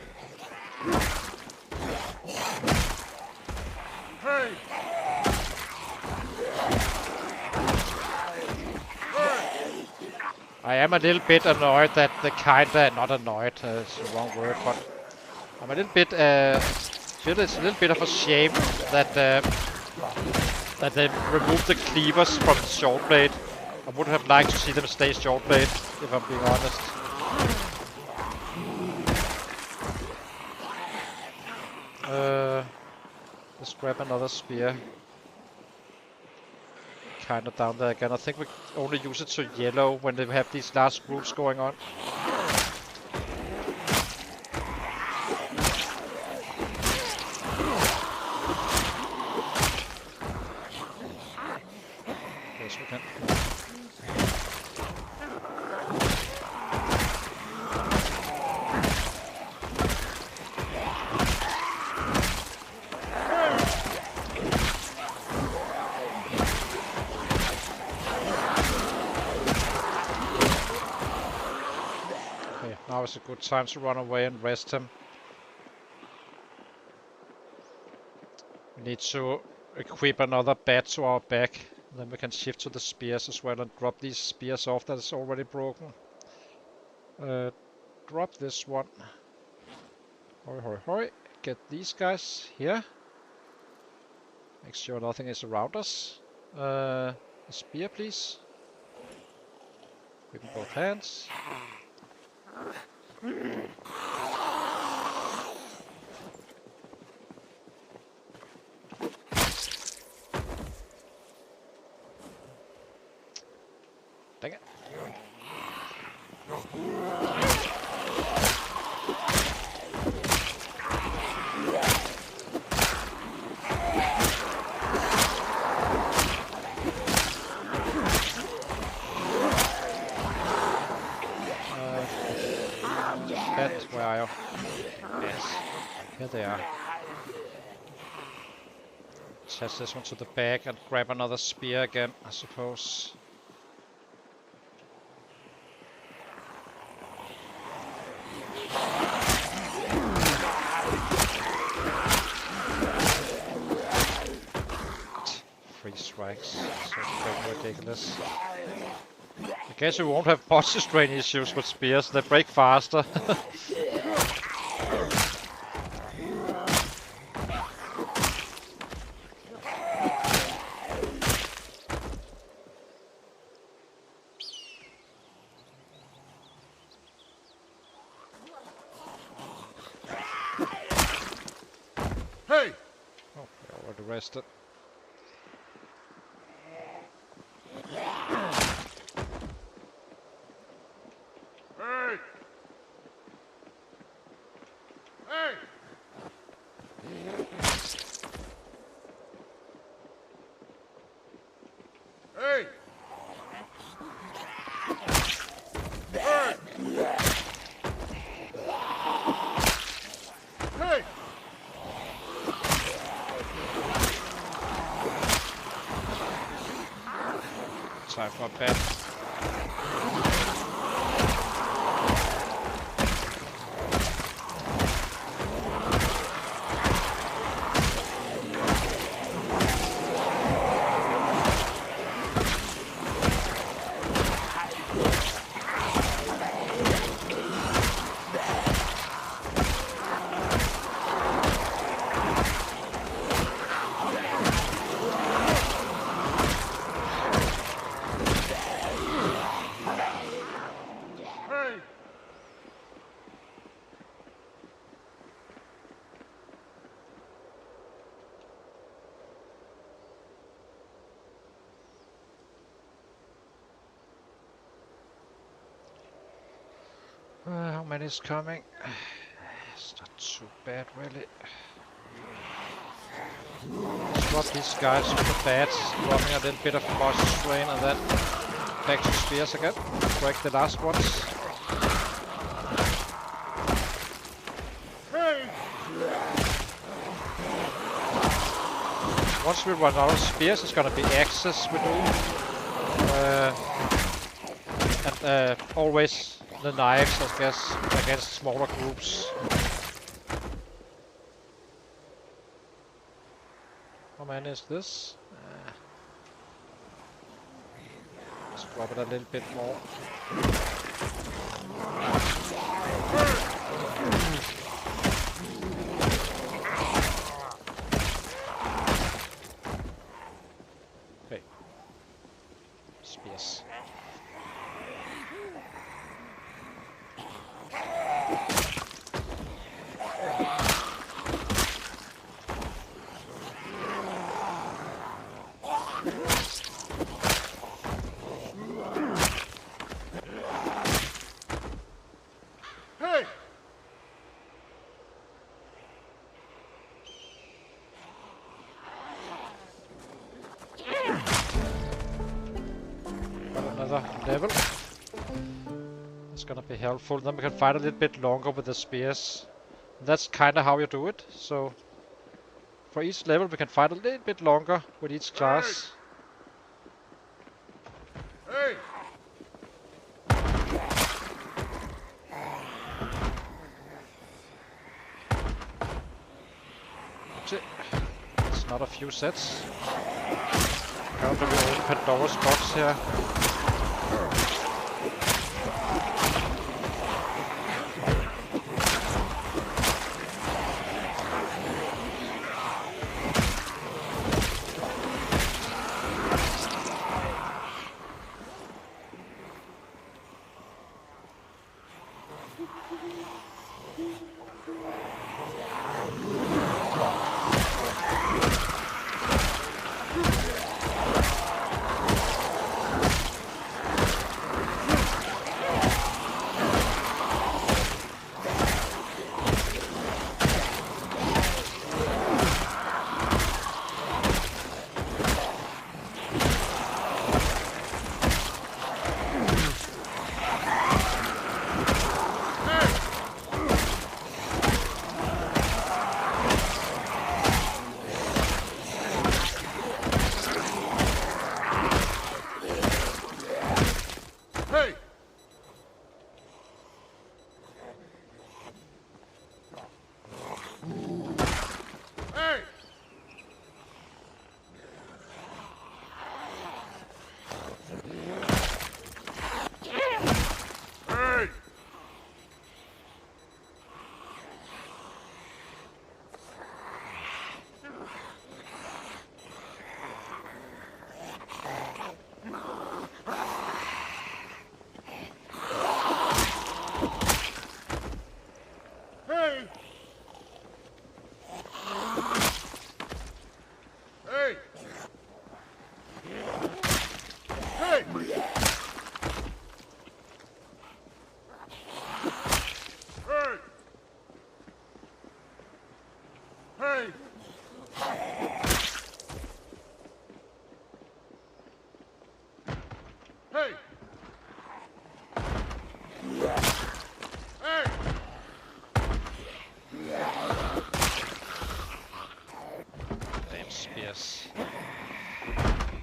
Hey! I am a little bit annoyed that the kinda, not annoyed, it's the wrong word, but I'm a little bit, feel it's a little bit of a shame that that they removed the cleavers from the short blade. I would have liked to see them stay short blade, if I'm being honest. Let's grab another spear. Kinda down there again. I think we only use it to yellow when they have these large groups going on. Yes, we can. Now is a good time to run away and rest him. We need to equip another bat to our back. Then we can shift to the spears as well and drop these spears off that is already broken. Drop this one. Hoi hoi hoi. Get these guys here. Make sure nothing is around us. A spear please. With both hands. Dang it. Where are you? Yes. Here they are. Attach this one to the back and grab another spear again, I suppose. Three strikes. So freaking ridiculous. I guess we won't have posture strain issues with spears, they break faster. Hey! Oh, we're already rested. Hey! Hey! Hey! Hey! Hey! Time for a bat. How many is coming? It's not too bad, really. Swap these guys with the bats, dropping a little bit of posture strain, and then back to spears again. Break the last ones. Hey! Once we run out of spears, it's gonna be axes we do. And always the knives, I guess, against smaller groups. How many is this? Let's drop it a little bit more. Okay. Spears. Got another level. It's gonna be helpful. Then we can fight a little bit longer with the spears. That's kind of how you do it. So for each level we can fight a little bit longer with each class. Hey! It's not a few sets. Currently we open Pandora's box here.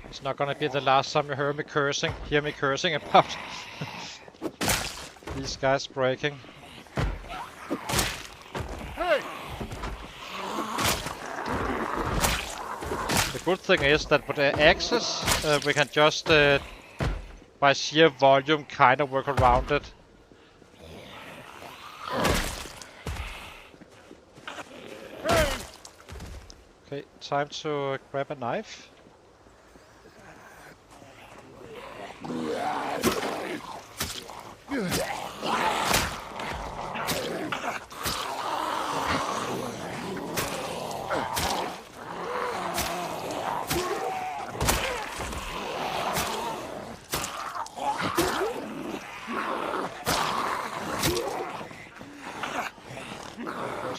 It's not gonna be the last time you hear me cursing about these guys breaking. Hey! The good thing is that with the axes, we can just by sheer volume kind of work around it. Okay, time to grab a knife.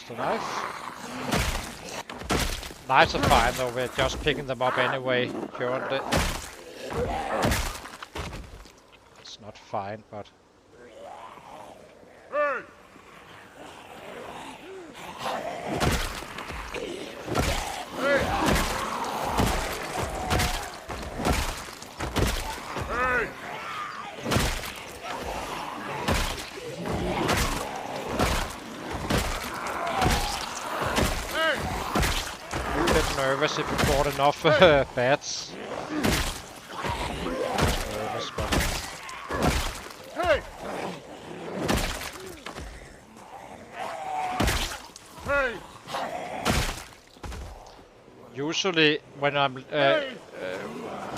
The knife. Knives are fine though, we're just picking them up anyway currently. It's not fine, but... Hey! Nervous if you bought enough bats. Nervous, but... Hey! Hey! Usually when I'm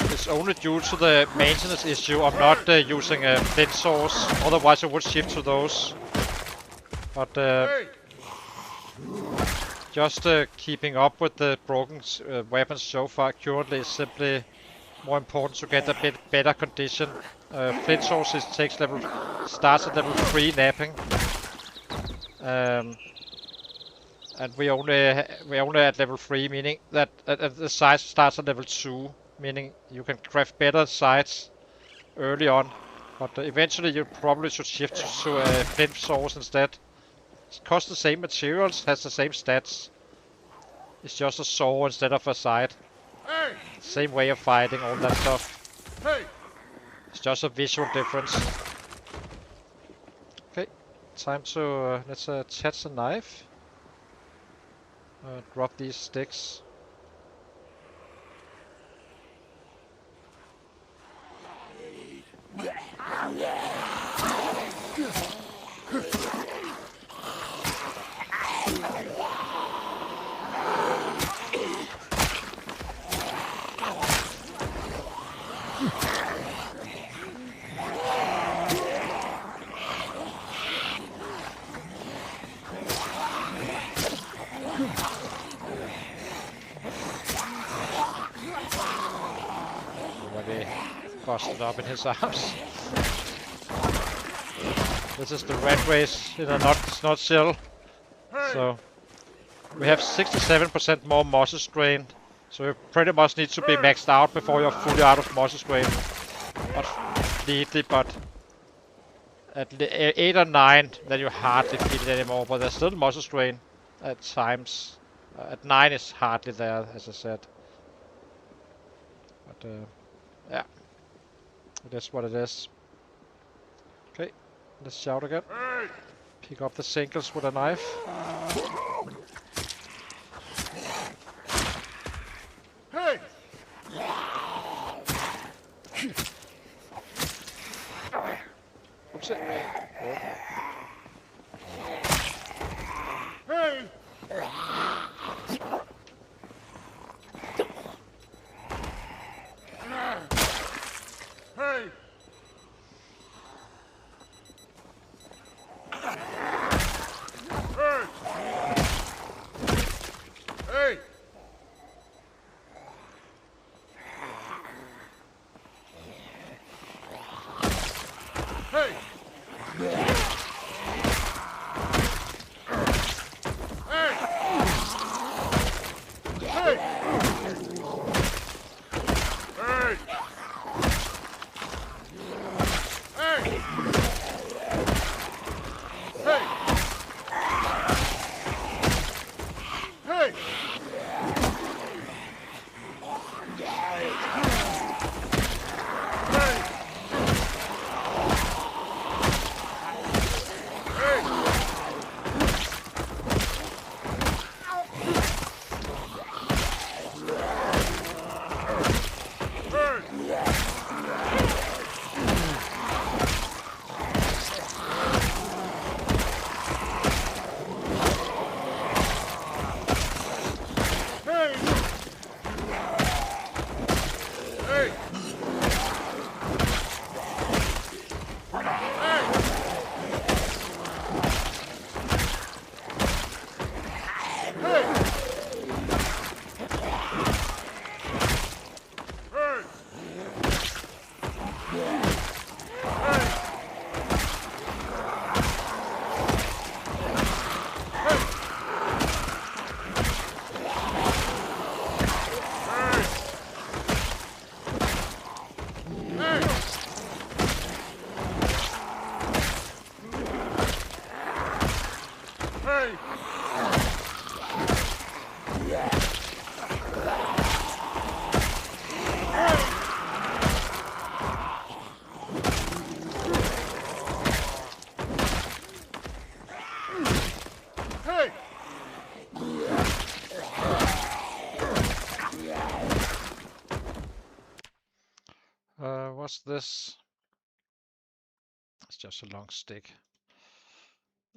it's only due to the maintenance issue. I'm not using a flint source, otherwise I would shift to those. But just keeping up with the broken weapons so far currently is simply more important to get a bit better condition. Flint sources starts at level 3 napping, and we only at level 3, meaning that the sight starts at level 2, meaning you can craft better sights early on. But eventually you probably should shift to flint saws instead. It costs the same materials, has the same stats. It's just a saw instead of a scythe. Hey! Same way of fighting, all that stuff. Hey! It's just a visual difference. Okay, time to let's attach the knife. Drop these sticks. Already busted up in his arms. This is the Ratrace in a nutshell. So we have 67% more muscle strain. So you pretty much need to be maxed out before you're fully out of muscle strain. Not completely, but at 8 or 9, then you hardly feel it anymore. But there's still muscle strain at times. At 9 is hardly there, as I said. But yeah, it is what it is. Okay, let's shout again. Pick up the singles with a knife. Hey! Oops. Oh. Hey! Hey! Hey! Hey! What's this? It's just a long stick.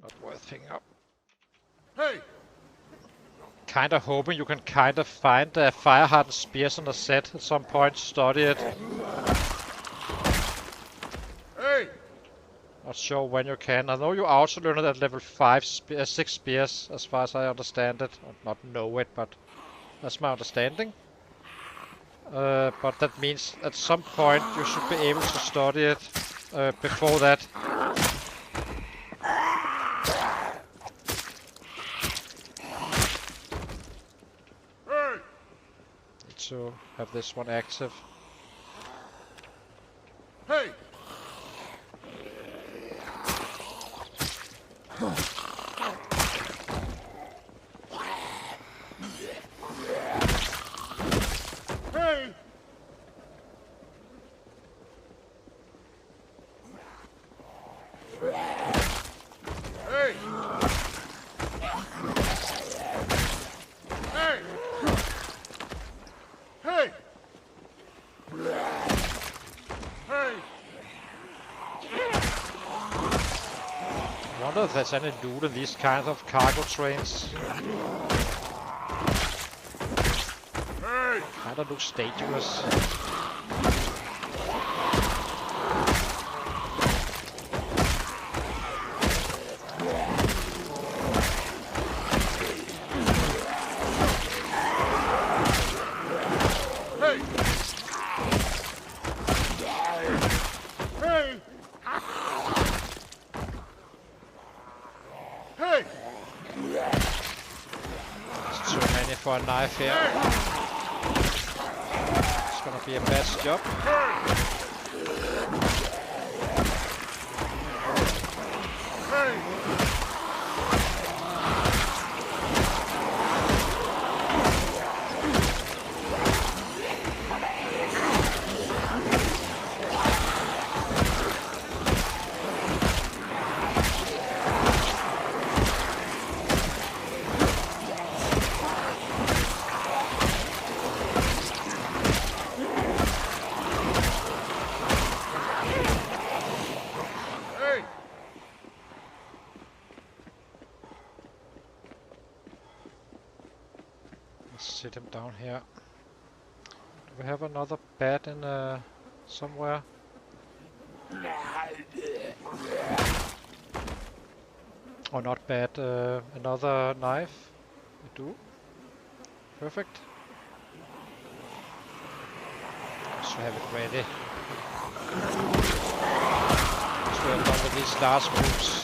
Not worth picking up. Hey! Kinda hoping you can kind of find fire hardened spears on the set at some point, study it. Hey! Not sure when you can. I know you also learned it at level 5, 6 spears, as far as I understand it. Or not know it, but that's my understanding. But that means at some point you should be able to study it before that. Need to have this one active. Hey! wonder if there's any loot in these kinds of cargo trains. Hey! Kinda looks dangerous. For a knife here. It's gonna be a bad job. Sit him down here. Do we have another bat in somewhere? Or not bat, another knife. We do. Perfect. Just have it ready. So we're done with these large groups.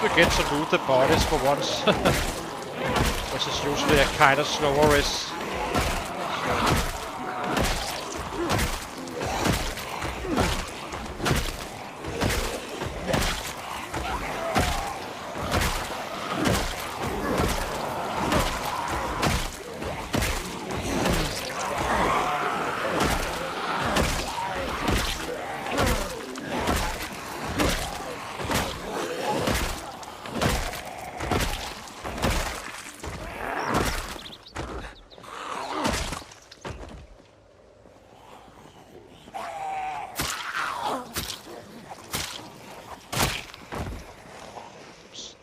We get to loot the bodies for once, which is usually a kind of slower risk.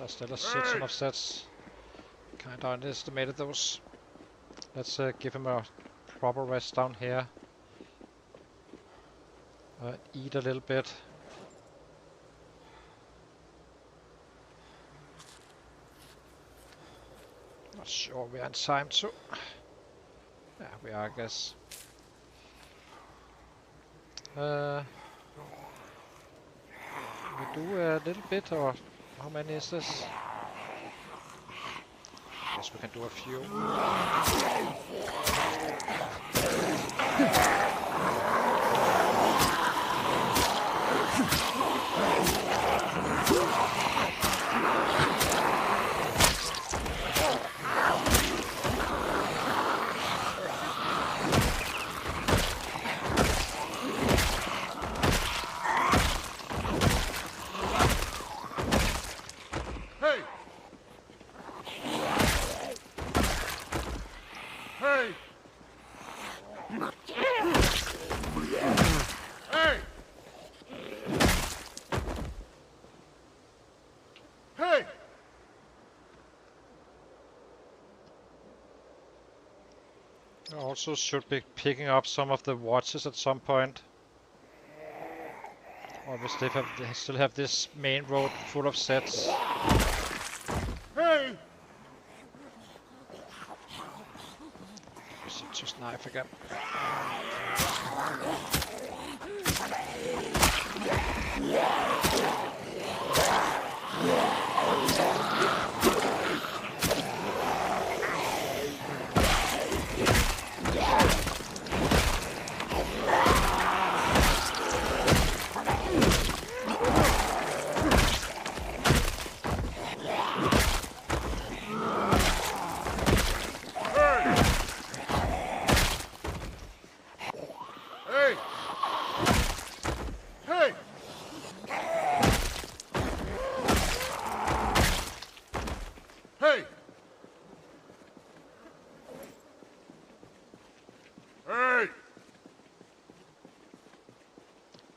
Still a shit ton of sets. Kinda underestimated those. Let's give him a proper rest down here. Eat a little bit. Not sure we're in time to. Yeah, we are, I guess. We do a little bit, or how many is this? Guess we can do a few. Also should be picking up some of the watches at some point. Or we still have this main road full of sets. Hey! Just knife again.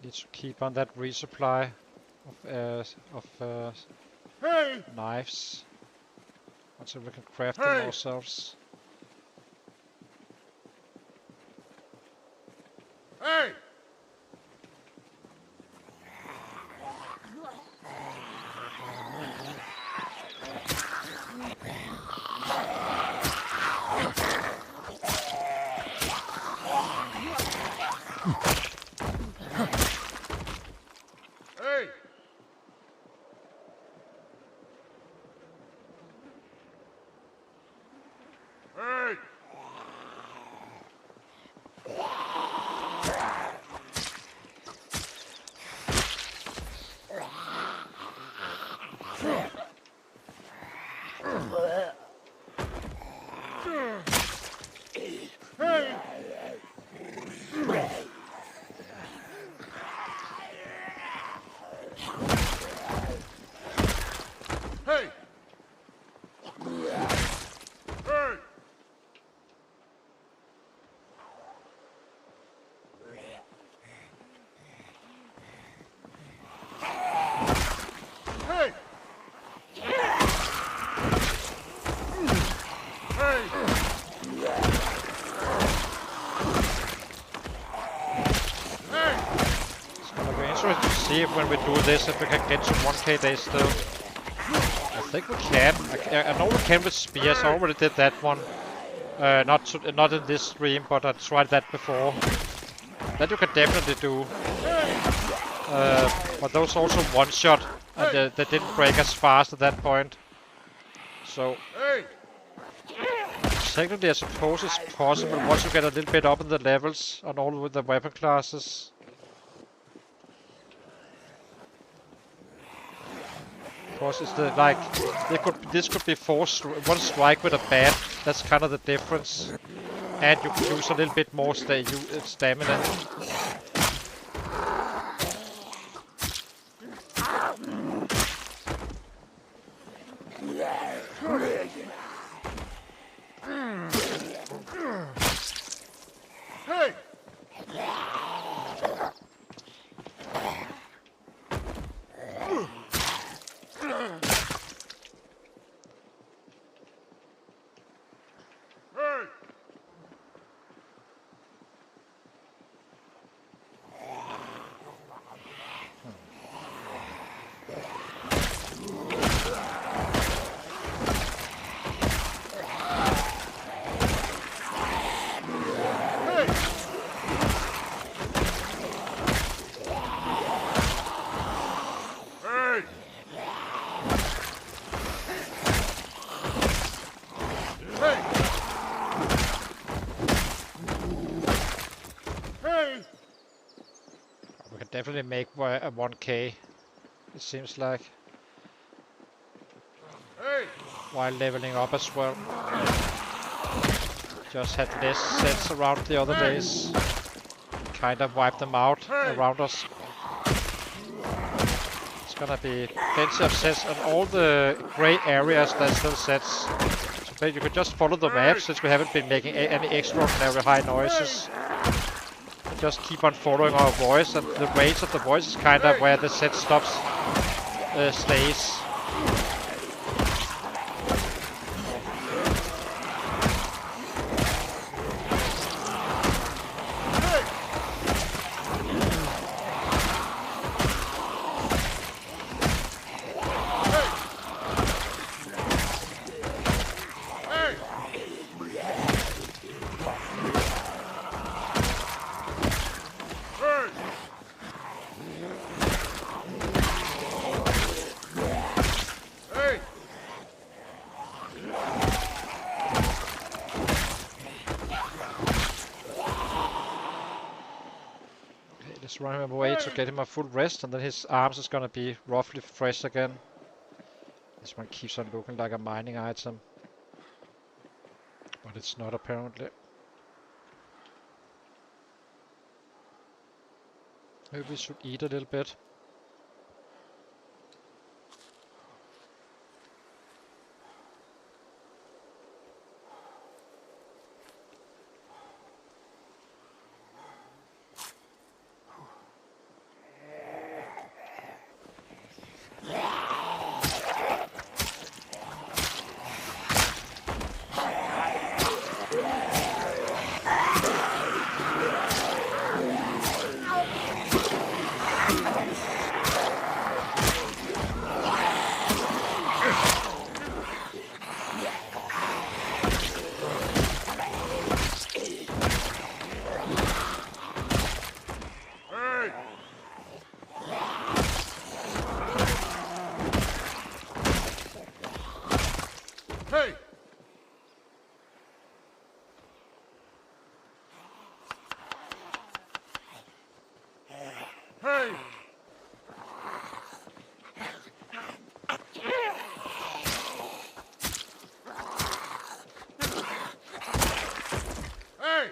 Need to keep on that resupply of Hey! knives until we can craft Hey! them ourselves. Hey! Hey! Hey! Hey! Hey! Hey! Hey! Hey! Hey! It's gonna be interesting to see if when we do this, if we can get to 1k days still. I think we can. I know we can with spears. I already did that one. Not in this stream, but I tried that before. That you can definitely do. But those also one shot, and they didn't break as fast at that point. So Hey! technically, I suppose it's possible once you get a little bit up in the levels on all with the weapon classes. Because it's the like this could be one strike with a bat. That's kind of the difference, and you can use a little bit more stamina. Hey! Hey! Hey! Hey! Hey! We can definitely make a 1k. It seems like Hey! while leveling up as well. Just had less sets around the other days. Kind of wiped them out around us. It's gonna be plenty of sets on all the grey areas. There's still sets. So you could just follow the map since we haven't been making any extraordinary high noises. Just keep on following our voice, and the range of the voice is kind of where the set stops, stays. Let's run him away to get him a full rest, and then his arms is gonna be roughly fresh again. This one keeps on looking like a mining item, but it's not apparently. Maybe we should eat a little bit. Hey! Hey! Hey!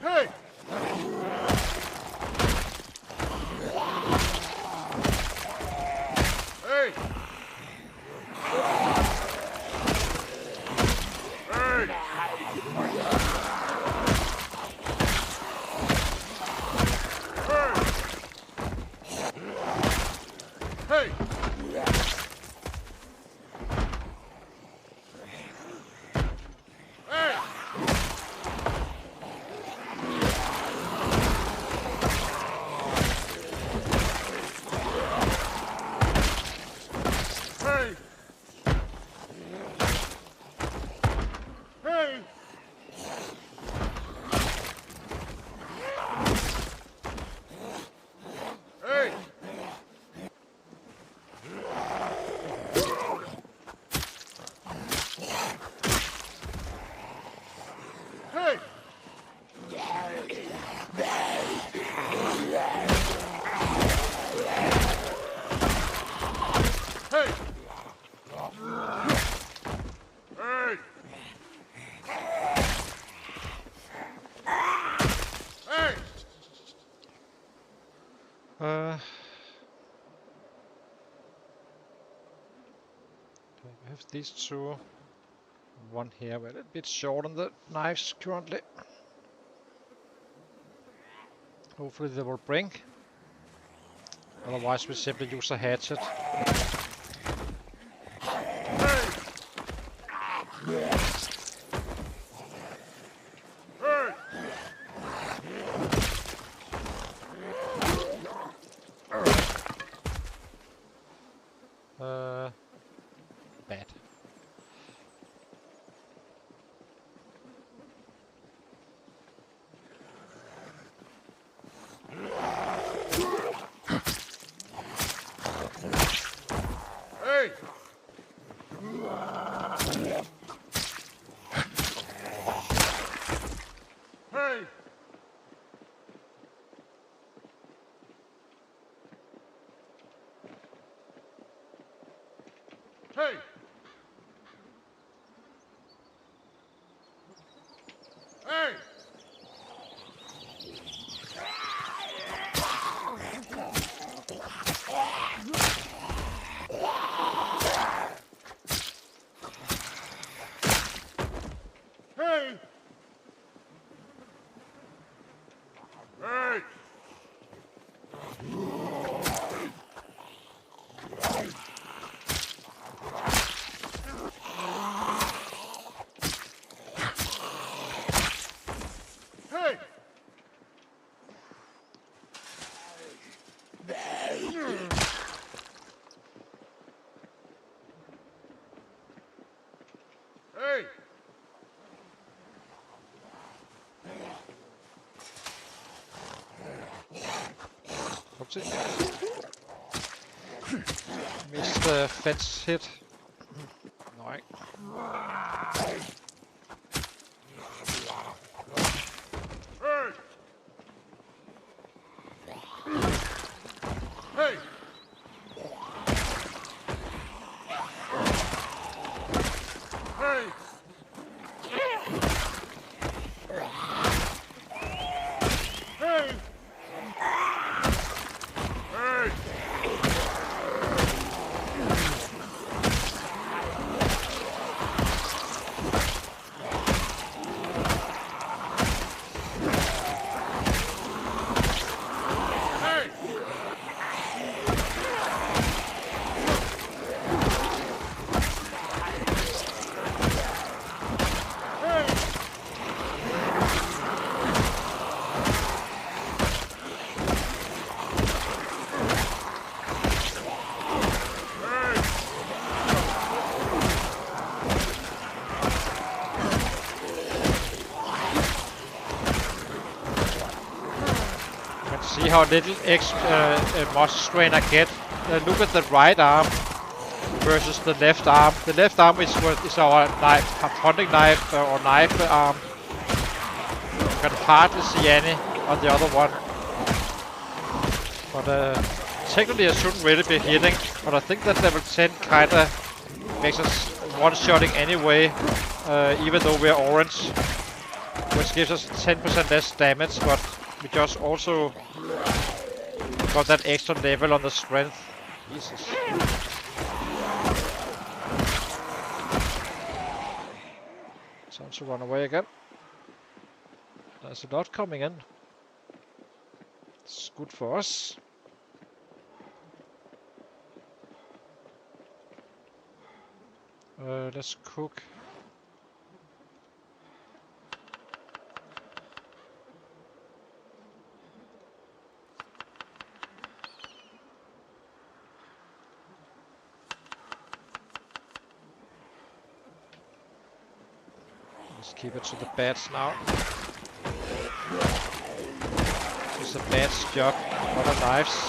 Hey! Hey! Hey! Hey! Hey! Hey! Hey! Hey! Hey! Hey! Hey! We have these two. One here. We're a little bit short on the knives currently. Hopefully they will bring. Otherwise we simply use a hatchet. Bad. Hey! Hey! Hey! Hey! Hey! Hey! Hey! Hey! Oopsie. Missed the fence hit. Nej. Hey! Hey! Hey! Hey! Hey! See how little much strain I get. Look at the right arm versus the left arm. The left arm is our knife, hunting knife or knife arm. You can hardly see any on the other one. But technically I shouldn't really be hitting, but I think that level 10 kinda makes us one-shotting anyway, even though we're orange, which gives us 10% less damage, but we just also got that extra level on the strength. Jesus. Time to run away again. There's a lot coming in. It's good for us. Let's cook. Let's keep it to the bats now. It's a bat's job, not a knife's.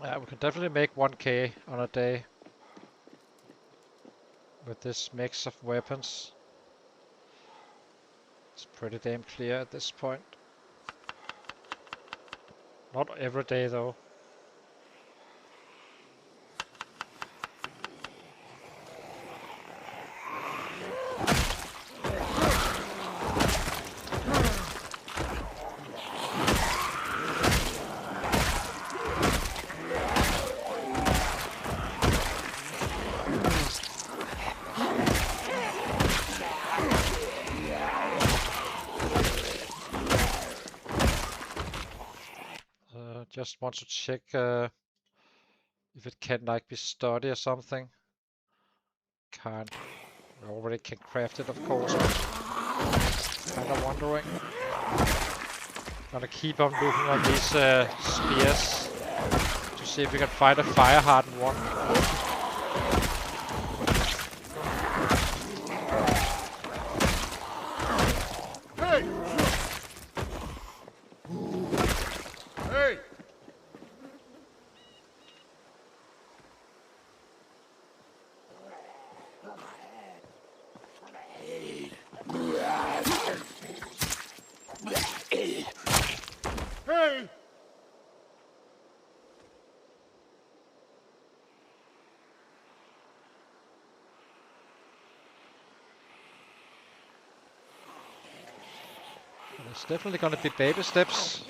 Yeah, we can definitely make 1k on a day with this mix of weapons. It's pretty damn clear at this point. Not every day though. Just want to check if it can like be study or something. Can't. We already can craft it, of course. Kinda wondering. Gonna keep on looking on these spears to see if we can find a fire hardened one. It's definitely gonna be baby steps.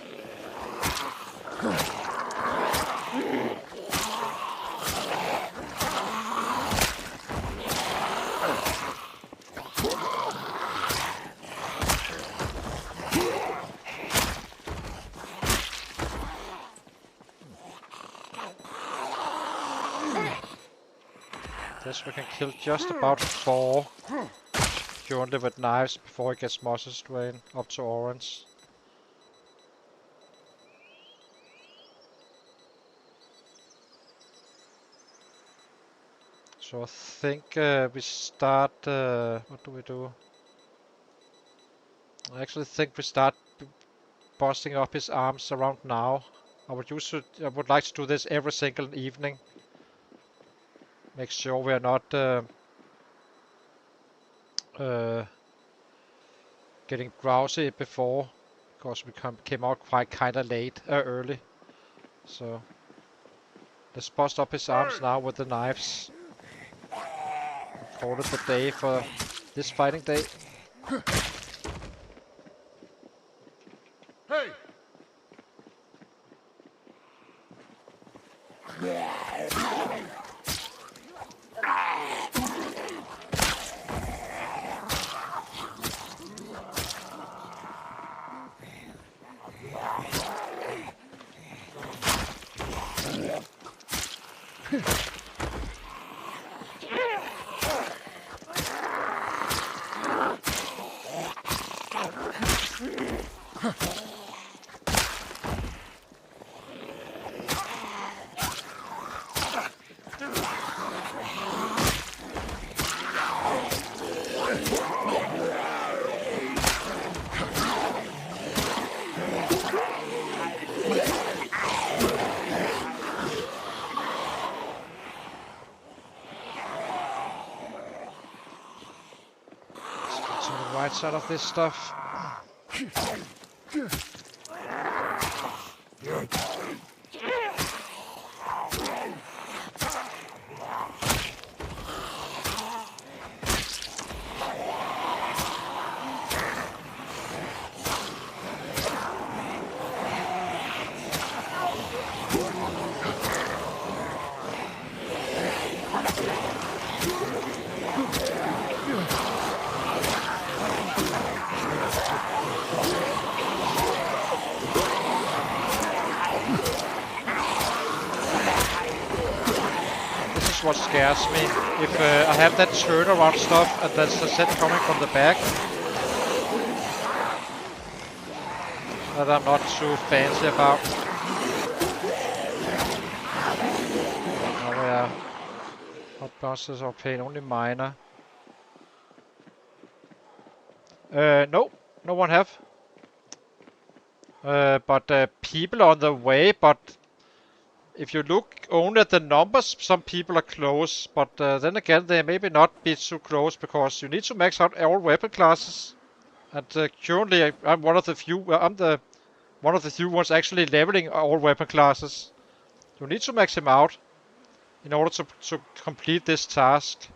Guess we can kill just about 4 currently with knives before it gets muscle strain up to orange. So I think we start. What do we do? I actually think we start busting up his arms around now. I would like to do this every single evening. Make sure we are not getting drowsy before, because we came out quite kinda late, early. So let's bust up his arms now with the knives. Call it the day for this fighting day. Hey! To the right side of this stuff. What scares me. If I have that turnaround stuff and there's a set coming from the back, that I'm not too fancy about. Oh yeah, hot bosses or pain, only minor. No, no one have. But people on the way, but if you look only at the numbers, some people are close, but then again, they maybe not be too close, because you need to max out all weapon classes. And currently, I'm one of the few. One of the few ones actually leveling all weapon classes. You need to max him out in order to complete this task.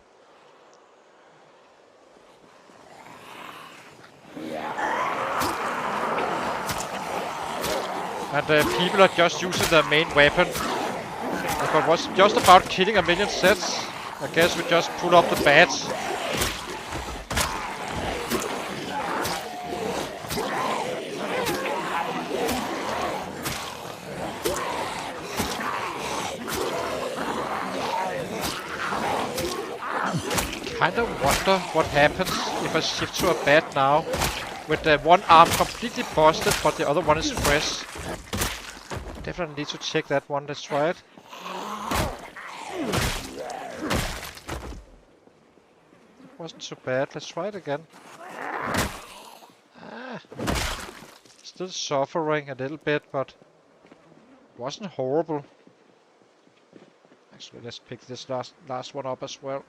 And people are just using their main weapon. If it was just about killing a million sets, I guess we just pull up the bats. Kinda wonder what happens if I shift to a bat now, with one arm completely busted, but the other one is fresh. Definitely need to check that one. Let's try it. Wasn't too bad. Let's try it again. Still suffering a little bit, but wasn't horrible. Actually, let's pick this last one up as well.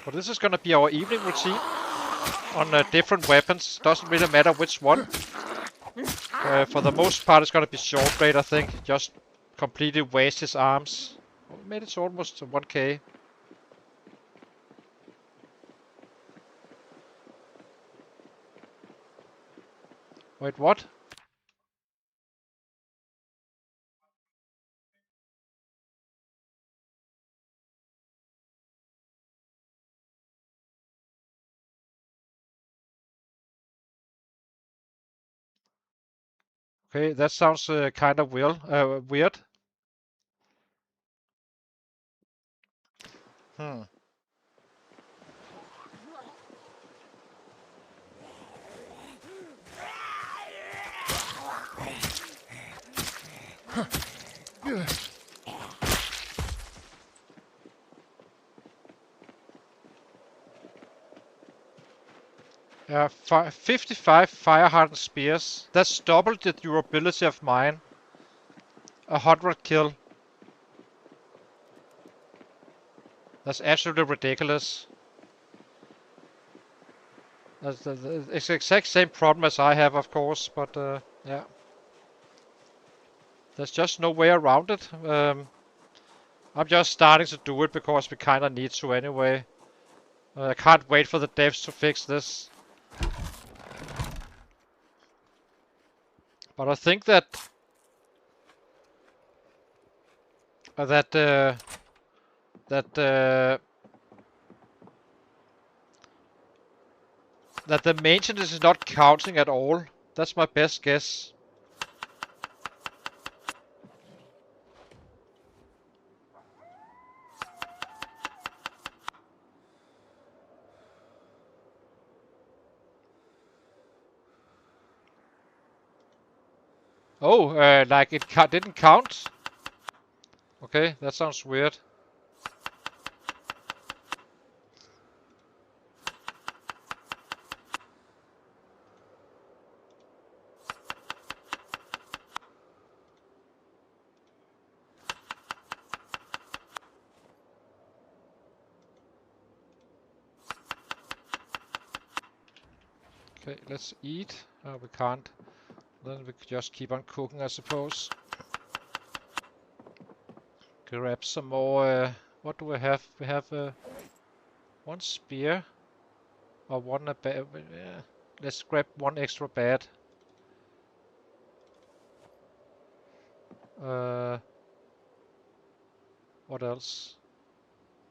But this is gonna be our evening routine on different weapons. Doesn't really matter which one. For the most part, it's gonna be short blade, I think. Just completely waste his arms. Oh, we made it to almost 1k. Wait, what? Okay, that sounds kind of weird. Hmm. Yeah, 55 fire-hardened spears. That's double the durability of mine. 100 kill. That's absolutely ridiculous. It's the exact same problem as I have, of course, but yeah. There's just no way around it. I'm just starting to do it because we kinda need to anyway. I can't wait for the devs to fix this. But I think that that the maintenance is not counting at all. That's my best guess. Oh, like it didn't count? Okay, that sounds weird. Okay, let's eat. We can't. Then we just keep on cooking, I suppose. Grab some more. What do we have? We have one spear. Or one bad. Let's grab one extra bad. What else?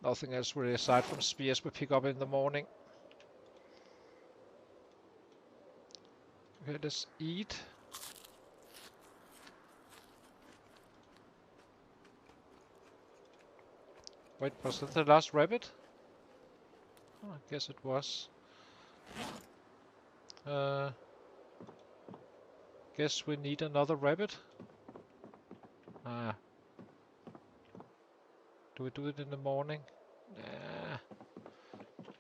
Nothing else really aside from spears we pick up in the morning. Okay, let's eat. Wait, was that the last rabbit? Oh, I guess it was. Guess we need another rabbit. Ah. Do we do it in the morning? Nah.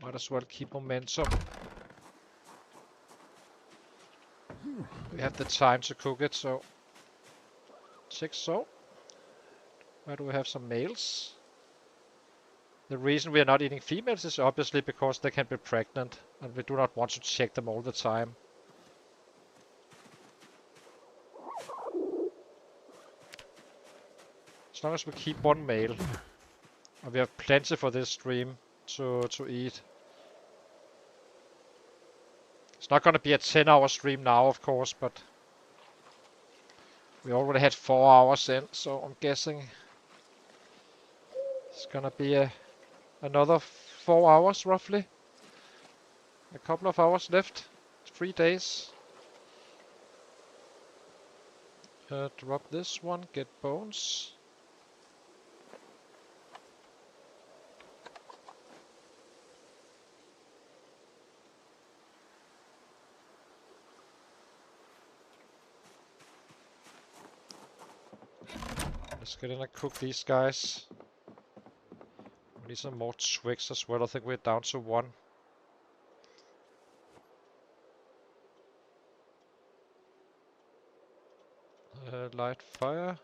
Might as well keep momentum. We have the time to cook it, so... Check so. Where do we have some males? The reason we are not eating females is obviously because they can be pregnant, and we do not want to check them all the time. As long as we keep one male. And we have plenty for this stream to eat. It's not gonna be a 10-hour stream now, of course, but we already had 4 hours in, so I'm guessing it's gonna be another 4 hours roughly. A couple of hours left. 3 days. Drop this one, get bones. Let's get in and cook these guys. We need some more twigs as well. I think we're down to 1. Light fire.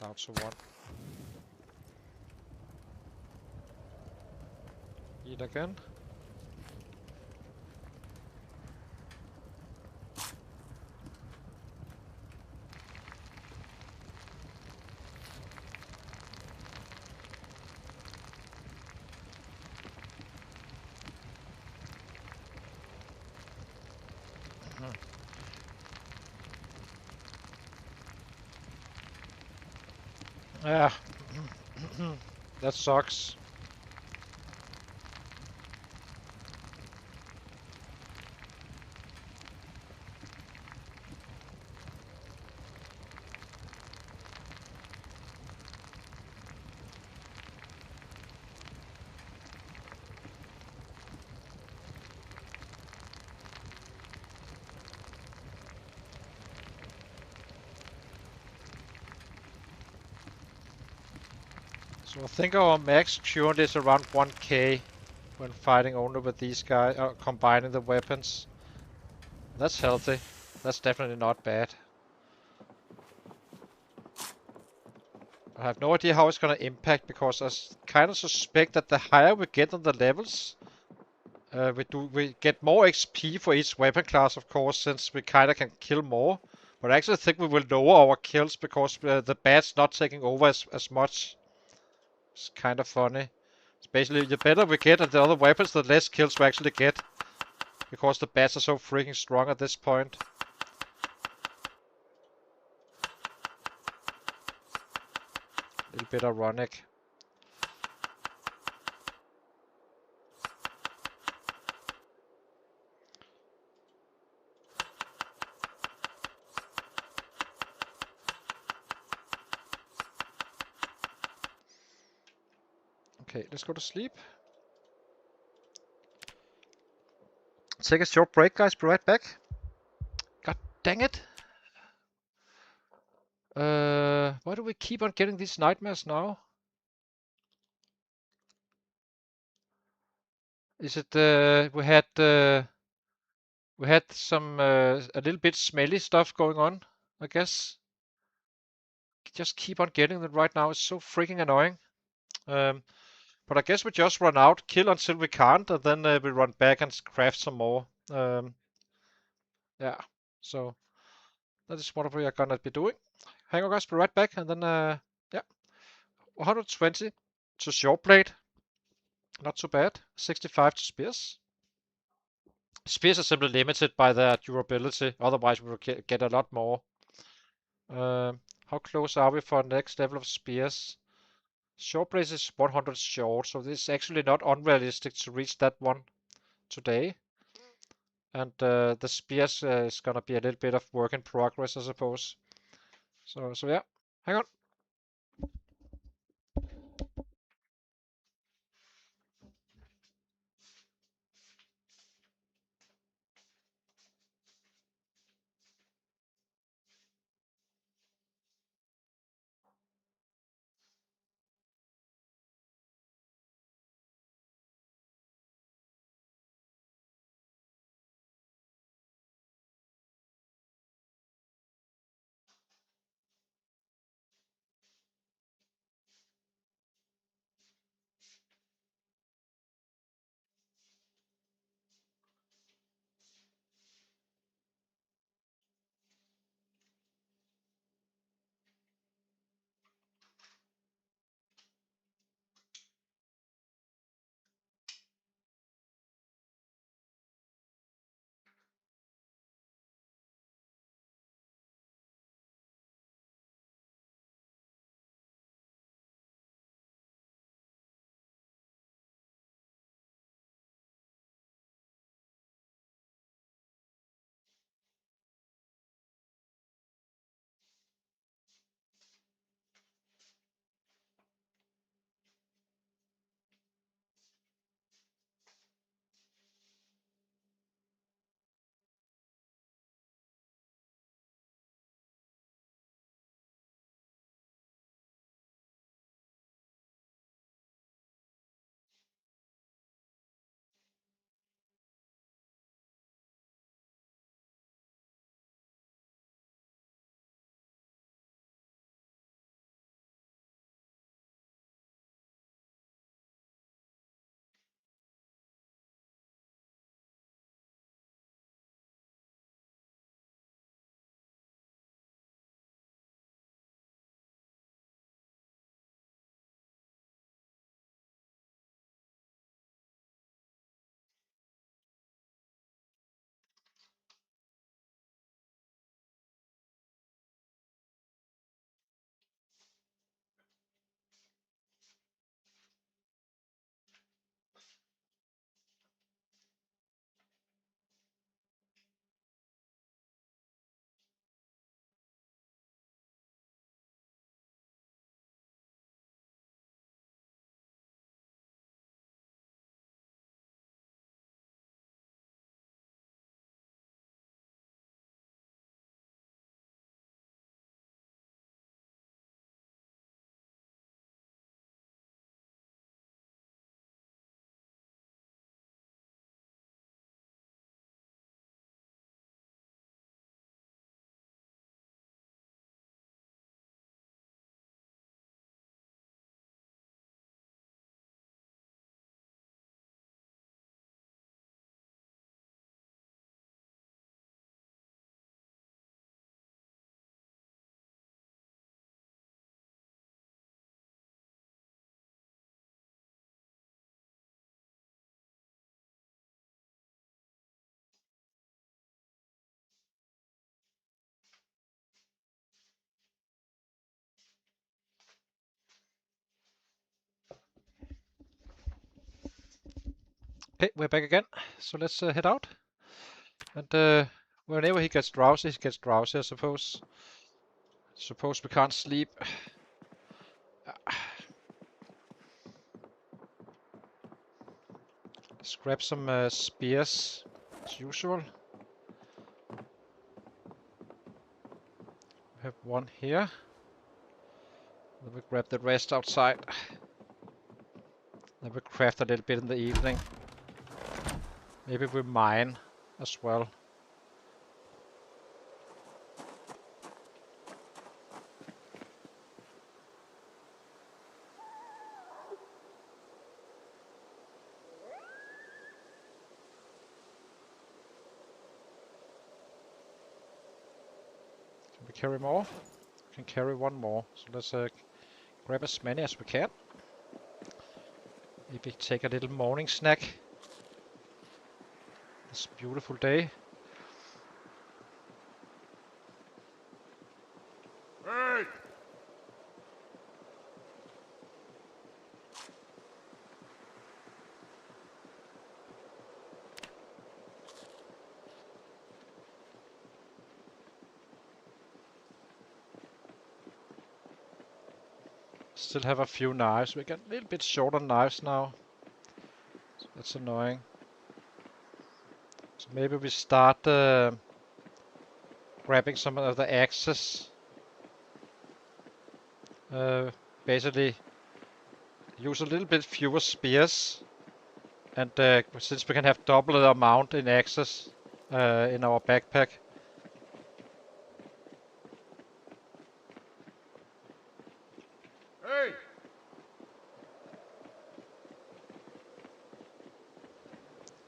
Down to 1. Eat again. Yeah. That sucks. So I think our max current is around 1k when fighting only with these guys, combining the weapons. That's healthy. That's definitely not bad. I have no idea how it's gonna impact because I kind of suspect that the higher we get on the levels, we get more XP for each weapon class, of course, since we kind of can kill more. But I actually think we will lower our kills because the bat's not taking over as much. It's kind of funny. It's basically, the better we get at the other weapons, the less kills we actually get. Because the bats are so freaking strong at this point. A little bit ironic. Okay, let's go to sleep. Take a short break, guys. Be right back. God dang it. Why do we keep on getting these nightmares now? Is it we had some a little bit smelly stuff going on, I guess. Just keep on getting them right now. It's so freaking annoying. But I guess we just run out, kill until we can't, and then we run back and craft some more. Yeah. So that is what we are gonna be doing. Hang on, guys. Be right back, and then yeah, 120 to short blade. Not too bad. 65 to spears. Spears are simply limited by their durability, otherwise we will get a lot more. How close are we for next level of spears? Short blade is 100 short, so this is actually not unrealistic to reach that one today. And the spears is gonna be a little bit of work in progress, I suppose. So yeah, hang on. Okay, we're back again. So let's head out. And whenever he gets drowsy, I suppose. Suppose we can't sleep. Let's grab some spears, as usual. We have one here. Then we grab the rest outside. Then we craft a little bit in the evening. Maybe we mine as well. Can we carry more? We can carry one more. So let's grab as many as we can. Maybe take a little morning snack. This beautiful day. Hey! Still have a few knives. We got a little bit short on knives now. So that's annoying. So maybe we start grabbing some of the axes. Basically use a little bit fewer spears. And since we can have double the amount in axes in our backpack. Hey!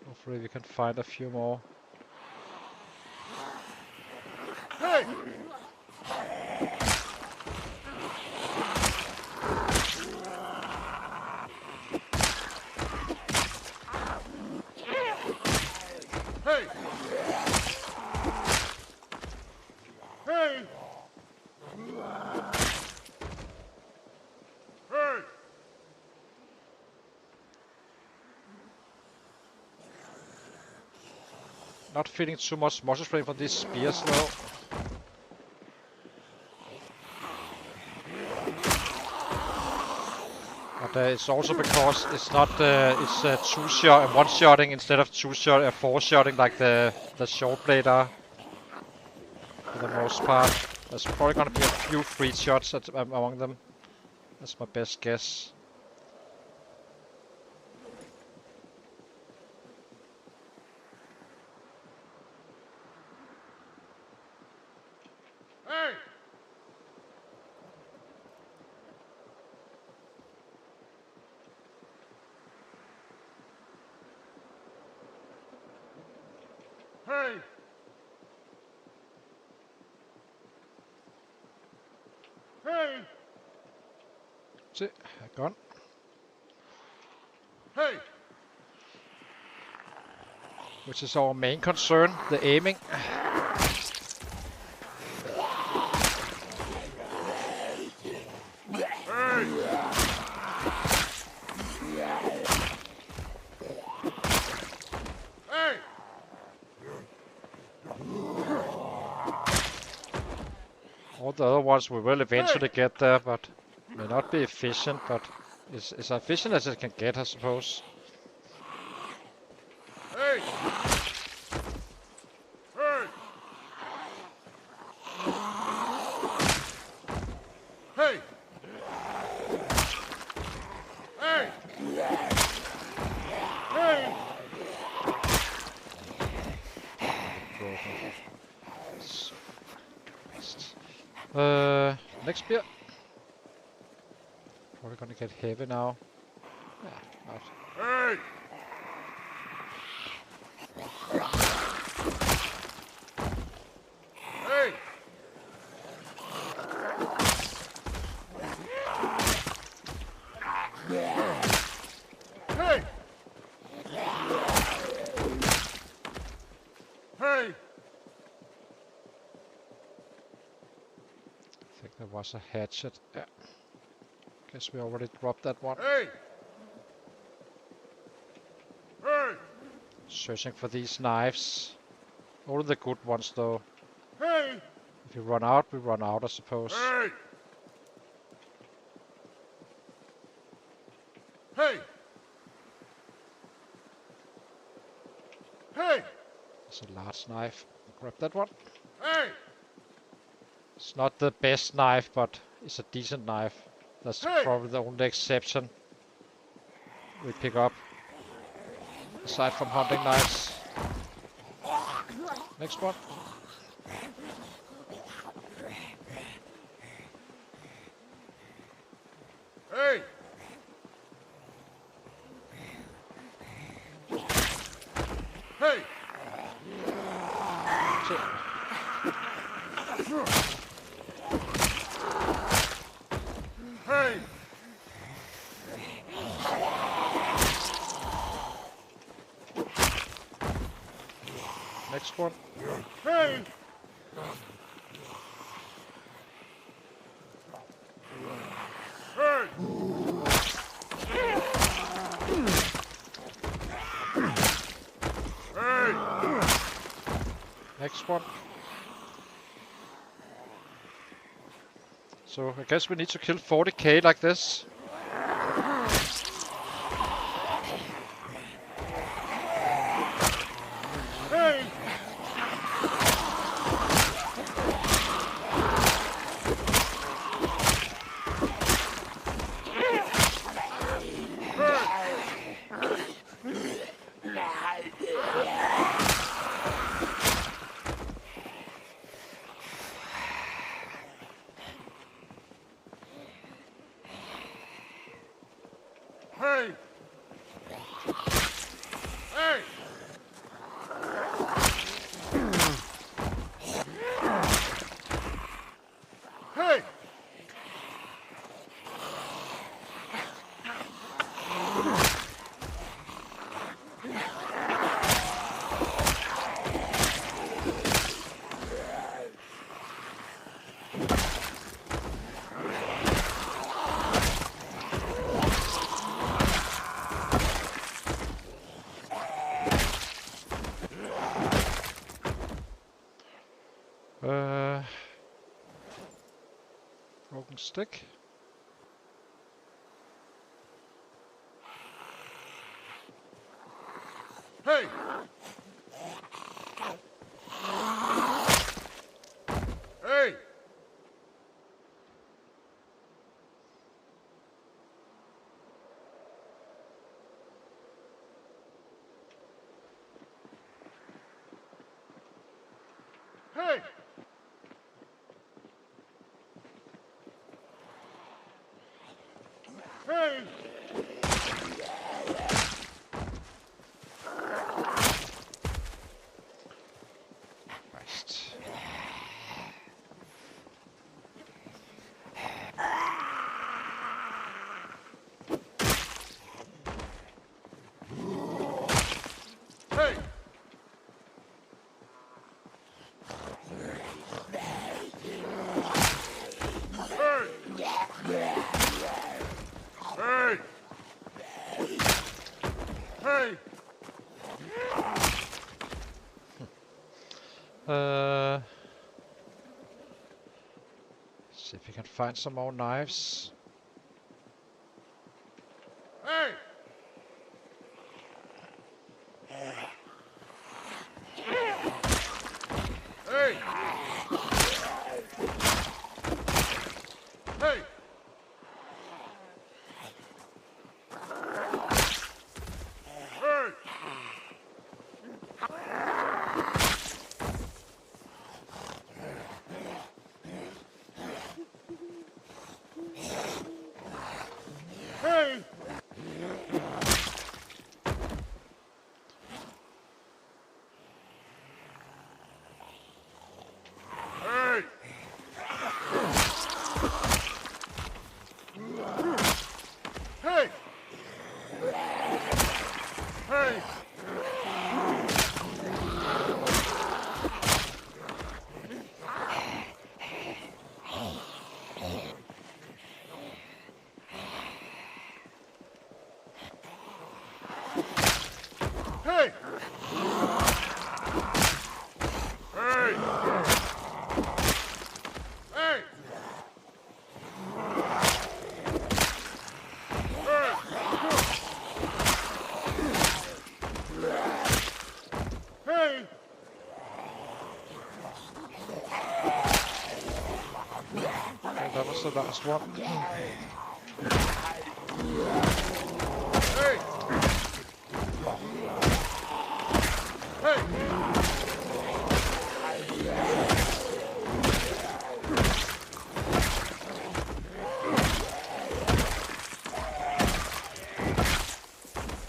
Hopefully we can find a few more. Hey! Hey! Hey! Hey! Not feeling too much muscle strain from these spears though. But it's also because it's not it's two-shot, one-shotting instead of two-shot, four-shotting like the short blade are. For the most part, there's probably gonna be a few free shots among them. That's my best guess. Hey! Hey! Hey! See, gone. Hey! Which is our main concern, the aiming. Hey! Hey! All the other ones we will eventually get there, but may not be efficient, but it's as efficient as it can get, I suppose. Hey! Hey! Hey! Hey! Hey! Next spear. Probably gonna get heavy now. Yeah, not. Hey! Hey! Hey! Hey! I think there was a hatchet. Yeah. Guess we already dropped that one. Hey! Hey! Searching for these knives. Only the good ones, though. Hey! If you run out, we run out, I suppose. Hey! Hey! Hey! It's a large knife. Grab that one. Hey! It's not the best knife, but it's a decent knife. That's Hey! probably the only exception we pick up. Aside from hunting knives. Next one. Hey! Hey! Shit. Hey! Next one. Hey! Hey! Hey! Next one. So I guess we need to kill 40k like this. Hey! Hey! Hey! Hey! Broken stick. Hey! Hey! Hey! Hey! Christ. Hey! Hey! Hey! See if we can find some more knives. Hey! Hey! Hey! Hey! that was the last one. Hey! Hey!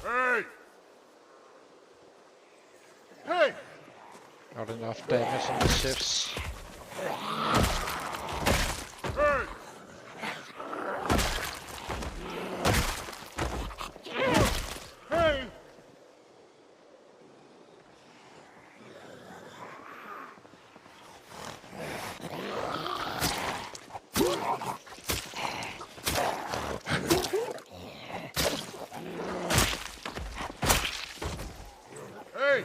Hey! Hey! Not enough damage on the ships. Hey! Hey!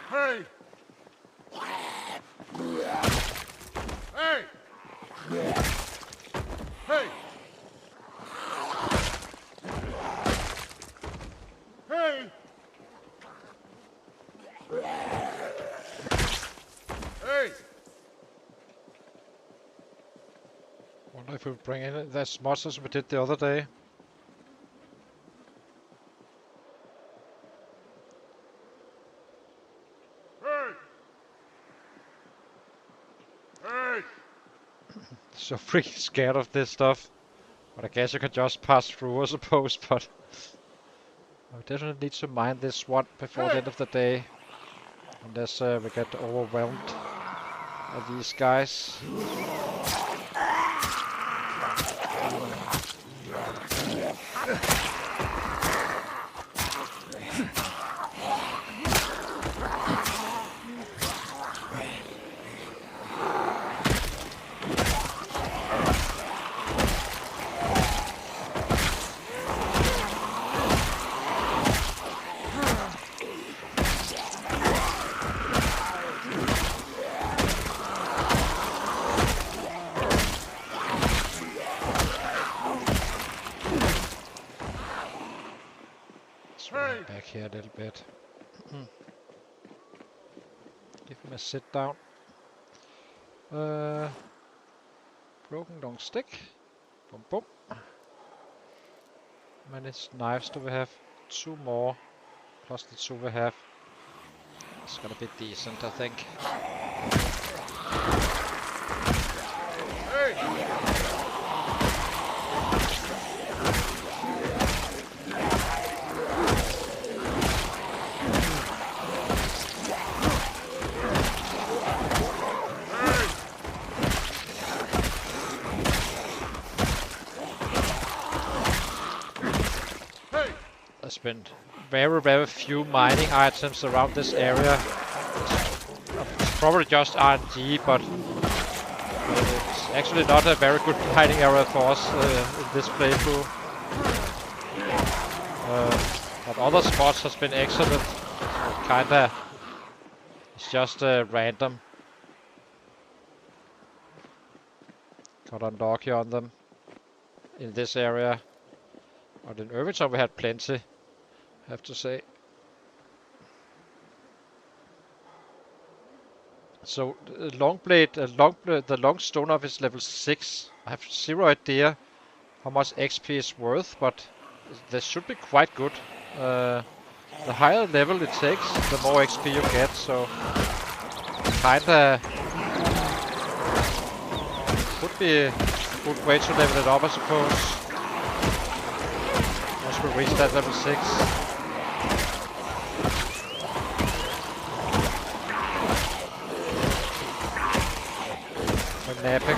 Hey! Hey! Hey! Hey! Hey! Hey! Wonder if we bring in as much as we did the other day. Hey! Hey! So freaking scared of this stuff. But I guess you can just pass through, I suppose, but I definitely need to mine this one before the end of the day. Unless we get overwhelmed by these guys. Hey! Back here a little bit. Give him a sit down. Broken long stick. Boom boom. How many knives do we have? 2 more. Plus the 2 we have. It's gonna be decent, I think. Hey! There's been very few mining items around this area. It's probably just RNG, but it's actually not a very good mining area for us in this playthrough. But other spots has been excellent. So kinda, it's just random. Got unlucky on them in this area. But in Irvington we had plenty, I have to say. So the long stone knife is level 6. I have 0 idea how much XP is worth, but this should be quite good. The higher level it takes, the more XP you get, so kinda could be a good way to level it up, I suppose. Once we reach that level 6. We're napping.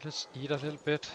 let's eat a little bit.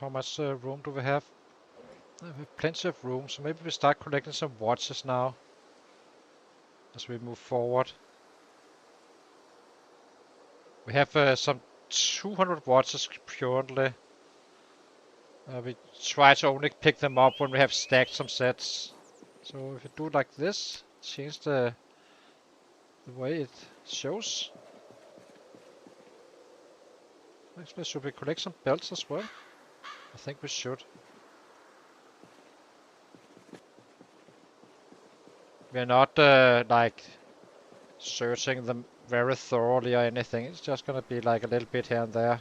How much room do we have? We have plenty of room, so maybe we start collecting some watches now as we move forward. We have some 200 watches currently. We try to only pick them up when we have stacked some sets. So if you do like this, change the way it shows. Actually, should we collect some belts as well? I think we should. We're not like searching them very thoroughly or anything. It's just gonna be like a little bit here and there.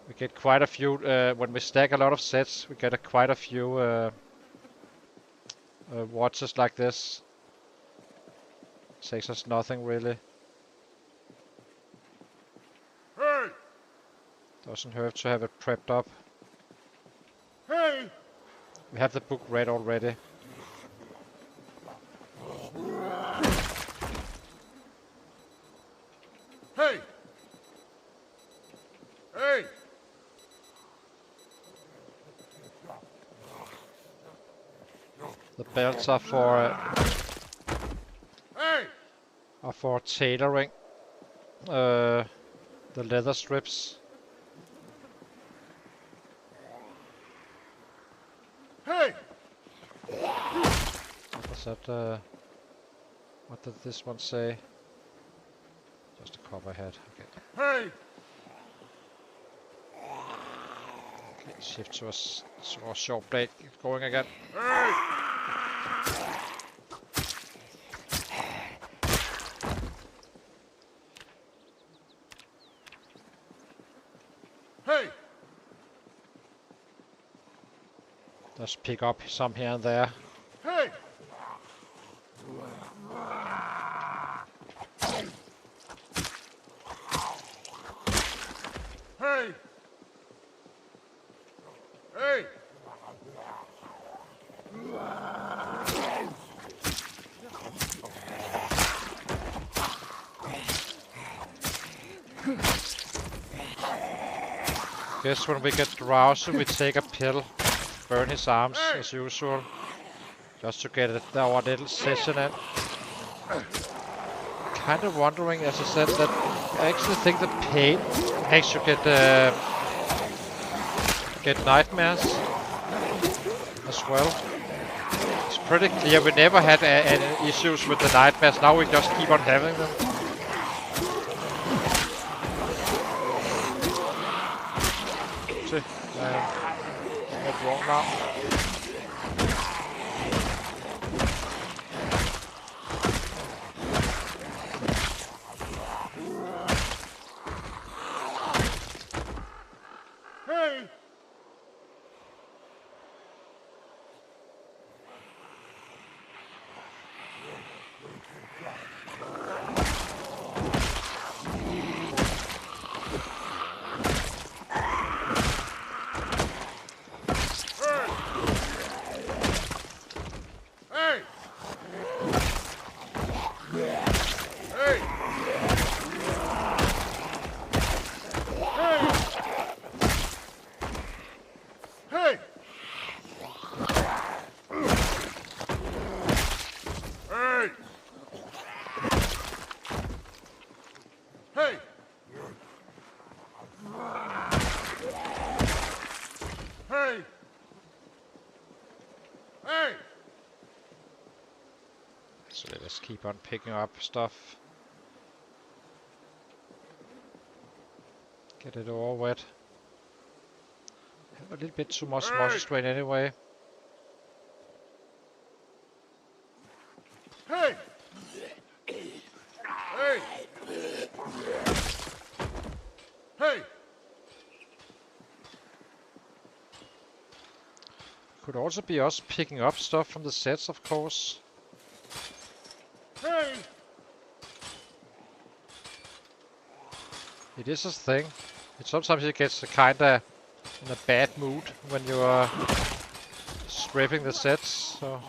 We get quite a few when we stack a lot of sets. We get quite a few watches like this. Takes us nothing really. Hey! Doesn't hurt to have it prepped up. Hey! We have the book read already. Hey! Hey! The belts are for tailoring the leather strips. Hey! What was that? What did this one say? Just a copper head. Okay. Hey! Okay, shift to a short blade. Keep going again. Hey! Hey! Just pick up some here and there. Hey! Hey! Hey! Guess when we get drowsy, we take a pill, burn his arms as usual, just to get our little session in. Kind of wondering, as I said, that I actually think the pain makes you get nightmares as well. It's pretty clear we never had any issues with the nightmares. Now we just keep on having them. See, what's wrong now? Hey! Hey! So let us keep on picking up stuff. Get it all wet. Have a little bit too much moisture strain anyway. Hey! Hey! Hey! Could also be us picking up stuff from the sets, of course. Hey! It is a thing. Sometimes it gets kinda in a bad mood when you are stripping the sets, so...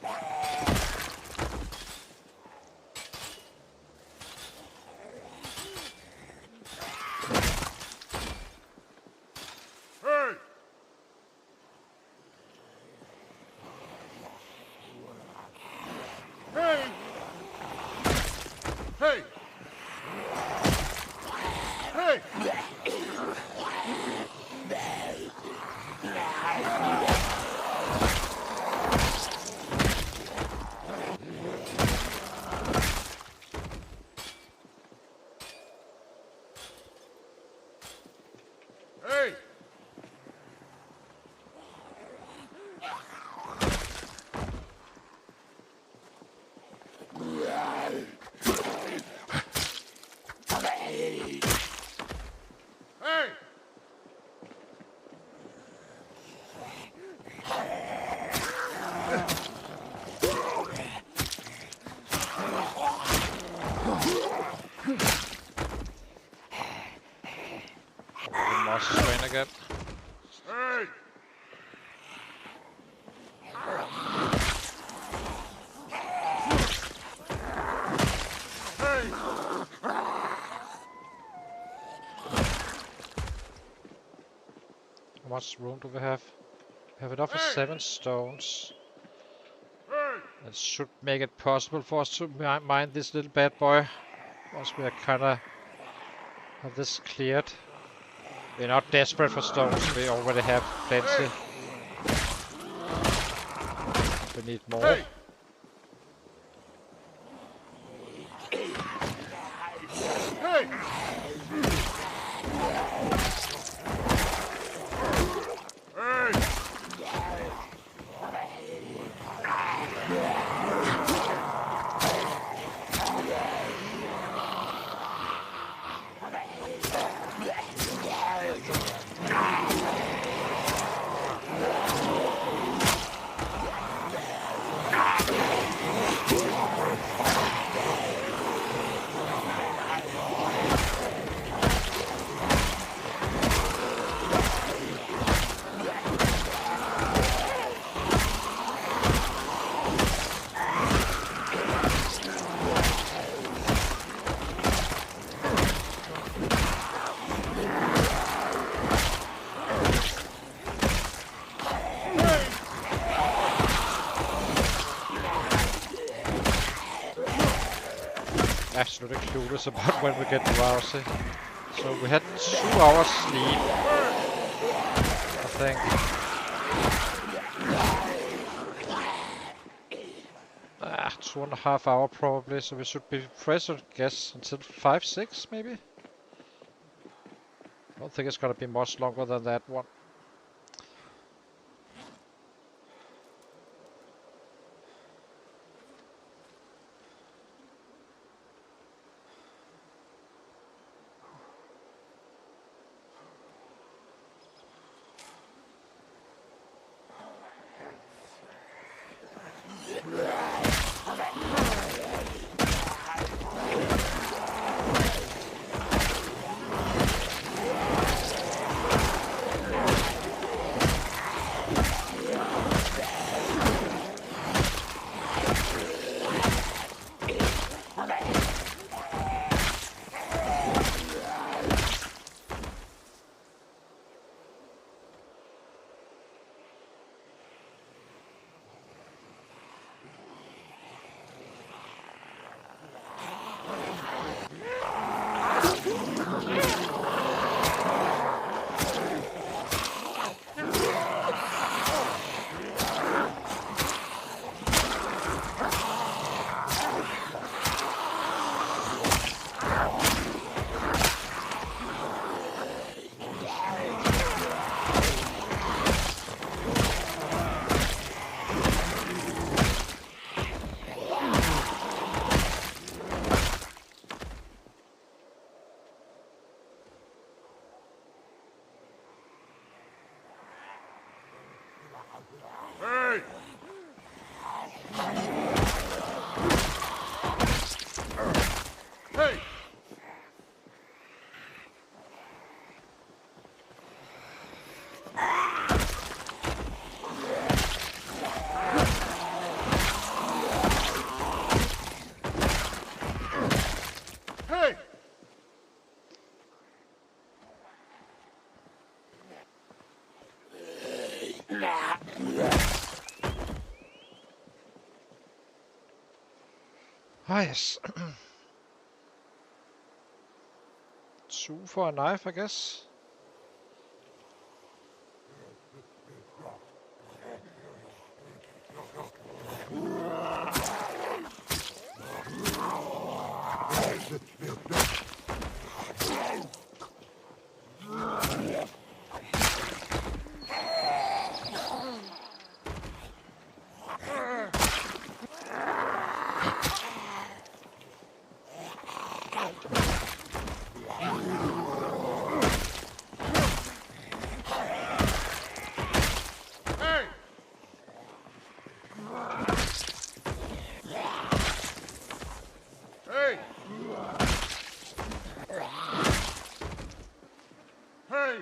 Hey! Hey! Hey! Hey! Hey! Hey! Moisture strain again. Hey! Hey! How much room do we have? We have enough for Hey! 7 stones. Hey! That should make it possible for us to mine this little bad boy. Once we are kinda have this cleared. We're not desperate for stones, we already have plenty. We need more. Hey! Hey! Hey! Absolutely clueless about when we get drowsy. So we had 2 hours sleep, I think. 2.5 hours probably, so we should be fresh, I guess, until 5, 6 maybe? I don't think it's gonna be much longer than that one. Hey! Hey! Hey! Ah, yes. 2 for a knife, I guess. Hey! Hey! Hey!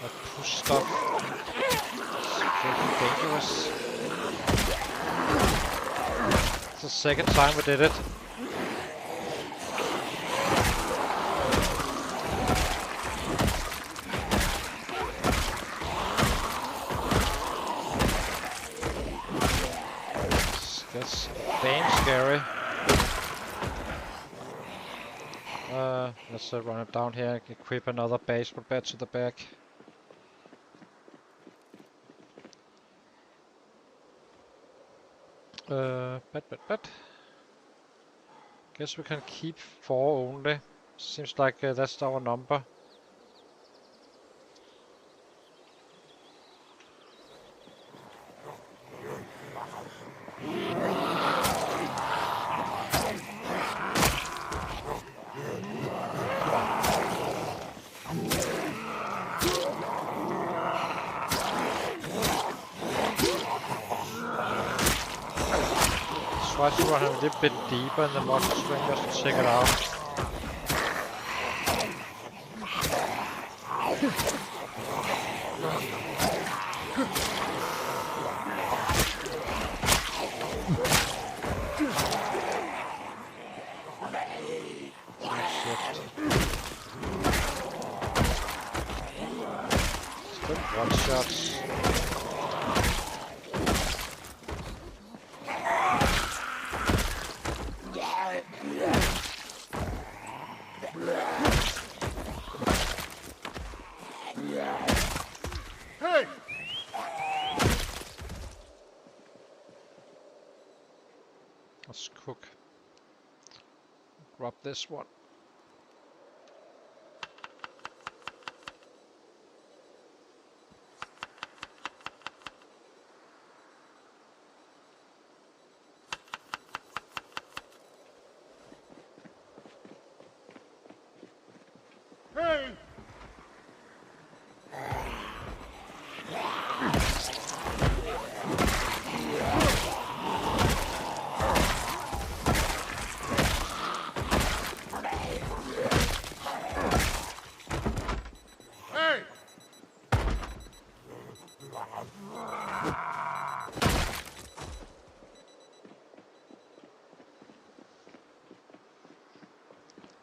That push stuff. Freaking dangerous. It's the second time we did it. That's damn scary. Let's run it down here, equip another baseball bat to the back. Bat. Guess we can keep 4 only. Seems like that's our number. Try to run a little bit deeper in the muscle string just to check it out. Still one shots. Hey! Let's cook. Grab this one. Hey! Hey!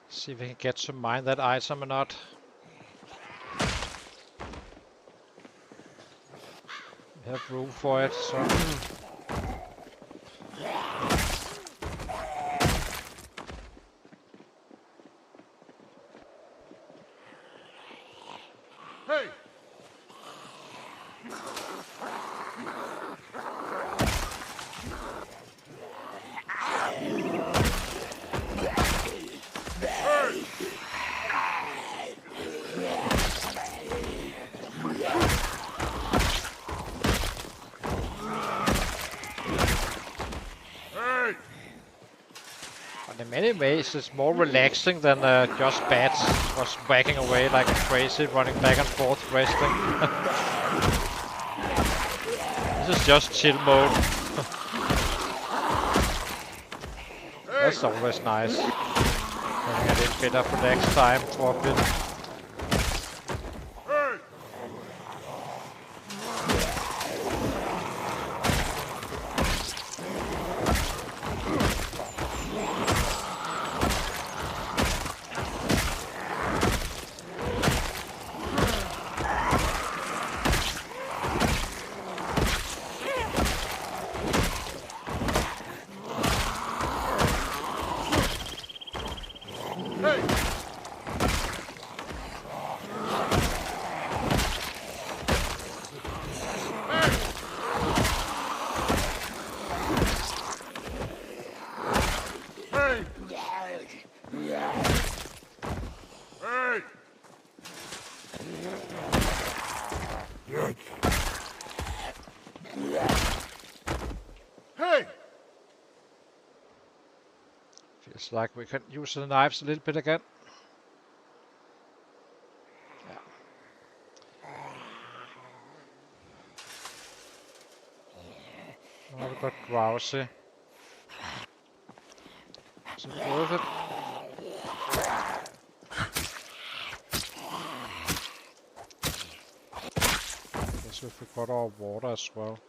See if we can get to mine that item or not. We have room for it, so. Hey! In many ways, it's more relaxing than just bats was whacking away like crazy, running back and forth, resting. This is just chill mode. That's always nice. Having a little bit of relaxed time for a bit. Feels like we can use the knives a little bit again. Yeah. Oh, we got drowsy. Is it worth it? Guess if we got our water as well.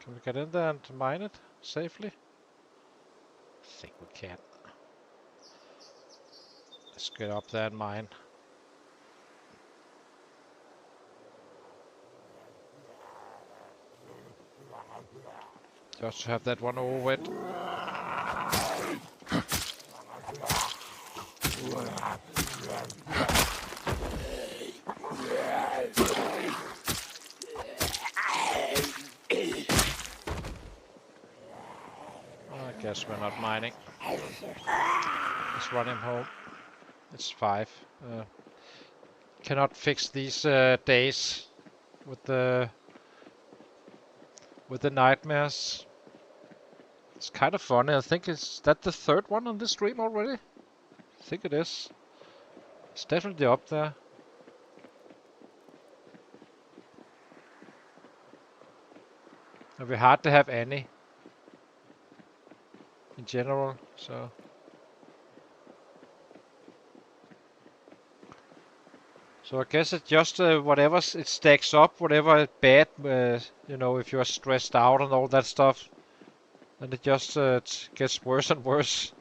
Can we get in there and mine it safely? I think we can. Let's get up there and mine. Just to have that one over with. I guess we're not mining. Let's run him home. It's 5. Cannot fix these days with the nightmares. It's kind of funny. I think is that the 3rd one on this stream already? I think it is. It's definitely up there. And we hardly have any in general, so. So I guess it's just whatever it stacks up, whatever bad, you know, if you're stressed out and all that stuff, and it just gets worse and worse,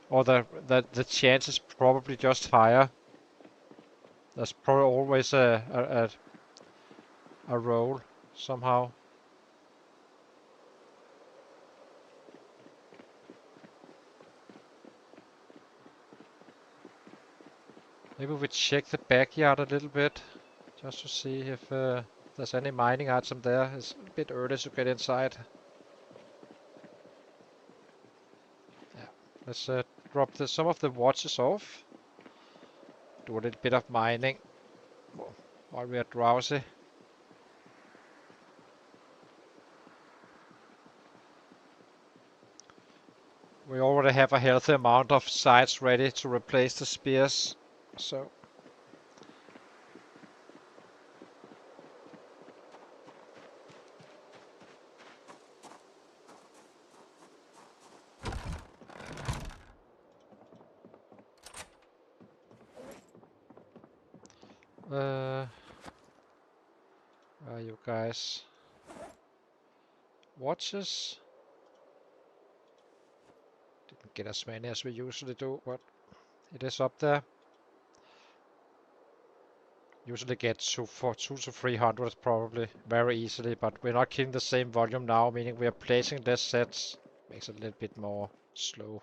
or the chance is probably just higher. There's probably always a roll somehow. Maybe we check the backyard a little bit, just to see if there's any mining item there. It's a bit early to get inside. Yeah, let's drop some of the watches off. Do a little bit of mining while we are drowsy. We already have a healthy amount of sides ready to replace the spears, so. Where are you guys? Watches. Didn't get as many as we usually do, but it is up there. Usually get for 200 to 300 probably very easily, but we're not killing the same volume now, meaning we are placing less sets. Makes it a little bit more slow.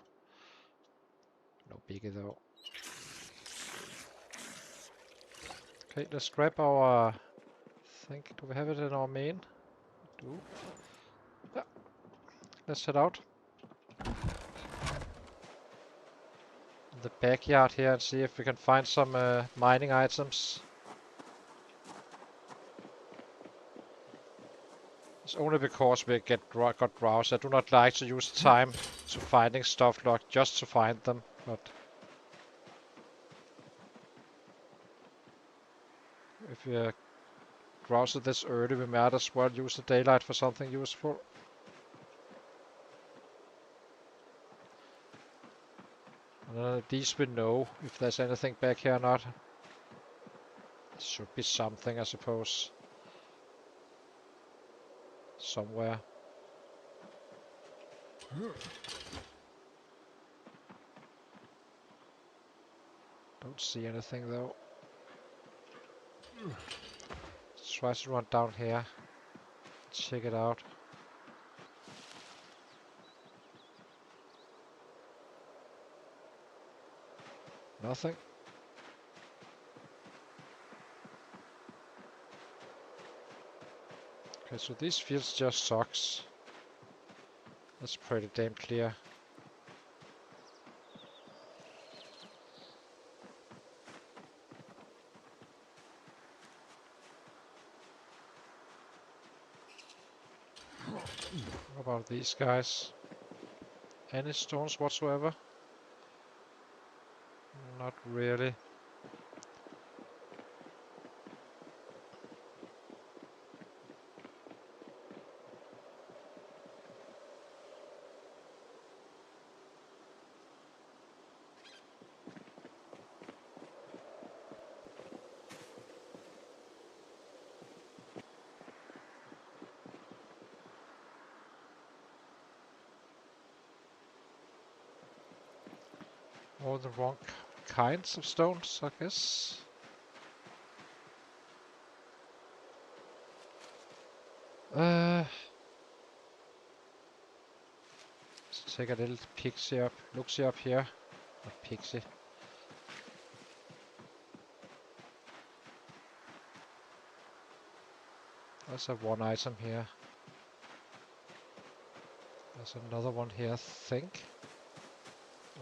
No biggie though. Okay, let's grab our thing. Do we have it in our main? We do. Yeah. Let's head out. In the backyard here and see if we can find some mining items. It's only because we got drowsy. I do not like to use time to finding stuff locked just to find them, but if we're drowsy this early, we might as well use the daylight for something useful. And at least we know if there's anything back here or not. There should be something, I suppose. Somewhere. Don't see anything though. Let's try to run down here. Check it out. Nothing. Okay, so these fields just sucks. That's pretty damn clear. What about these guys? Any stones whatsoever? Not really. All the wrong kinds of stones, I guess. Let's take a little pixie up, look-see up here. Not pixie. There's a one item here. There's another one here, I think.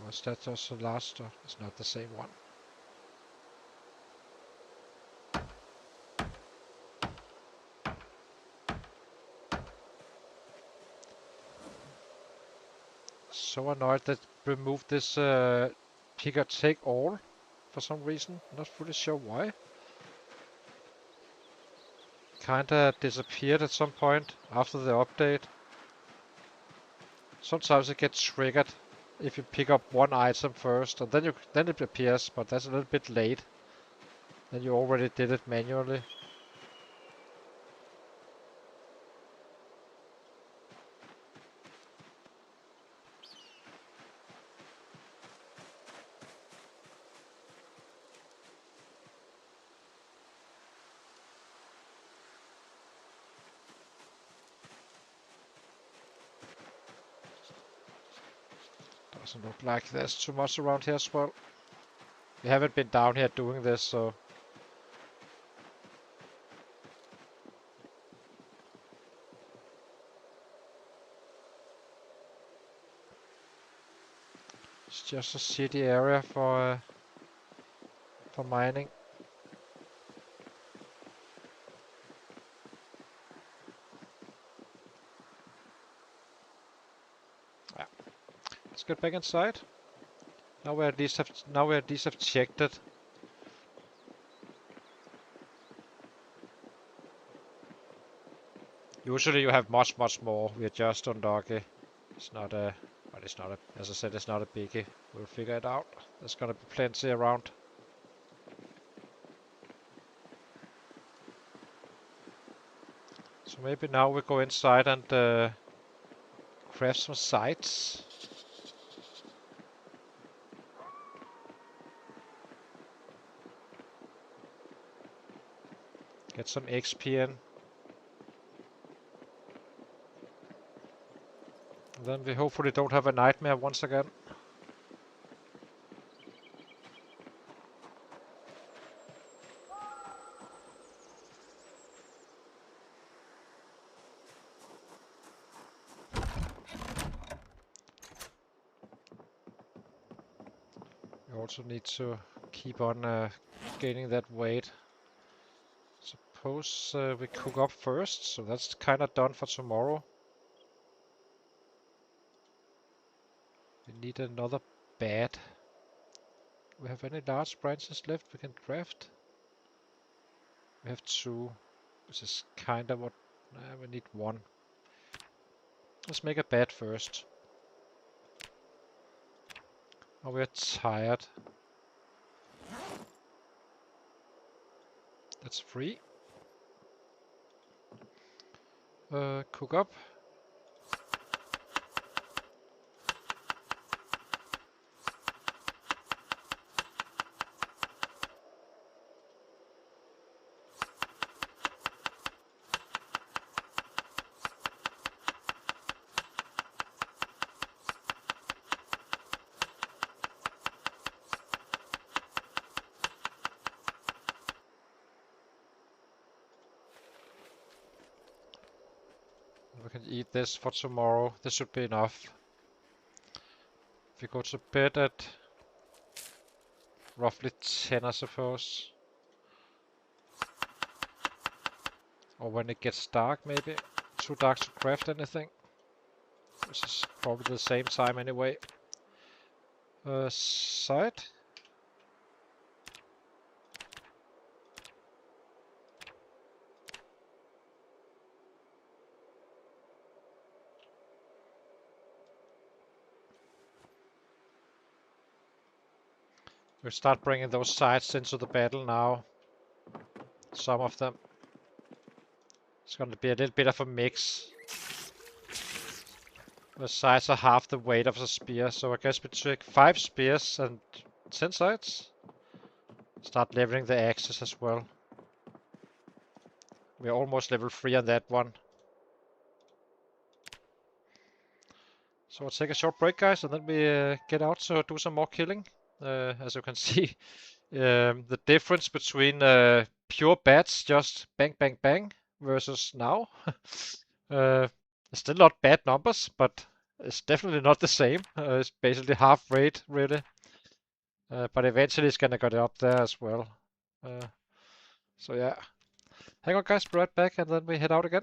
Or is that just the last? Or it's not the same one. So annoyed that removed this pick or take all for some reason. Not fully sure why. Kinda disappeared at some point after the update. Sometimes it gets triggered if you pick up one item first, and then it appears, but that's a little bit late. Then you already did it manually. Doesn't look like there's too much around here as well. We haven't been down here doing this, so... It's just a city area for mining. Yeah. Let's get back inside. Now we at least have checked it. Usually you have much more. We are just unlucky. It's not a, but it's not a, as I said, it's not a biggie. We'll figure it out. There's gonna be plenty around. So maybe now we go inside and craft some sites. Get some XP in. And then we hopefully don't have a nightmare once again. We also need to keep on gaining that weight. suppose we cook up first, so that's kind of done for tomorrow. We need another bed. Do we have any large branches left we can craft? We have 2, which is kind of what... we need 1. Let's make a bed first. Oh, we're tired. That's free. Cook up. We can eat this for tomorrow. This should be enough. If we go to bed at roughly 10, I suppose. Or when it gets dark, maybe. Too dark to craft anything. Which is probably the same time anyway. Side. We'll start bringing those sides into the battle now. Some of them. It's going to be a little bit of a mix. The sides are half the weight of the spear, so I guess we take 5 spears and 10 sides. Start leveling the axes as well. We're almost level 3 on that one. So we'll take a short break, guys, and then we get out to do some more killing. As you can see, the difference between pure bats, just bang, bang, bang, versus now. Still not bad numbers, but it's definitely not the same. It's basically half rate, really. But eventually it's gonna get up there as well. So yeah. Hang on, guys, be right back, and then we head out again.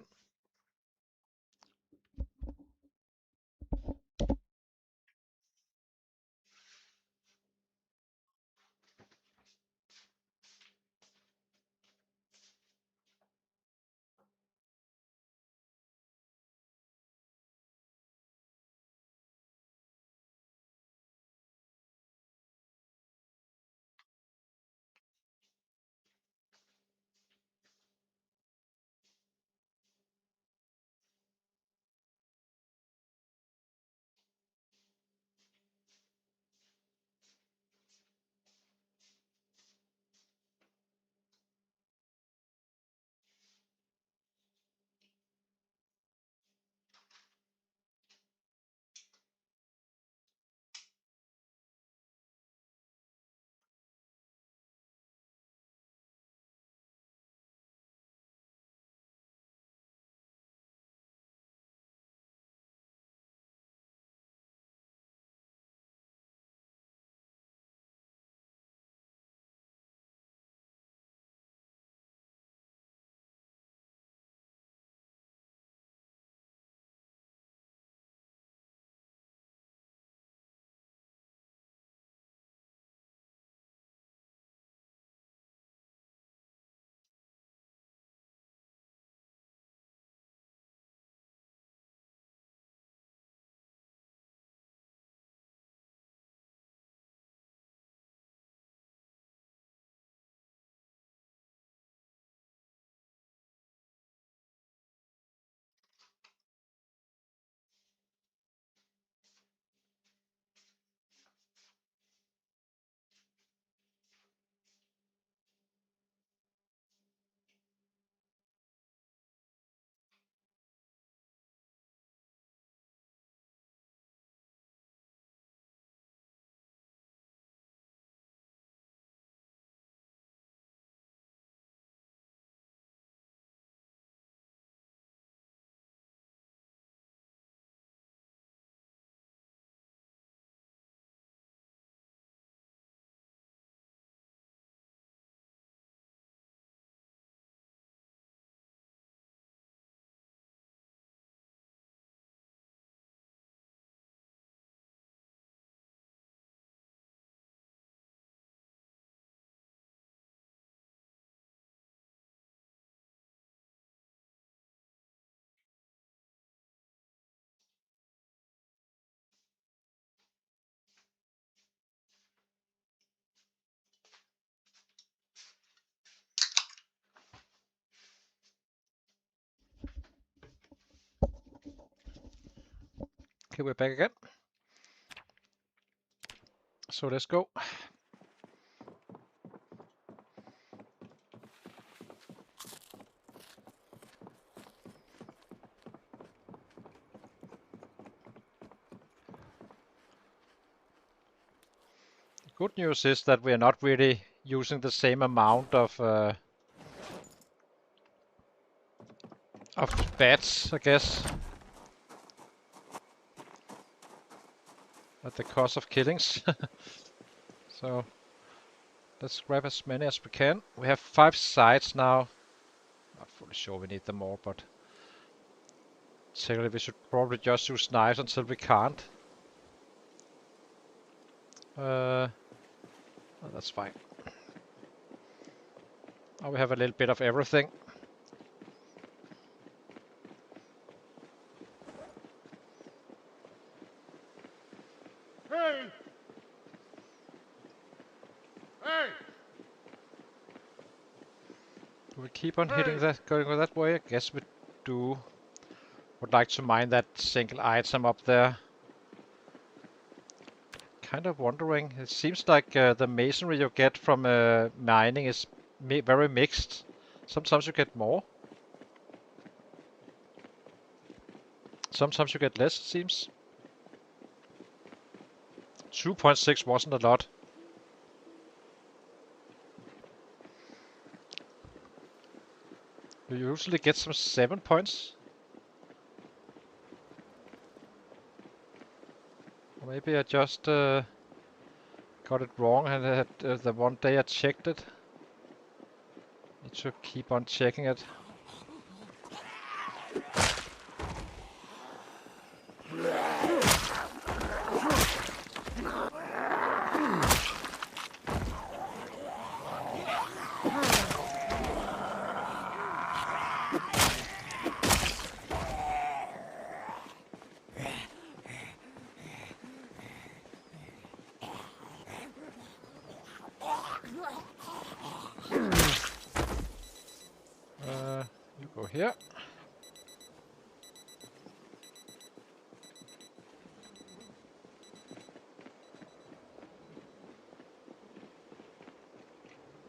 Okay, we're back again. So let's go. The good news is that we are not really using the same amount of bats, I guess, at the cost of killings. So let's grab as many as we can. We have 5 sides now. Not fully sure we need them more, but technically we should probably just use knives until we can't. Well, that's fine. Now we have a little bit of everything. Hey! Hey! Do we keep on hitting that, going that way? I guess we do. Would like to mine that single item up there. Kind of wondering. It seems like the masonry you get from mining is very mixed. Sometimes you get more. Sometimes you get less, it seems. 2.6 wasn't a lot. You usually get some 7 points. Or maybe I just got it wrong and the one day I checked it. Need to keep on checking it. You go here.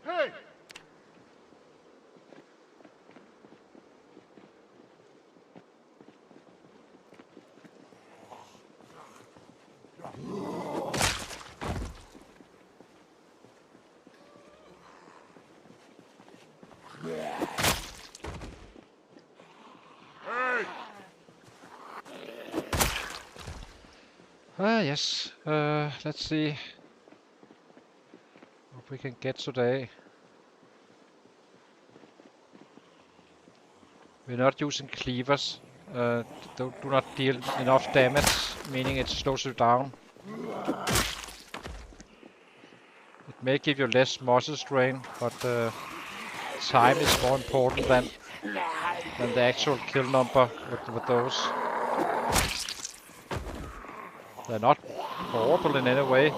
Hey! Yes. Let's see what we can get today. We're not using cleavers. Do not deal enough damage, meaning it slows you down. It may give you less muscle strain, but time is more important than the actual kill number with those. They're not horrible in any way,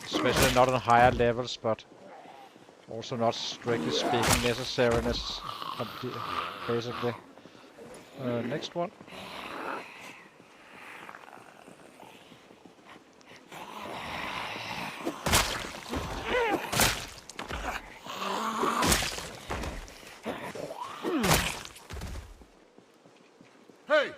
especially not on higher levels, but also not strictly speaking necessary, basically. Next one. Hey!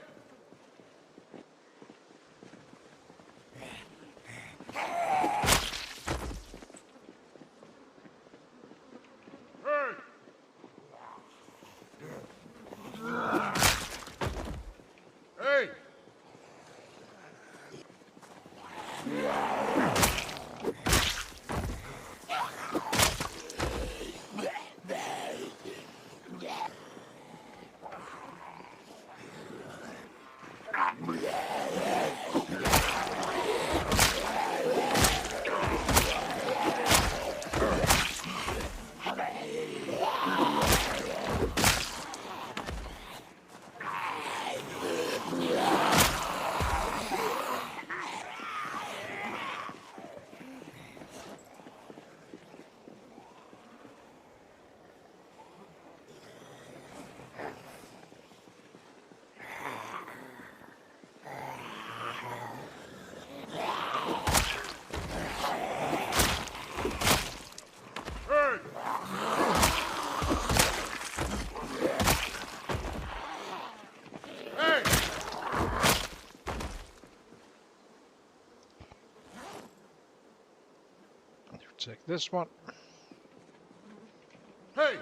Take this one. Hey!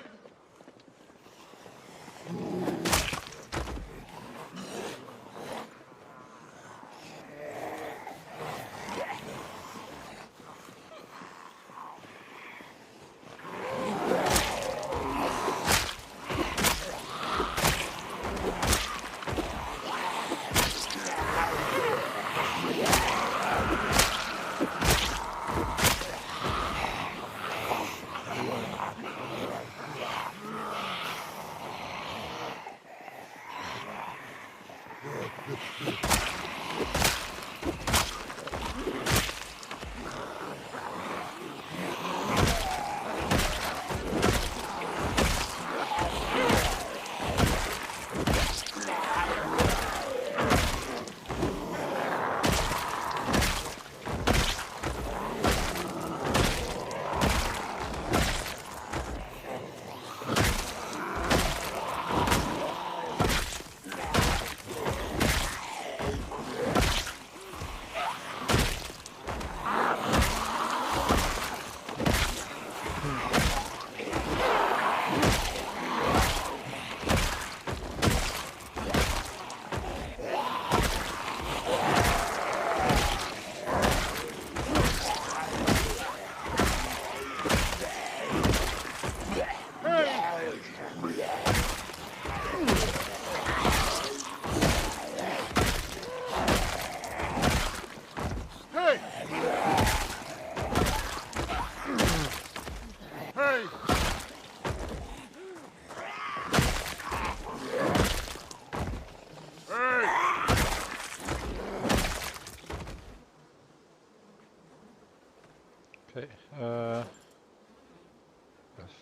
Okay, a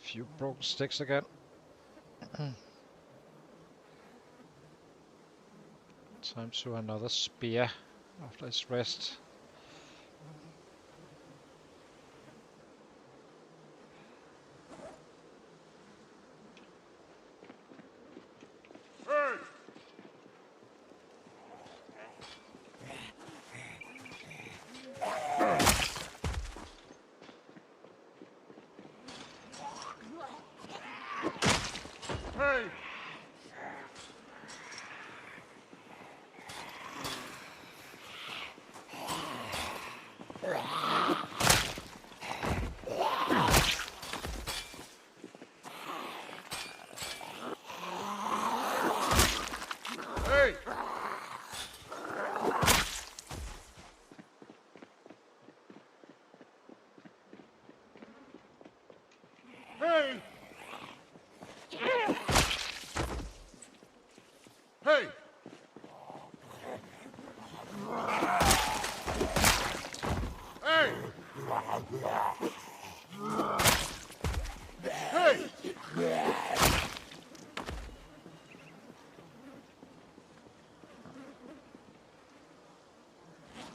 few broken sticks again. Time to another spear after its rest.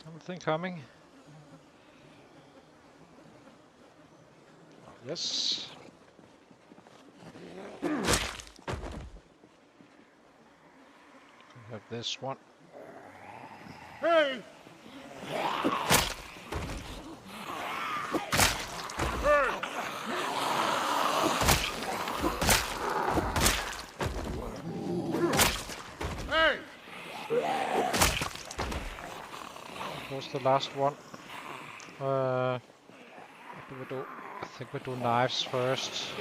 Something coming. Yes. We have this one. Hey! What's the last one? What do we do? I think we do knives first.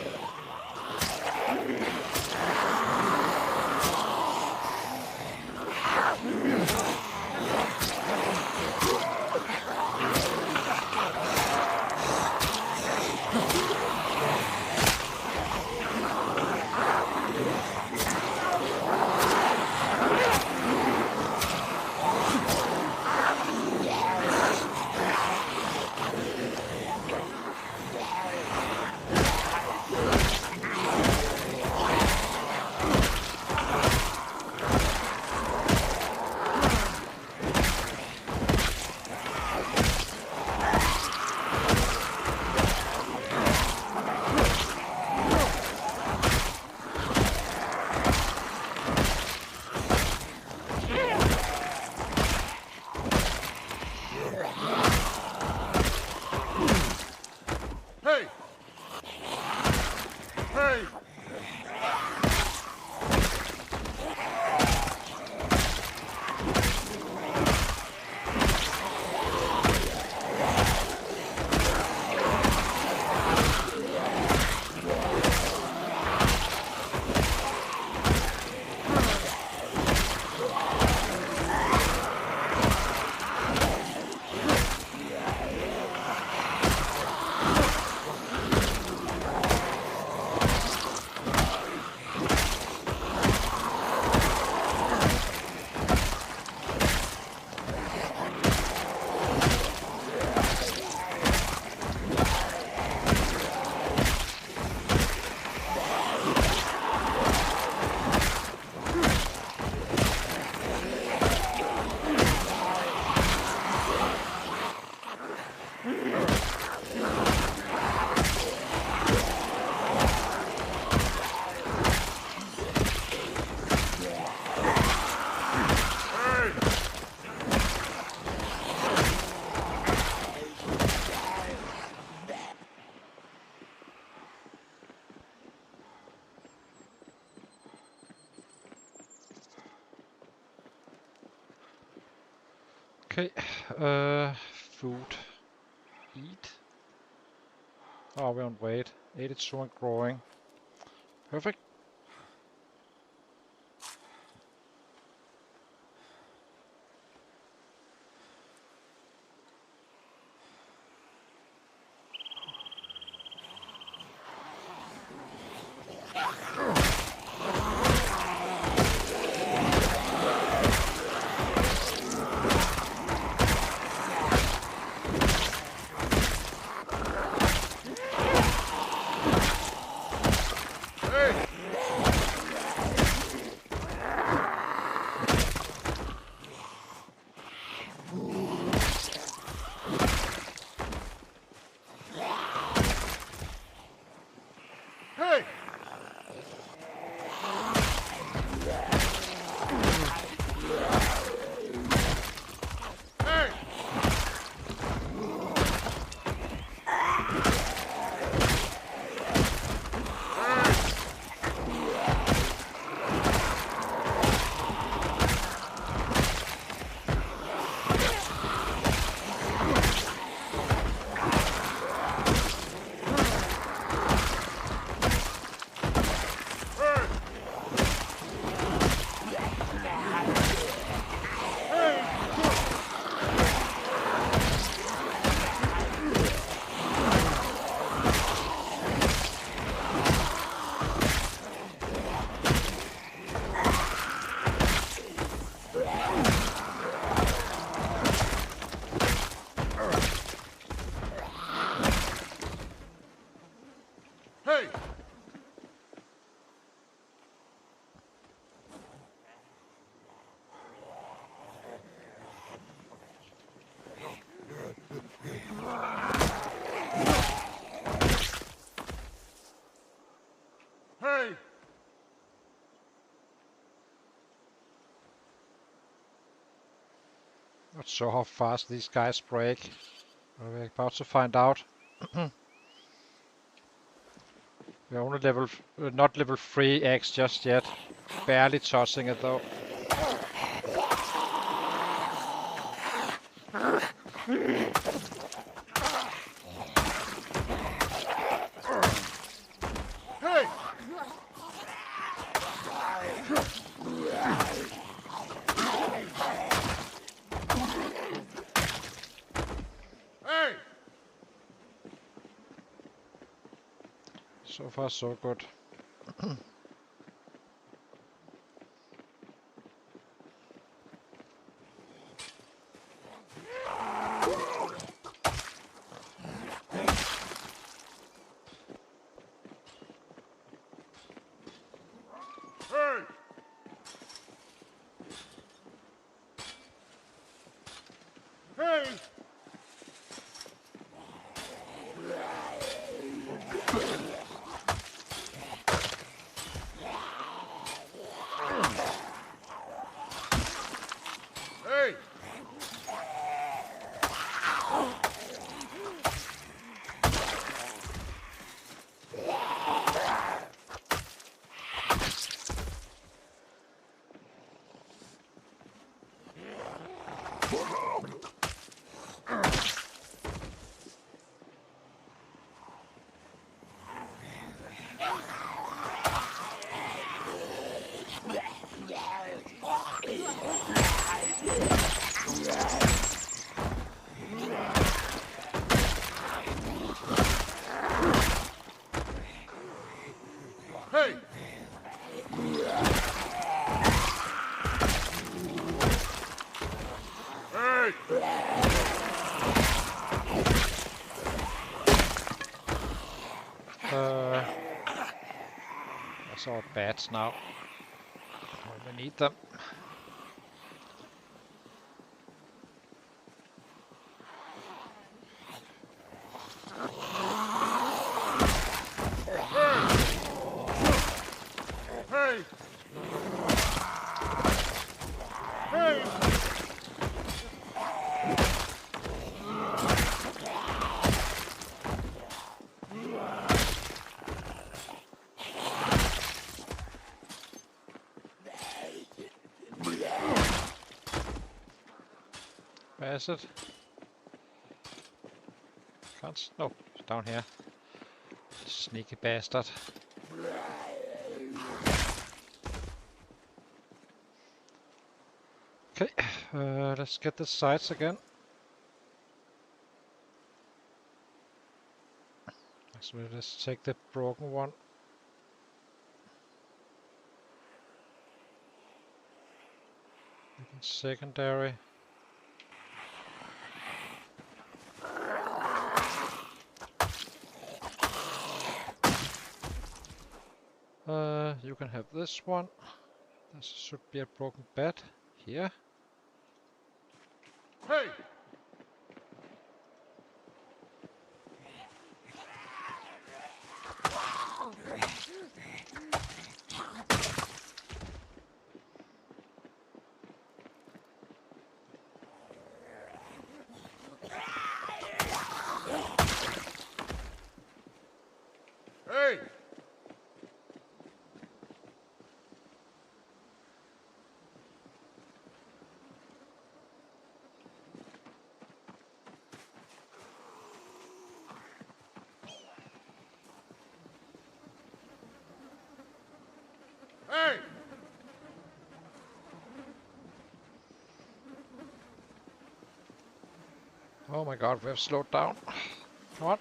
Okay, food. Eat. Oh, we're on weight. 82 and growing. Perfect. Hey! Hey! Hey! Hey! Not sure how fast these guys break. We're about to find out. We're only not level 3 X just yet. Barely touching it though. Hey! Hey! So far so good. Hey! Hey! Hey! Hey! That's our bats now. We need them. Hey! Hey! Where is it? Can't. No, it's down here. Sneaky bastard. Okay, let's get the sides again. Actually, let's take the broken one. Secondary. You can have this one. There should be a broken bed here. Hey! Hey! Hey! Oh my god, we have slowed down. Come on.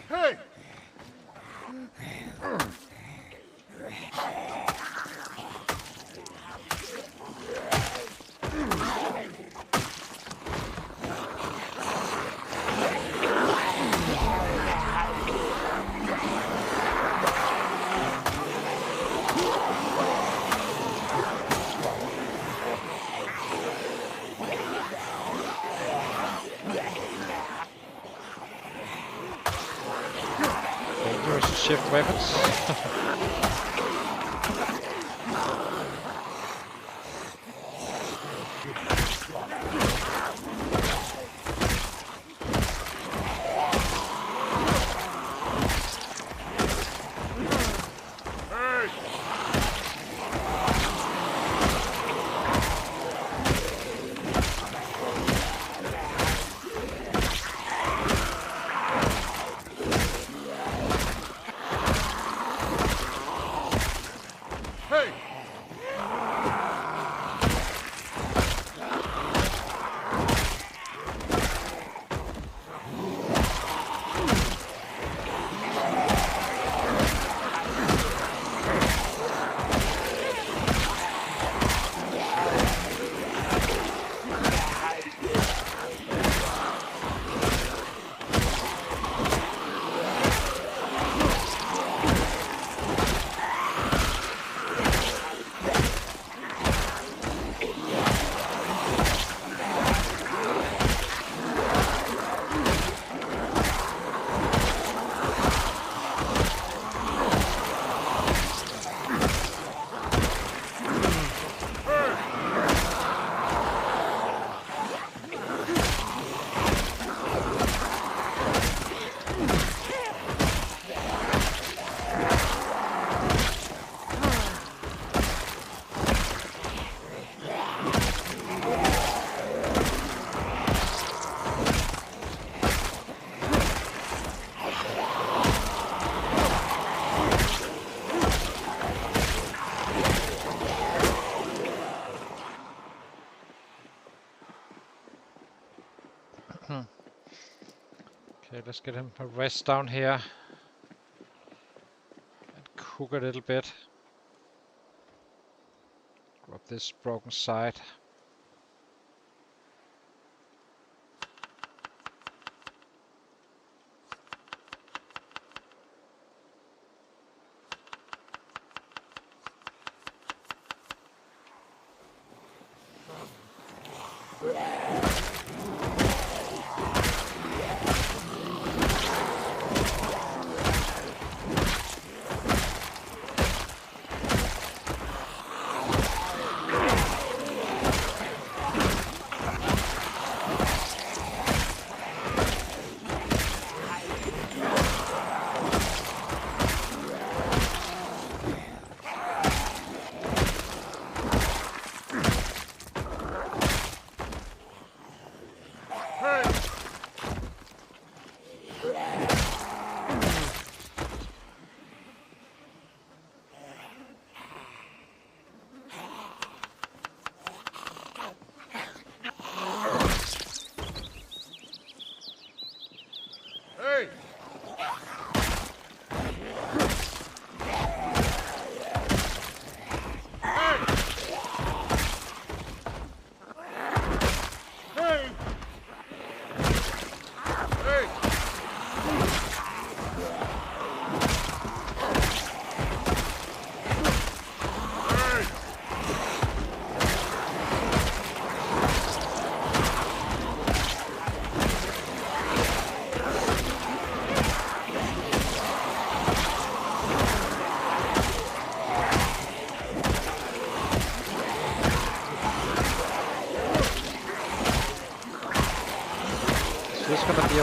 Hey! Dangerous to shift weapons. Okay, let's get him a rest down here and cook a little bit. Grab this broken side.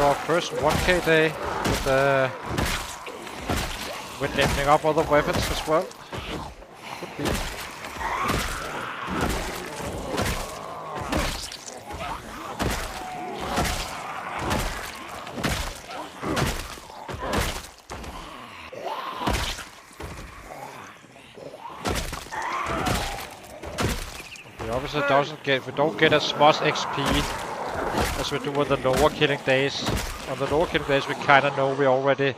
our first 1k day with leveling up other weapons as well. Could be. Obviously we don't get as much XP as we do with the lower killing days. On the lower killing days we kinda know we already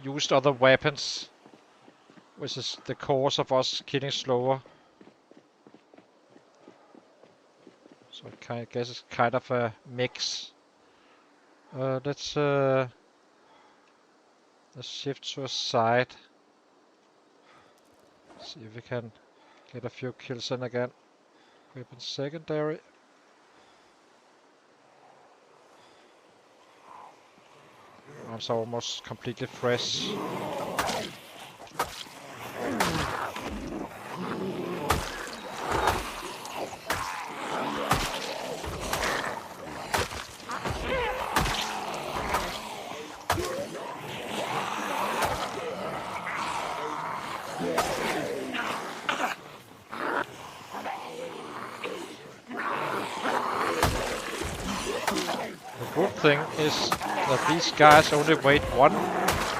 used other weapons, which is the cause of us killing slower. So I guess it's kind of a mix. Let's shift to a side. See if we can get a few kills in again. Weapon secondary. Arms are almost completely fresh. The good thing is that these guys only weight 1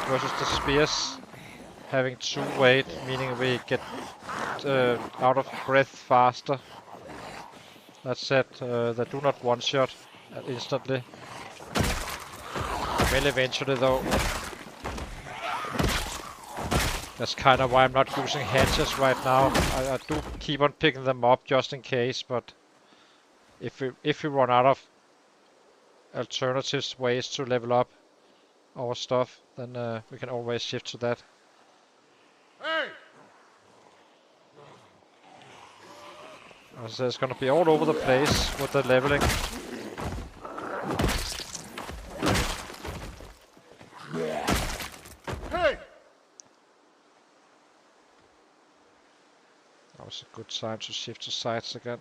versus the spears having 2 weight, meaning we get out of breath faster. That said, they do not one-shot instantly. Well, eventually though. That's kind of why I'm not using hatches right now. I do keep on picking them up just in case, but if we run out of alternatives ways to level up our stuff, then we can always shift to that. Hey! So it's gonna be all over the place with the leveling. Hey! That was a good time to shift to sides again.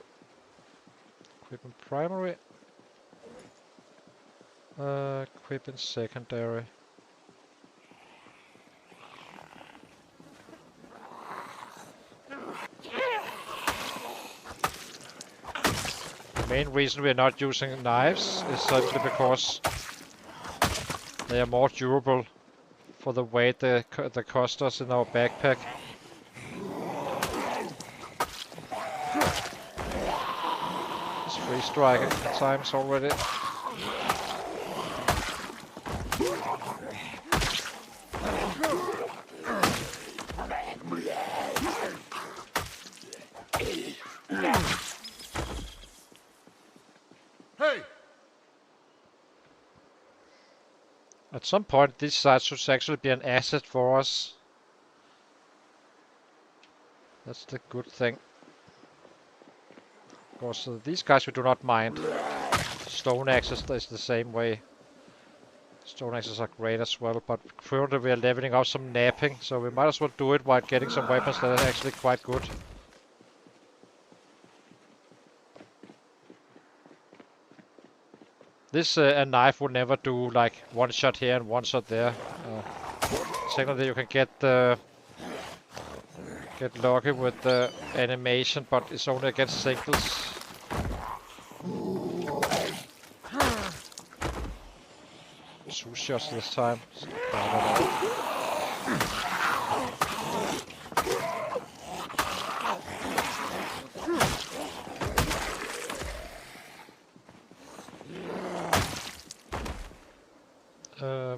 Equipment primary. Equipment secondary. The main reason we're not using knives is simply because they are more durable for the weight they cost us in our backpack. It's free striking at times already. Hey! At some point, this side should actually be an asset for us. That's the good thing. Of course, these guys we do not mind. Stone axes is the same way. Stone axes are great as well, but currently we are leveling up some napping, so we might as well do it while getting some weapons that are actually quite good. This a knife would never do, like one shot here and one shot there. Secondly, you can get lucky with the animation, but it's only against singles. Two shots this time.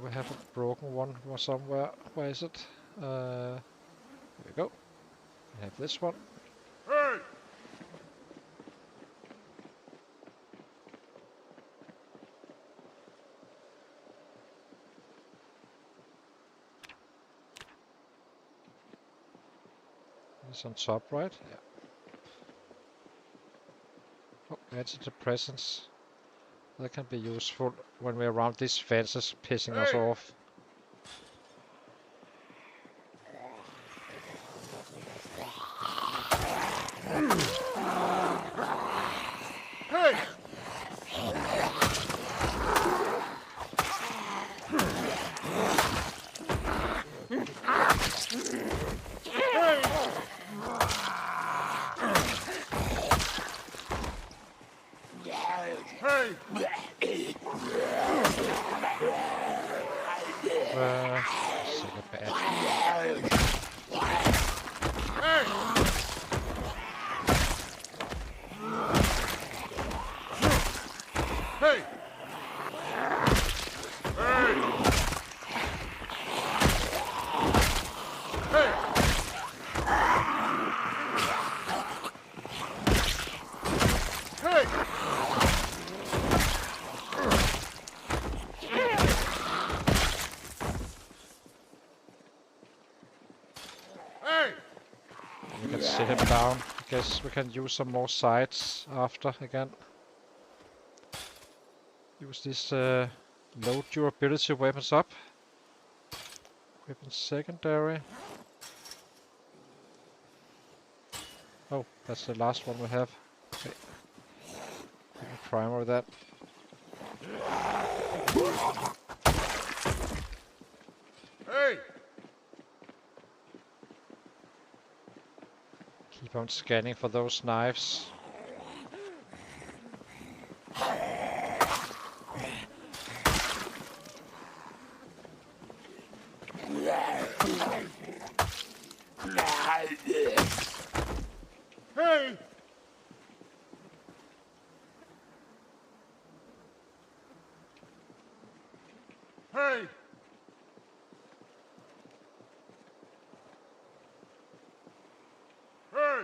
We have a broken one somewhere. Where is it? Here we go. We have this one. Hey! It's on top, right? Yeah. Oh, antidepressants. That can be useful when we're around these fences pissing us off. Hey! We can sit him down. I guess we can use some more sides after again. Use these low durability weapons up. Weapon secondary. Oh, that's the last one we have. Okay. Primary that. Hey! Keep on scanning for those knives. Hey! Hey! Hey!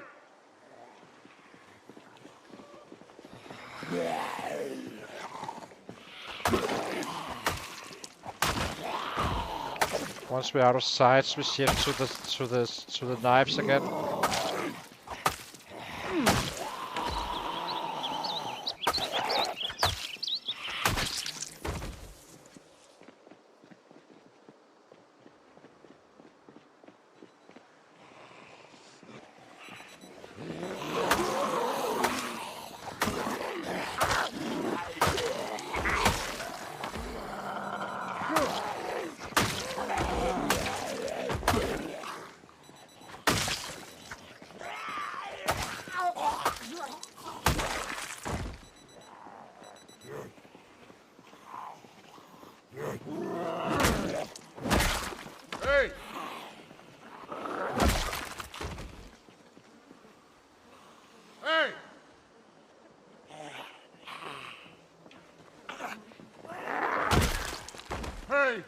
Once we're out of sights, we shift to the knives again. Hey! Hey! Hey!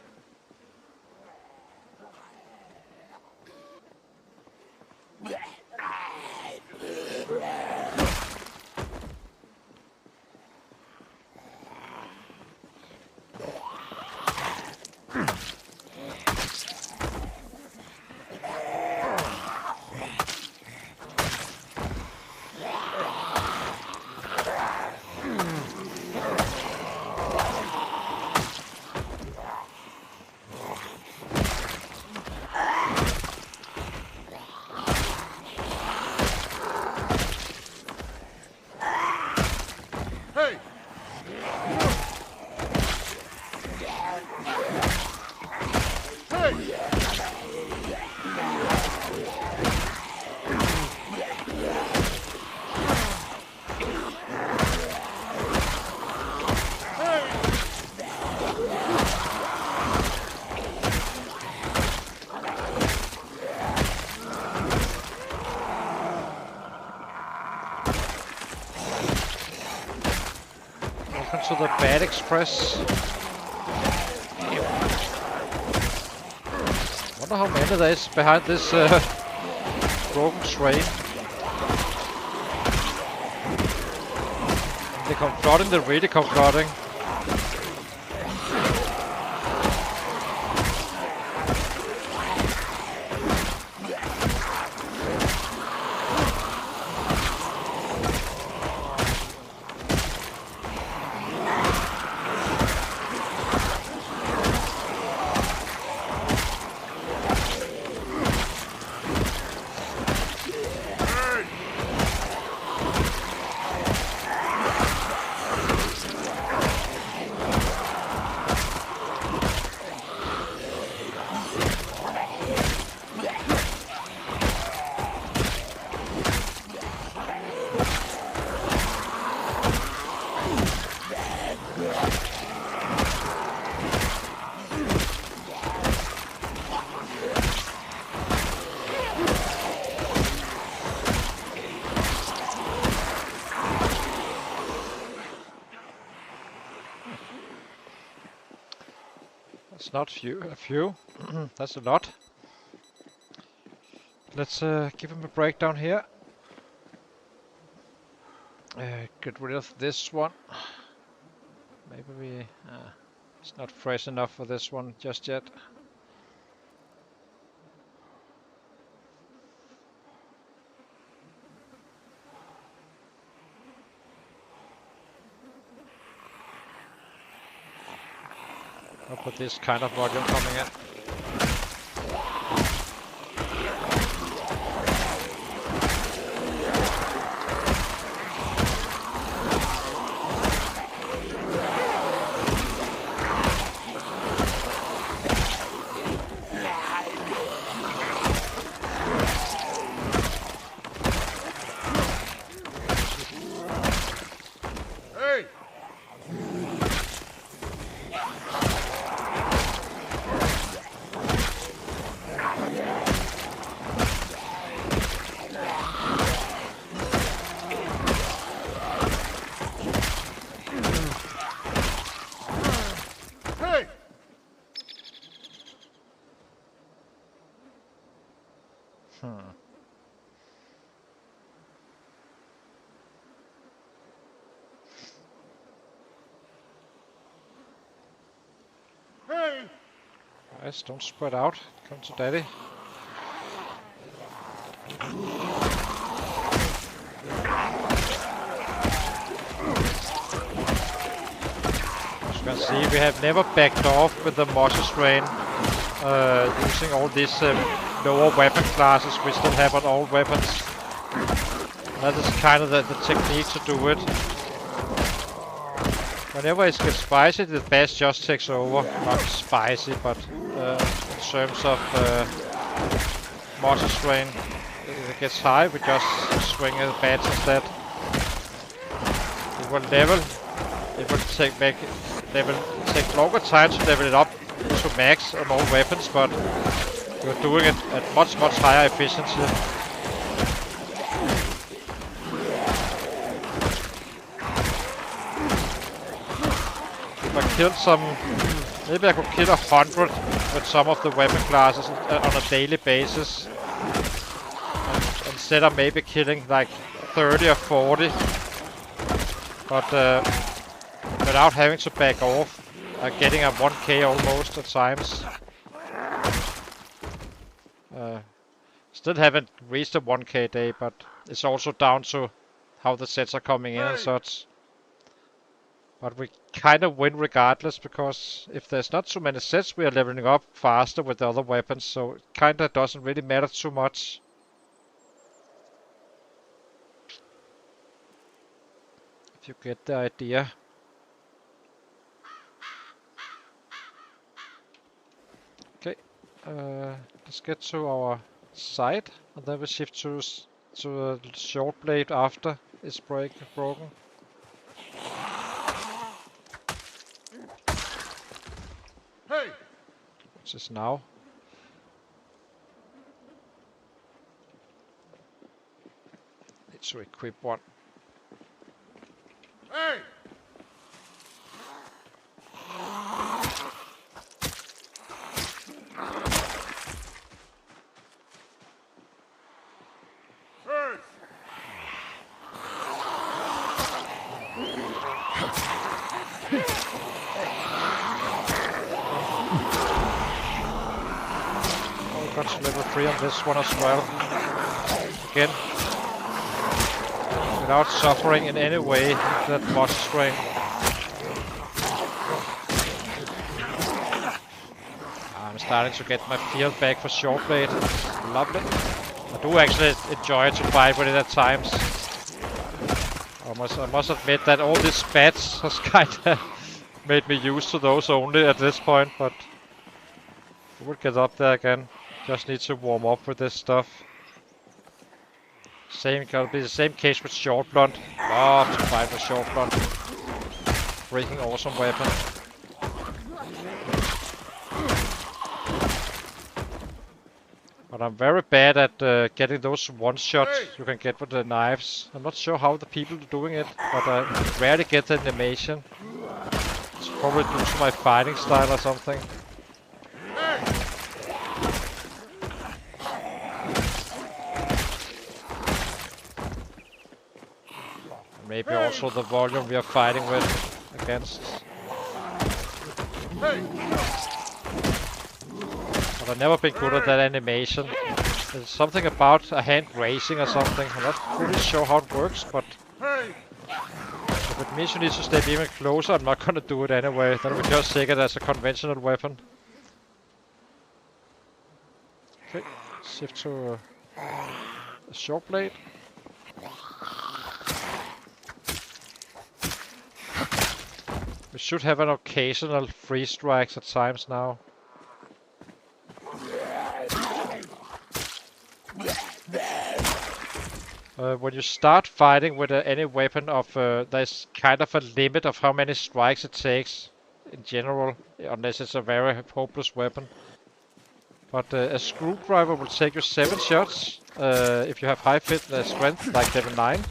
Hey! Welcome to the Bad Express. Wonder how many there is behind this broken train. They're come flooding, they're really come flooding. That's not a few. That's a lot. Let's give him a breakdown here. Get rid of this one. Maybe we... it's not fresh enough for this one just yet. Not with this kind of volume coming in. Guys, don't spread out. Come to daddy. As you can see, we have never backed off with the muscle strain, using all these lower weapon classes we still have on all weapons. That is kind of the technique to do it. Whenever it gets spicy, the bash just takes over. Not spicy, but in terms of muscle strain, if it gets high, we just swing the bats instead. It will level. It will take longer time to level it up to max on all weapons, but you're doing it at much higher efficiency. Maybe I could kill 100 with some of the weapon classes on a daily basis, instead of maybe killing like 30 or 40, but without having to back off, getting a 1k almost at times. Still haven't reached a 1k day, but it's also down to how the sets are coming in and such. But we kind of win regardless, because if there's not too many sets, we are leveling up faster with the other weapons, so it kind of doesn't really matter too much. If you get the idea. Okay, let's get to our side, and then we shift to the short blade after it's broken. Which is now. Need to equip one. Hey! Got level 3 on this one as well. Again, without suffering in any way that muscle strain. I'm starting to get my feel back for short blade. Lovely. I do actually enjoy to fight with it at times. I must admit that all these spats has kinda made me used to those only at this point, but we'll get up there again. Just need to warm up with this stuff. Gotta be the same case with short blunt. Love to fight with short blunt. Freaking awesome weapon. But I'm very bad at getting those one-shots you can get with the knives. I'm not sure how the people are doing it, but I rarely get the animation. It's probably due to my fighting style or something. Maybe also the volume we are fighting with against. But I've never been good at that animation. There's something about a hand racing or something. I'm not really sure how it works, but if it means you need to step even closer. I'm not gonna do it anyway. Then we just take it as a conventional weapon. Okay, shift to a short blade. We should have an occasional free strikes at times now. When you start fighting with any weapon of, there's kind of a limit of how many strikes it takes in general, unless it's a very hopeless weapon. But a screwdriver will take you 7 shots if you have high strength, like level 9.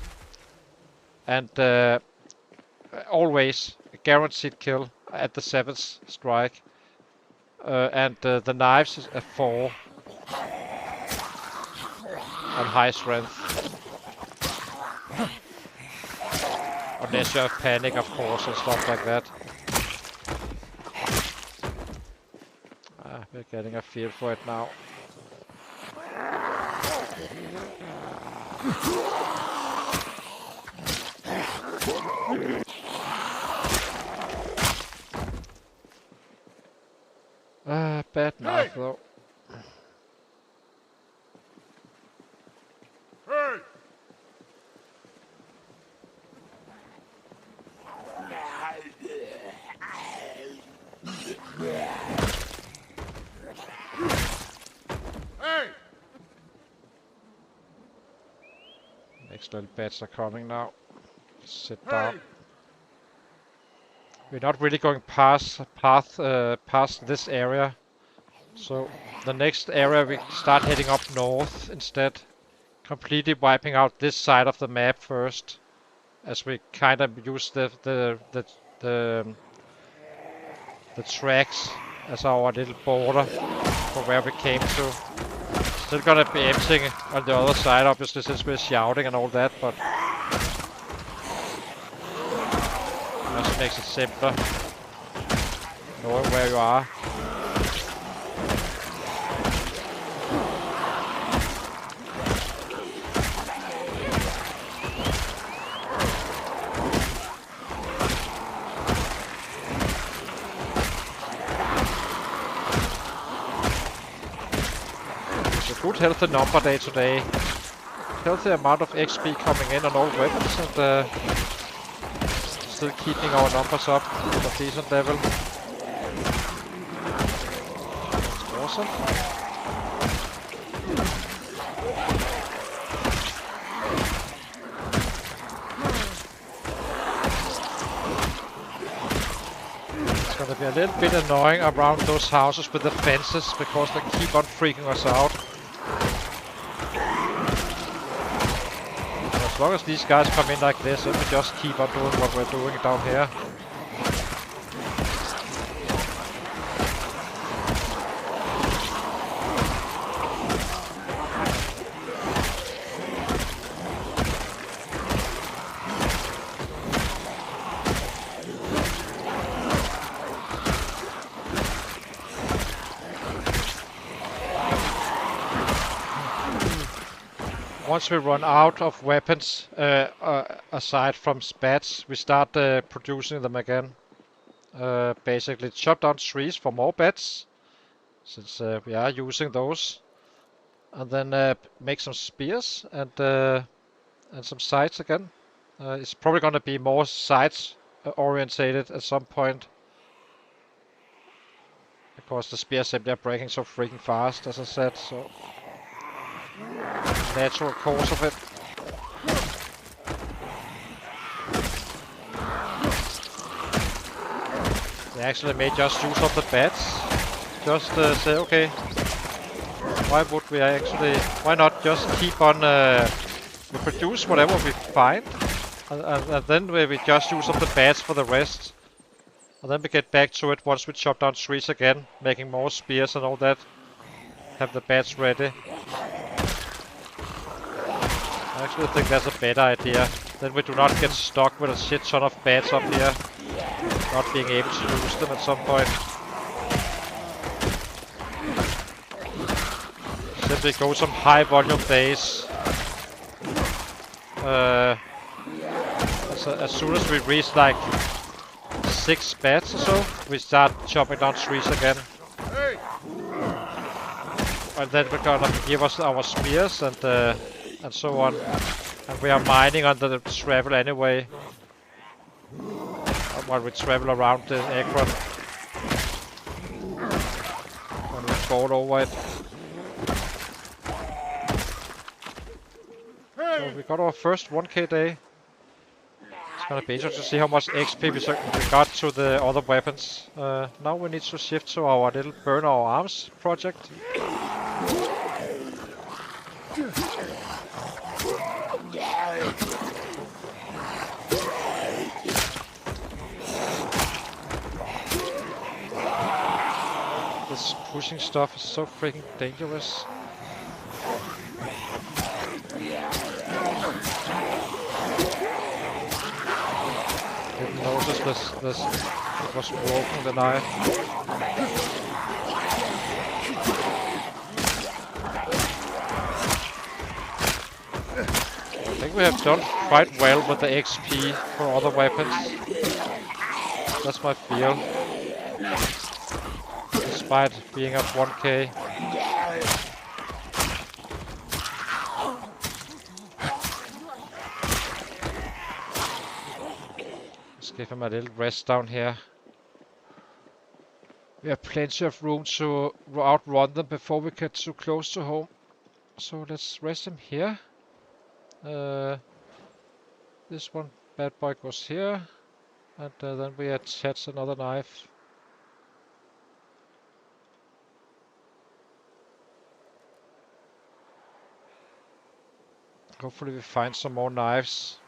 And always a guaranteed kill at the 7th strike. And the knives is a 4 on high strength. Unless you have panic, of course, and stuff like that. We're getting a feel for it now. Bad knife though. Hey! Hey! Next little bats are coming now. Sit down. We're not really going past this area. So the next area we start heading up north instead. Completely wiping out this side of the map first. As we kind of use the tracks as our little border for where we came to. Still gonna be emptying on the other side, obviously, since we're shouting and all that, but just makes it simpler knowing where you are. Good healthy number day today. Healthy amount of XP coming in on all weapons and still keeping our numbers up at a decent level. That's awesome. It's gonna be a little bit annoying around those houses with the fences because they keep on freaking us out. As long as these guys come in like this, then we just keep on doing what we're doing down here. Once we run out of weapons, aside from spats, we start producing them again. Basically chop down trees for more bats, since we are using those. And then make some spears and some sights again. It's probably gonna be more sights orientated at some point. Because the spears simply are breaking so freaking fast, as I said, so natural course of it. They actually may just use up the bats. Just say, okay, why not just keep on, we produce whatever we find, and then we just use up the bats for the rest. And then we get back to it once we chop down trees again, making more spears and all that. Have the bats ready. I actually think that's a better idea. Then we do not get stuck with a shit ton of bats up here. Not being able to use them at some point. Simply go some high volume days. As So as soon as we reach like 6 beds or so, we start chopping down trees again. Hey! And then we're gonna give us our spears and so on. And we are mining under the travel anyway. While we travel around the Ekron. When we fall over it. So we got our first 1k day. It's gonna be interesting to see how much XP we got to the other weapons. Now we need to shift to our little burn our arms project. This pushing stuff is so freaking dangerous. Didn't notice this it was broken, the knife. I think we have done quite well with the XP for other weapons. That's my feel. Despite being at 1k. Let's give him a little rest down here. We have plenty of room to outrun them before we get too close to home. So let's rest him here. This one bad boy goes here. And then we attach another knife. Hopefully we find some more knives.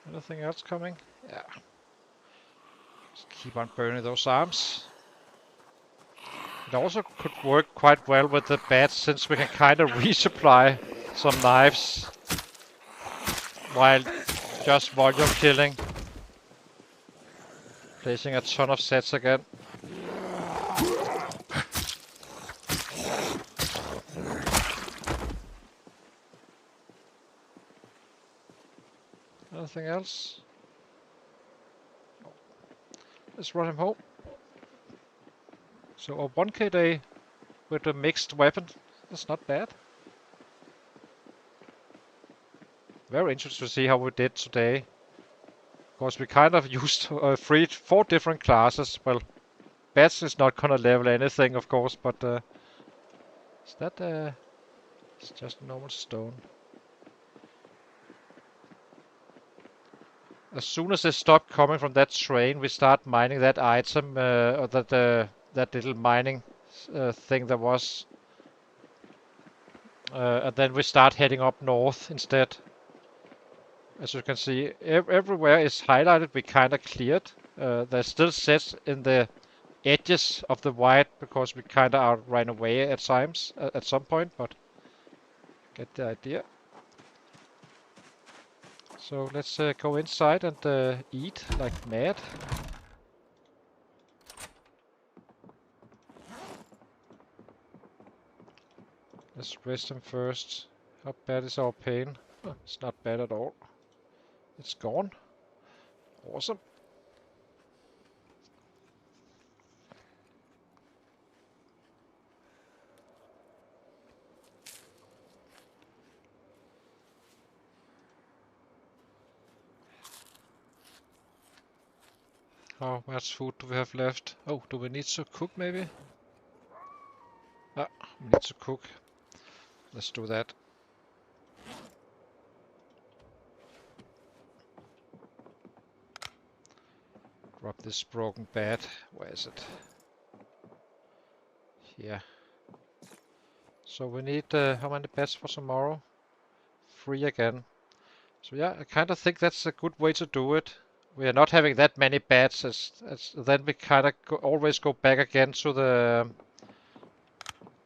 Anything else coming? Yeah. Just keep on burning those arms. It also could work quite well with the bats since we can kind of resupply some knives while just volume killing. Placing a ton of sets again. Anything else? Let's run him home. So a 1k day with a mixed weapon. That's not bad. Very interesting to see how we did today. Of course, we kind of used 4 different classes. Well, Bats is not gonna level anything, of course, but is that it's just normal stone. As soon as they stop coming from that train, we start mining that item, or that little mining thing there was. And then we start heading up north instead. As you can see, everywhere is highlighted, we kinda cleared. There's still sets in the edges of the white because we kinda ran away at times, at some point, but get the idea. So let's go inside and eat like mad. Let's rest him first. How bad is our pain? Oh, it's not bad at all. It's gone. Awesome. How much food do we have left? Oh, do we need to cook maybe? Ah, we need to cook. Let's do that. Drop this broken bat. Where is it? Here. So we need how many bats for tomorrow? 3 again. So yeah, I kind of think that's a good way to do it. We are not having that many bats, as then we kind of always go back again to the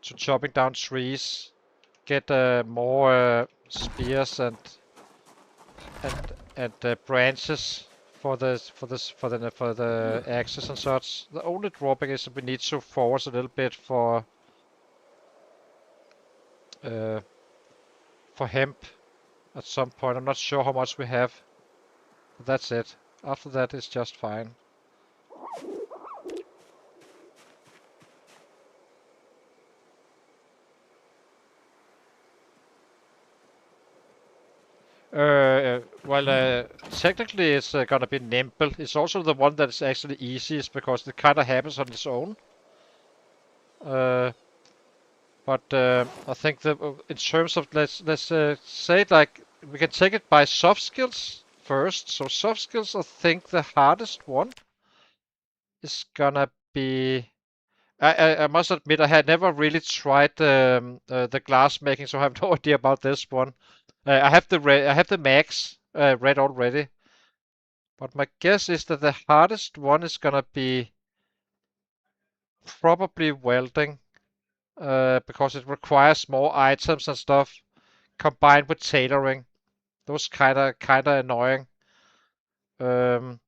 to chopping down trees, get more spears and branches for the axes and such. The only drawback is that we need to force a little bit for hemp at some point. I'm not sure how much we have. But that's it. After that, it's just fine. Well, technically it's gonna be nimble. It's also the one that is actually easiest because it kind of happens on its own. But I think that in terms of let's say it like we can take it by soft skills first. So soft skills, I think the hardest one is gonna be. I must admit I had never really tried the glass making, so I have no idea about this one. I have the max red already, but my guess is that the hardest one is gonna be probably welding, because it requires more items and stuff combined with tailoring. Those kinda annoying. In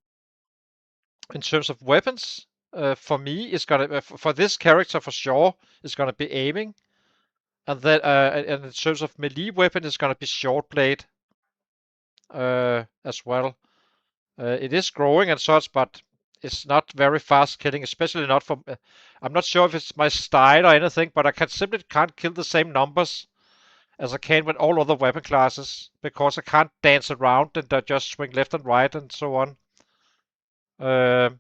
terms of weapons, for me, it's gonna for this character for sure, it's gonna be aiming. And then, and in terms of melee weapon, it's gonna be short blade as well. It is growing and such, but it's not very fast killing, especially not from. I'm not sure if it's my style or anything, but I simply can't kill the same numbers as I can with all other weapon classes because I can't dance around and just swing left and right and so on. And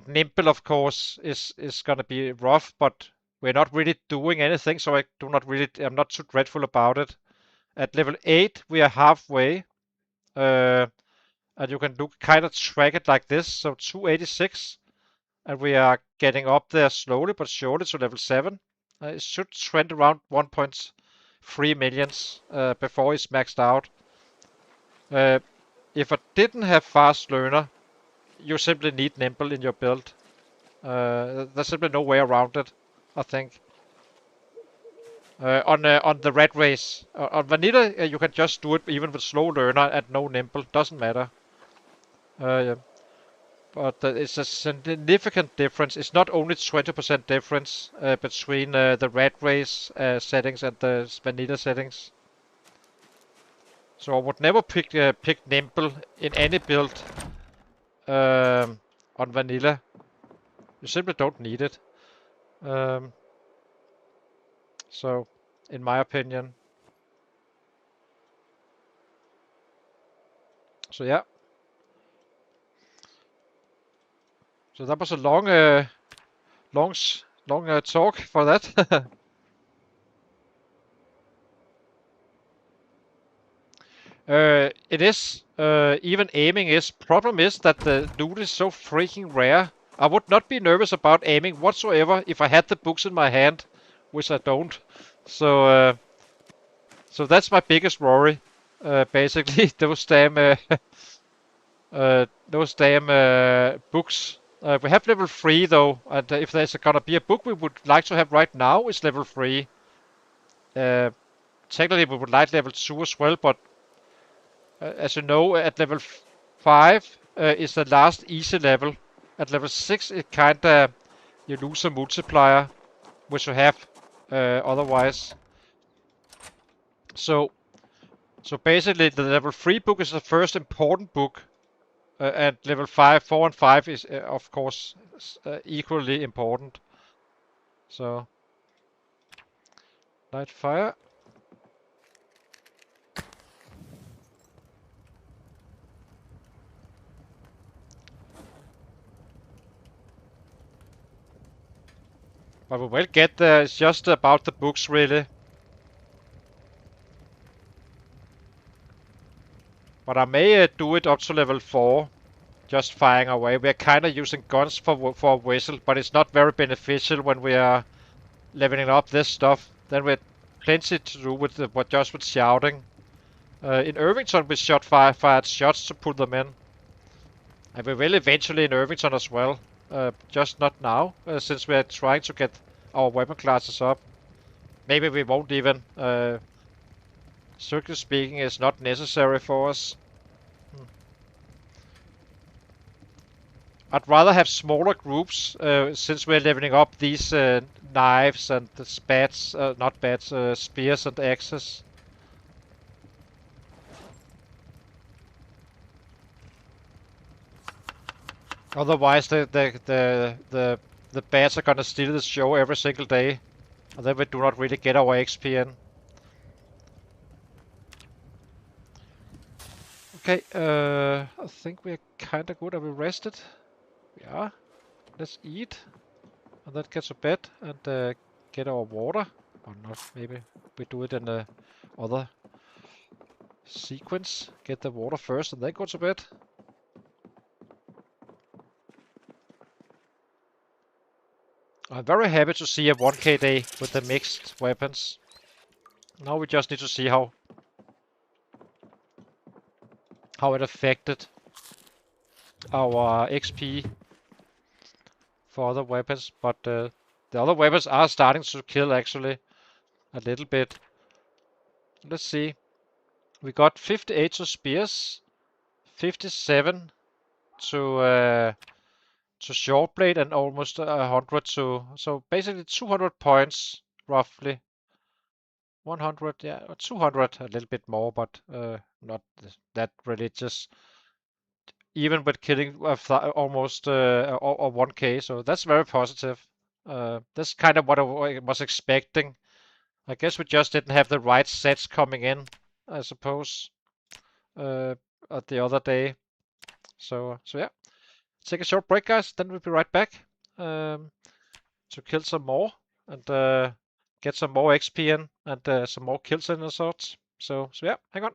nimble, of course, is gonna be rough, but we're not really doing anything, so I'm not too dreadful about it. At level 8, we are halfway, and you can kind of track it like this. So 286, and we are getting up there slowly but surely to level 7. It should trend around 1.3 millions before it's maxed out. If I didn't have fast learner, you simply need nimble in your build. There's simply no way around it, I think. On the Ratrace, on vanilla, you can just do it even with slow learner and no nimble. Doesn't matter. Yeah. But it's a significant difference. It's not only 20% difference between the Ratrace settings and the vanilla settings. So I would never pick nimble in any build on vanilla. You simply don't need it. So, in my opinion. So yeah. So that was a long talk for that. It is. Even aiming is. Problem is that the loot is so freaking rare. I would not be nervous about aiming whatsoever if I had the books in my hand, which I don't. So that's my biggest worry. Basically, those damn books. We have level 3 though, and if there's gonna be a book we would like to have right now, it's level 3. Technically, we would like level 2 as well, but as you know, at level 5 is the last easy level. At level 6, it kinda you lose a multiplier, which you have otherwise. So basically, the level 3 book is the first important book, and level 4 and 5 is, of course, equally important. So, light fire. But we will get there. It's just about the books, really. But I may do it up to level 4. just firing away. We're kind of using guns for a whistle, but it's not very beneficial when we are leveling up this stuff. Then we had plenty to do with just with shouting. In Irvington, we fired shots to pull them in, and we will eventually in Irvington as well. Just not now, since we are trying to get our weapon classes up. Maybe we won't even. Strictly speaking, it's not necessary for us. I'd rather have smaller groups, since we're leveling up these knives and the spats, not bats, spears and axes. Otherwise, the bats are gonna steal the show every single day, and then we do not really get our XP in. Okay, I think we're kinda good. Are we rested? We are. Let's eat, and then get to bed and get our water. Or not, maybe we do it in the other sequence. Get the water first and then go to bed. I'm very happy to see a 1k day with the mixed weapons. Now we just need to see how it affected our XP for other weapons, but the other weapons are starting to kill actually a little bit. Let's see. We got 58 to spears, 57 to short blade, and almost 100 to, so basically 200 points roughly. 100, yeah, 200, a little bit more, but not that religious. Even with killing almost or 1k, so that's very positive. That's kind of what I was expecting. I guess we just didn't have the right sets coming in, I suppose, at the other day. So yeah, take a short break, guys. Then we'll be right back to kill some more and get some more XP in and some more kills in and sorts. So yeah, hang on.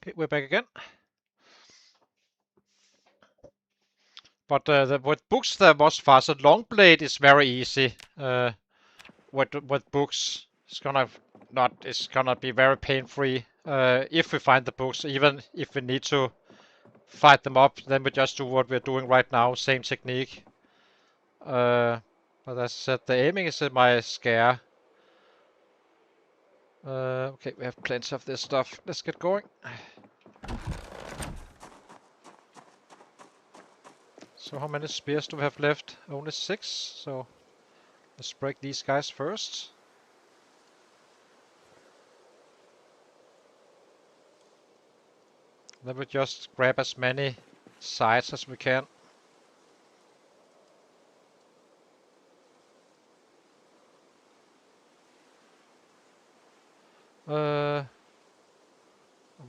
Okay, we're back again. But with books they're much faster. Longblade is very easy. With books, it's gonna be very pain-free. If we find the books, even if we need to fight them up, then we just do what we're doing right now, same technique. But as I said, the aiming is in my scare. Okay, we have plenty of this stuff. Let's get going. So how many spears do we have left? Only 6, so let's break these guys first. Then we just grab as many sides as we can.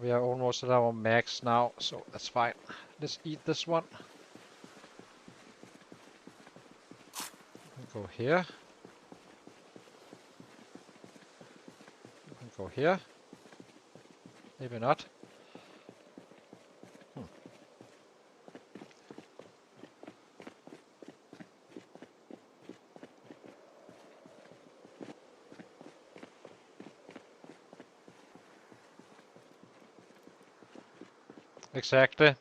We are almost at our max now, so that's fine. Let's eat this one. Go here. Go here. Maybe not. Exactly.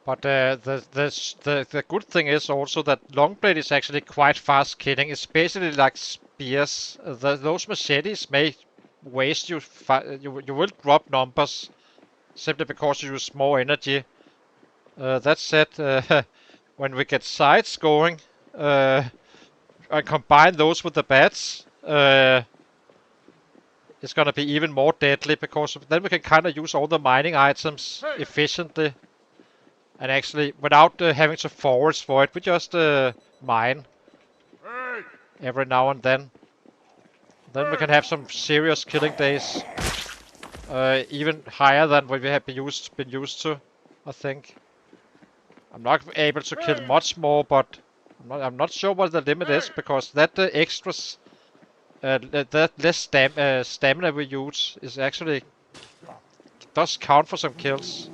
But the good thing is also that Longblade is actually quite fast killing. It's basically like spears. Those machetes may waste you. You will drop numbers simply because you use more energy. That said, when we get sides going, and combine those with the bats, it's gonna be even more deadly because then we can kind of use all the mining items efficiently. And actually, without having to forage for it, we just mine every now and then. Then we can have some serious killing days. Even higher than what we have been used to, I think. I'm not able to kill much more, but I'm not sure what the limit is, because that extras, that less stamina we use is actually does count for some kills.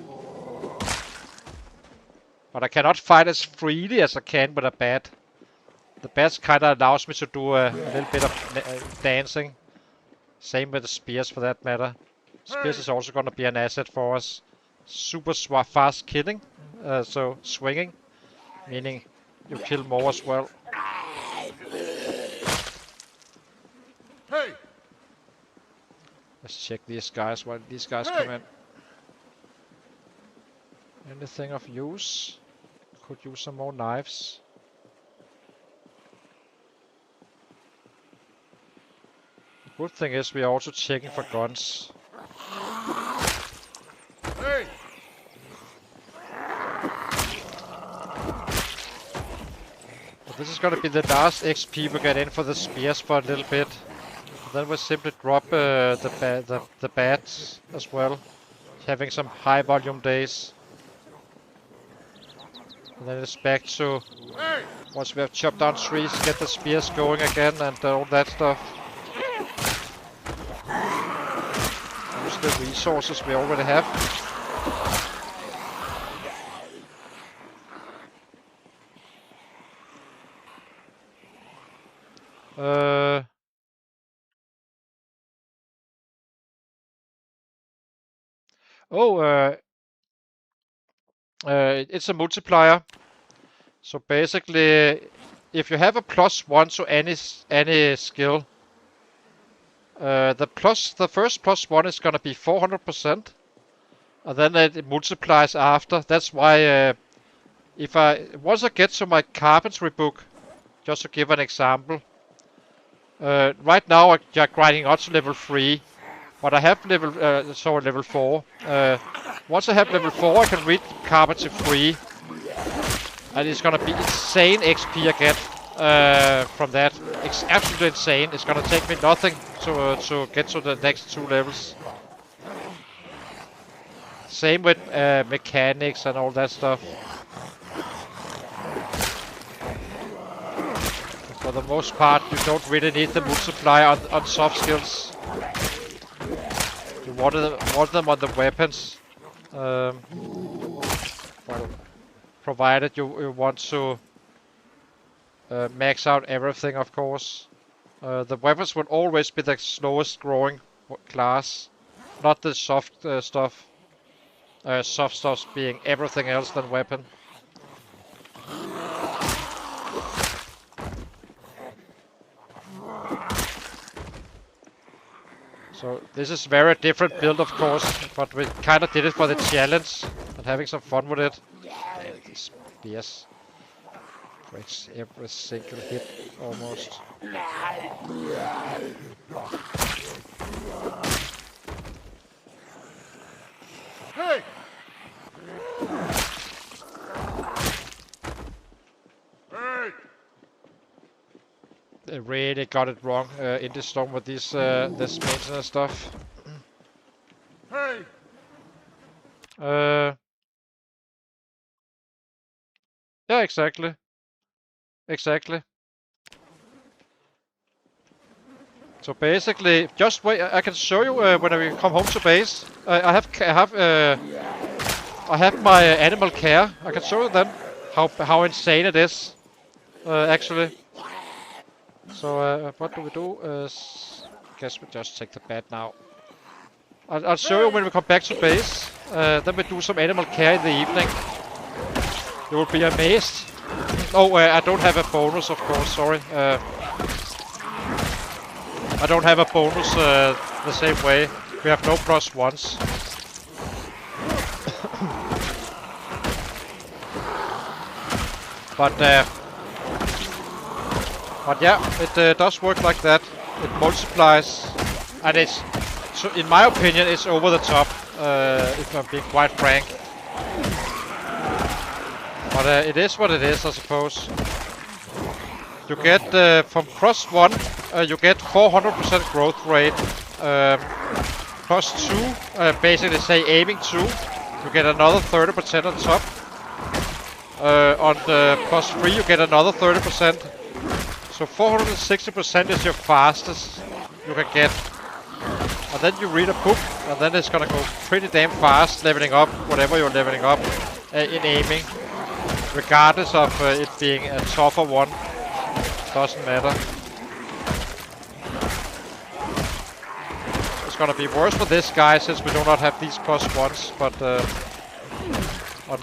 But I cannot fight as freely as I can with a bat. The bat kinda allows me to do a little bit of dancing. Same with the spears for that matter. Spears is also gonna be an asset for us. Super fast killing, so swinging, meaning you kill more as well. Let's check these guys while these guys come in. Anything of use? Could use some more knives. The good thing is we are also checking for guns. But this is gonna be the last XP we get in for the spears for a little bit. Then we'll simply drop the bats as well, having some high volume days. And then it's back to, once we have chopped down trees, get the spears going again and all that stuff. Use the resources we already have. It's a multiplier. So basically, if you have a +1 to any skill, the first +1 is gonna be 400%, and then it multiplies after. That's why once I get to my carpentry book, just to give an example, right now I'm grinding up to level 3, but I have level 4. Once I have level 4, I can read carpentry 3. And it's gonna be insane XP I get from that. It's absolutely insane. It's gonna take me nothing to get to the next 2 levels. Same with mechanics and all that stuff. For the most part, you don't really need the multiply on soft skills. You want them on the weapons. Well, provided you want to max out everything, of course. The weapons will always be the slowest growing class, not the soft stuff. Soft stuff being everything else than weapon. So this is very different build, of course, but we kind of did it for the challenge and having some fun with it. This BS. Breaks every single hit, almost. Hey! Hey! They really got it wrong in this storm with this maintenance stuff. Hey! Yeah, exactly. Exactly. So basically, just wait. I can show you when we come home to base. I have my animal care. I can show you then how insane it is, actually. So what do we do? Guess we just take the bat now. I'll show you when we come back to base. Then we do some animal care in the evening. You will be amazed. Oh, I don't have a bonus, of course. Sorry. I don't have a bonus the same way. We have no plus ones. But yeah, it does work like that. It multiplies, and it's, so in my opinion, it's over the top. If I'm being quite frank. But it is what it is, I suppose. You get from plus 1, you get 400% growth rate. Plus 2, basically say aiming 2, you get another 30% on top. On the plus 3, you get another 30%. So 460% is your fastest you can get. And then you read a book, and then it's gonna go pretty damn fast leveling up whatever you're leveling up in aiming. Regardless of it being a tougher one. Doesn't matter. It's gonna be worse for this guy since we do not have these plus ones, but on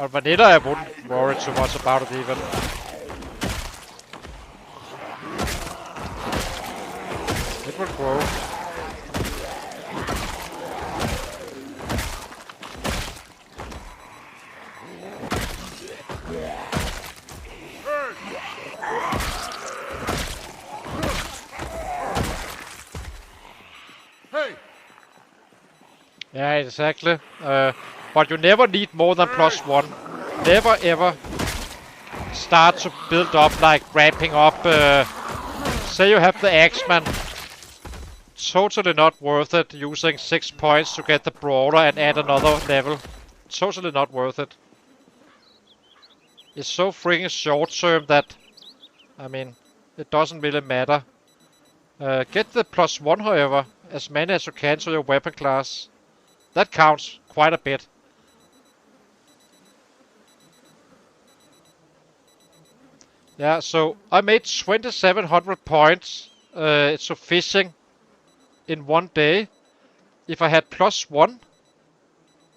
vanilla I wouldn't worry too much about it even. It will grow. Yeah, exactly. But you never need more than plus 1. Never ever start to build up like ramping up. Say you have the Axeman. Totally not worth it using 6 points to get the Brawler and add another level. Totally not worth it. It's so freaking short term that, I mean, it doesn't really matter. Get the plus 1, however, as many as you can to your weapon class. That counts quite a bit. Yeah, so I made 2700 points so fishing in one day. If I had plus 1,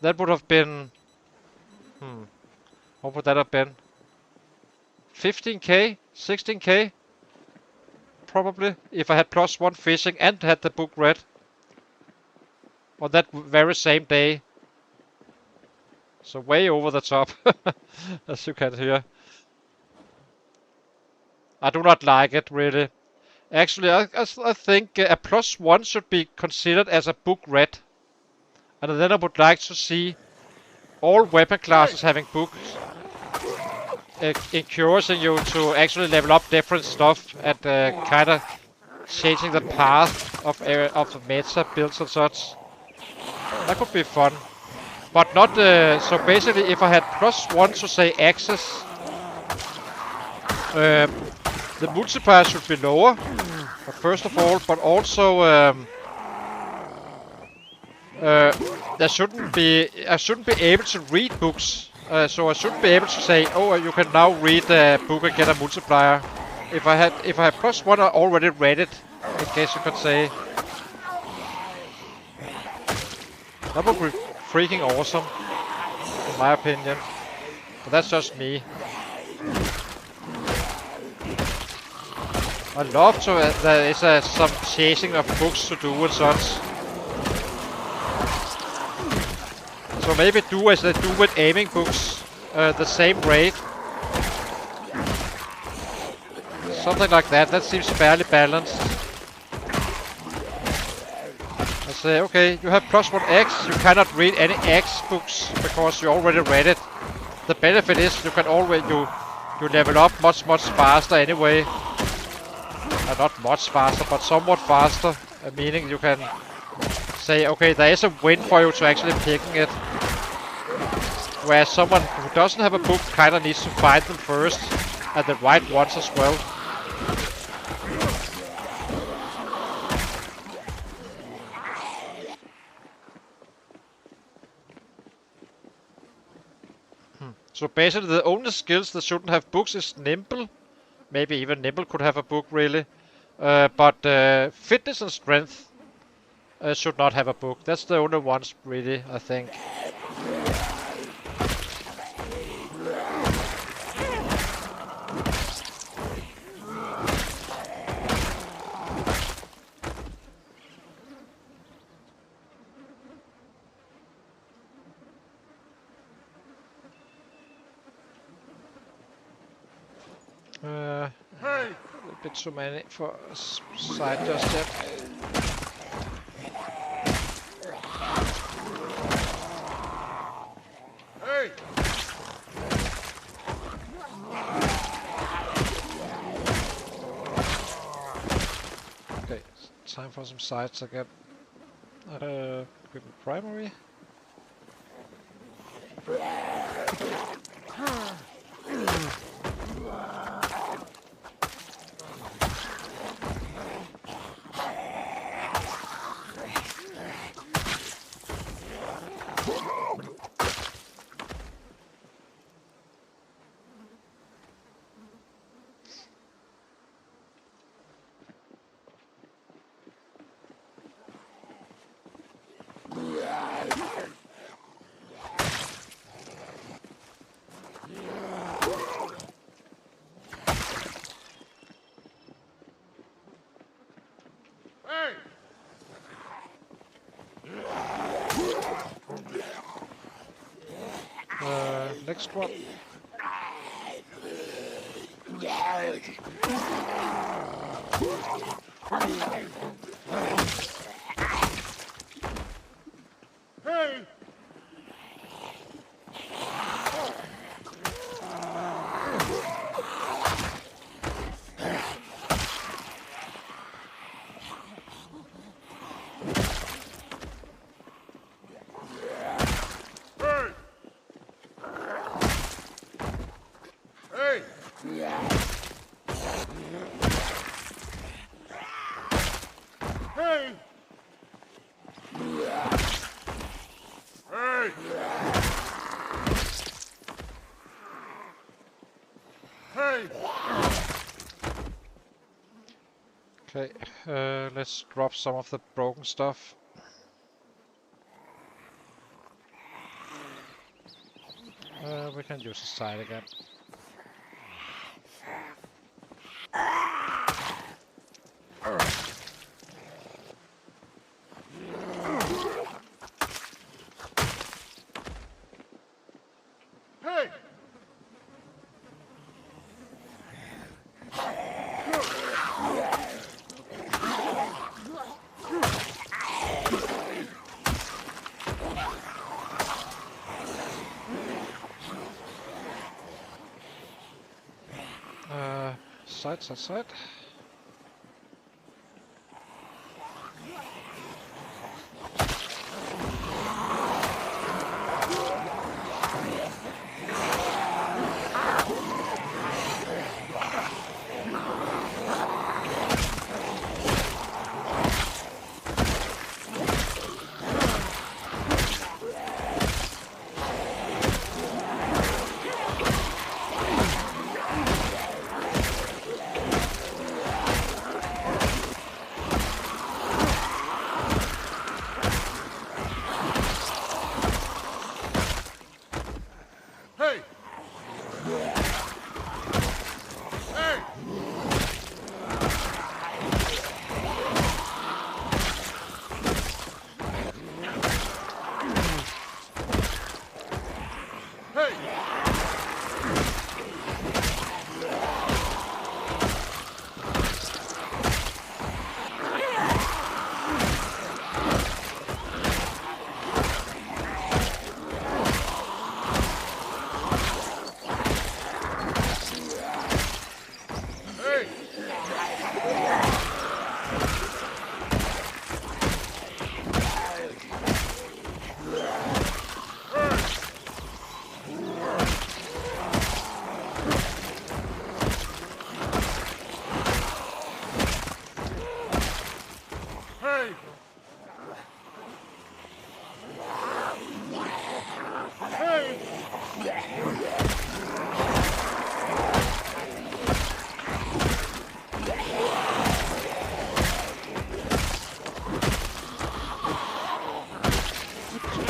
that would have been... what would that have been? 15k? 16k? Probably. If I had plus 1 fishing and had the book read. On that very same day. So way over the top, as you can hear. I do not like it, really. Actually, I think a plus 1 should be considered as a book read. And then I would like to see all weapon classes having books. Encouraging you to actually level up different stuff and kind of changing the path of the meta builds and such. That could be fun. But not, so basically if I had plus 1 to say access, the multiplier should be lower, first of all, but also I shouldn't be able to read books. So I shouldn't be able to say, oh, you can now read a book and get a multiplier. If I had +1, I already read it. I guess you could say. That would be freaking awesome, in my opinion. But that's just me. I love to there is some chasing of books to do and such. So maybe do as they do with aiming books, the same rate. Something like that. That seems fairly balanced. I say, okay, you have +1 X. You cannot read any X books because you already read it. The benefit is you can always you level up much faster anyway. Not much faster, but somewhat faster. Meaning you can say, okay, there is a win for you to actually picking it. Whereas someone who doesn't have a book kind of needs to find them first, and the right ones as well. So basically the only skills that shouldn't have books is Nimble. Maybe even Nimble could have a book really. But fitness and strength should not have a book. That's the only ones really, I think. Hey! A bit too many for side just yet. Hey! Okay, time for some sides again. Equipment primary. Next one. Hey! Okay, let's drop some of the broken stuff. We can use the side again. Hey! Side.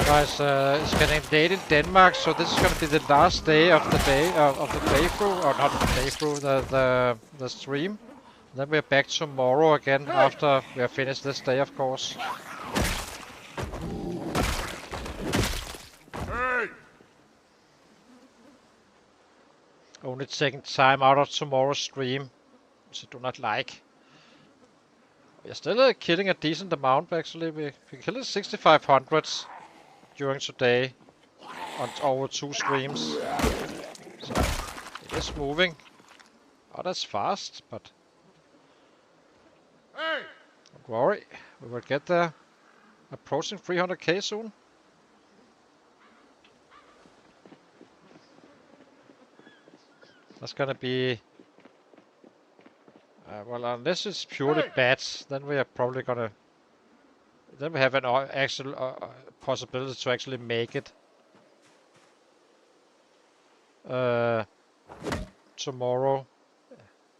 Guys, it's getting late in Denmark, so this is going to be the last day of the playthrough, or not the playthrough, the stream. Then we're back tomorrow again after we have finished this day, of course. Hey! Only taking time out of tomorrow's stream, which I do not like. We're still killing a decent amount, actually. We killed 6,500 during today on over 2 streams. So it is moving. Not as fast, but don't worry, we will get there. Approaching 300k soon. That's gonna be... well, unless it's purely bats, then we are probably gonna... Then we have an actual possibility to actually make it. Tomorrow.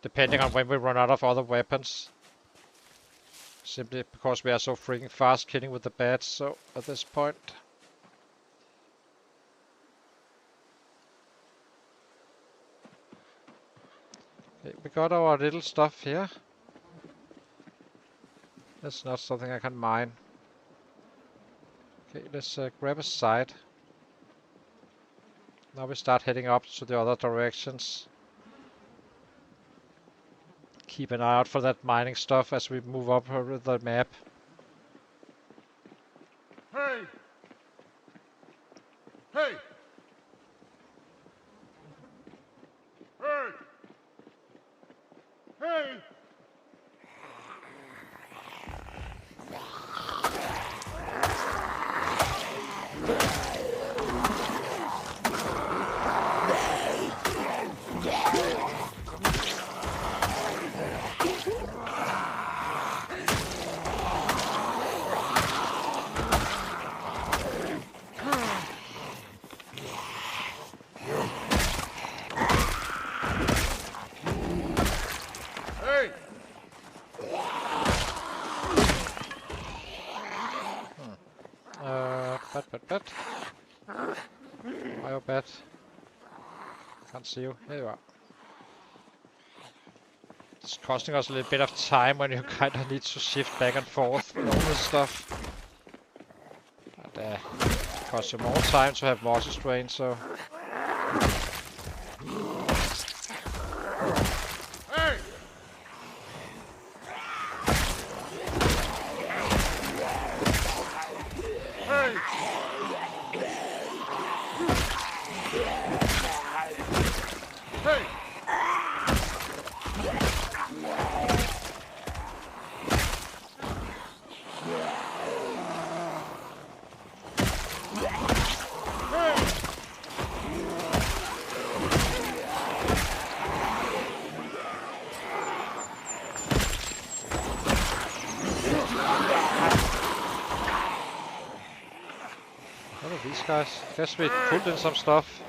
Depending on when we run out of other weapons. Simply because we are so freaking fast killing with the bats, so at this point. Okay, we got our little stuff here. That's not something I can mine. Okay, let's grab a side. Now we start heading up to the other directions. Keep an eye out for that mining stuff as we move up the map. Hey! Hey! Hey! Hey! Bat. Why, bat? Can't see you. Here you are. It's costing us a little bit of time when you kind of need to shift back and forth with all this stuff. But it costs you more time to have mortar strain, so... Hey! Hey! Hey! What are these guys? Guess we pulled in some stuff.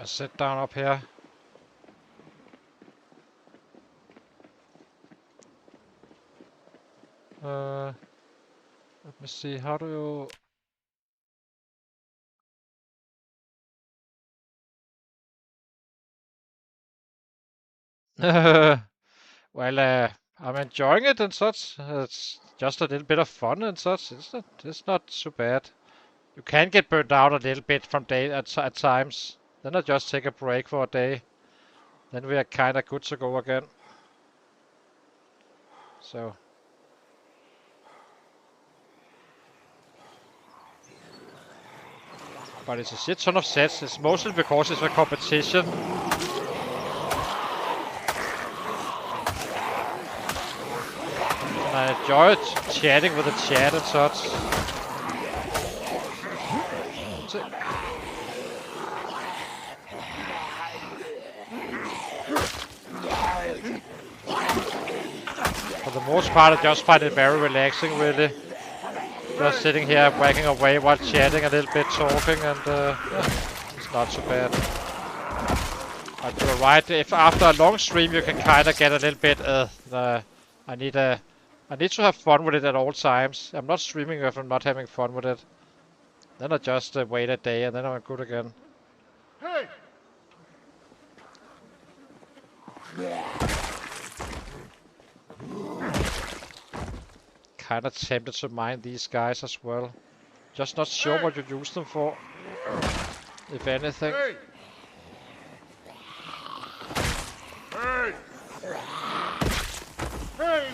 Let's sit down up here. Let me see, how do you... Well, I'm enjoying it and such. It's just a little bit of fun and such. It's not so bad. You can get burnt out a little bit from day at times. Then I just take a break for a day. Then we are kinda good to go again. So. But it's a shit ton of sets. It's mostly because it's a competition. And I enjoy chatting with the chat and such. For the most part, I just find it very relaxing, really. Just sitting here, whacking away while chatting a little bit, talking, and yeah, it's not so bad. But you're right, if after a long stream you can kind of get a little bit, I need to have fun with it at all times. I'm not streaming if I'm not having fun with it. Then I just wait a day and then I'm good again. Hey! Kinda tempted to mine these guys as well. Just not sure what you use them for, if anything. Hey! Hey! Hey!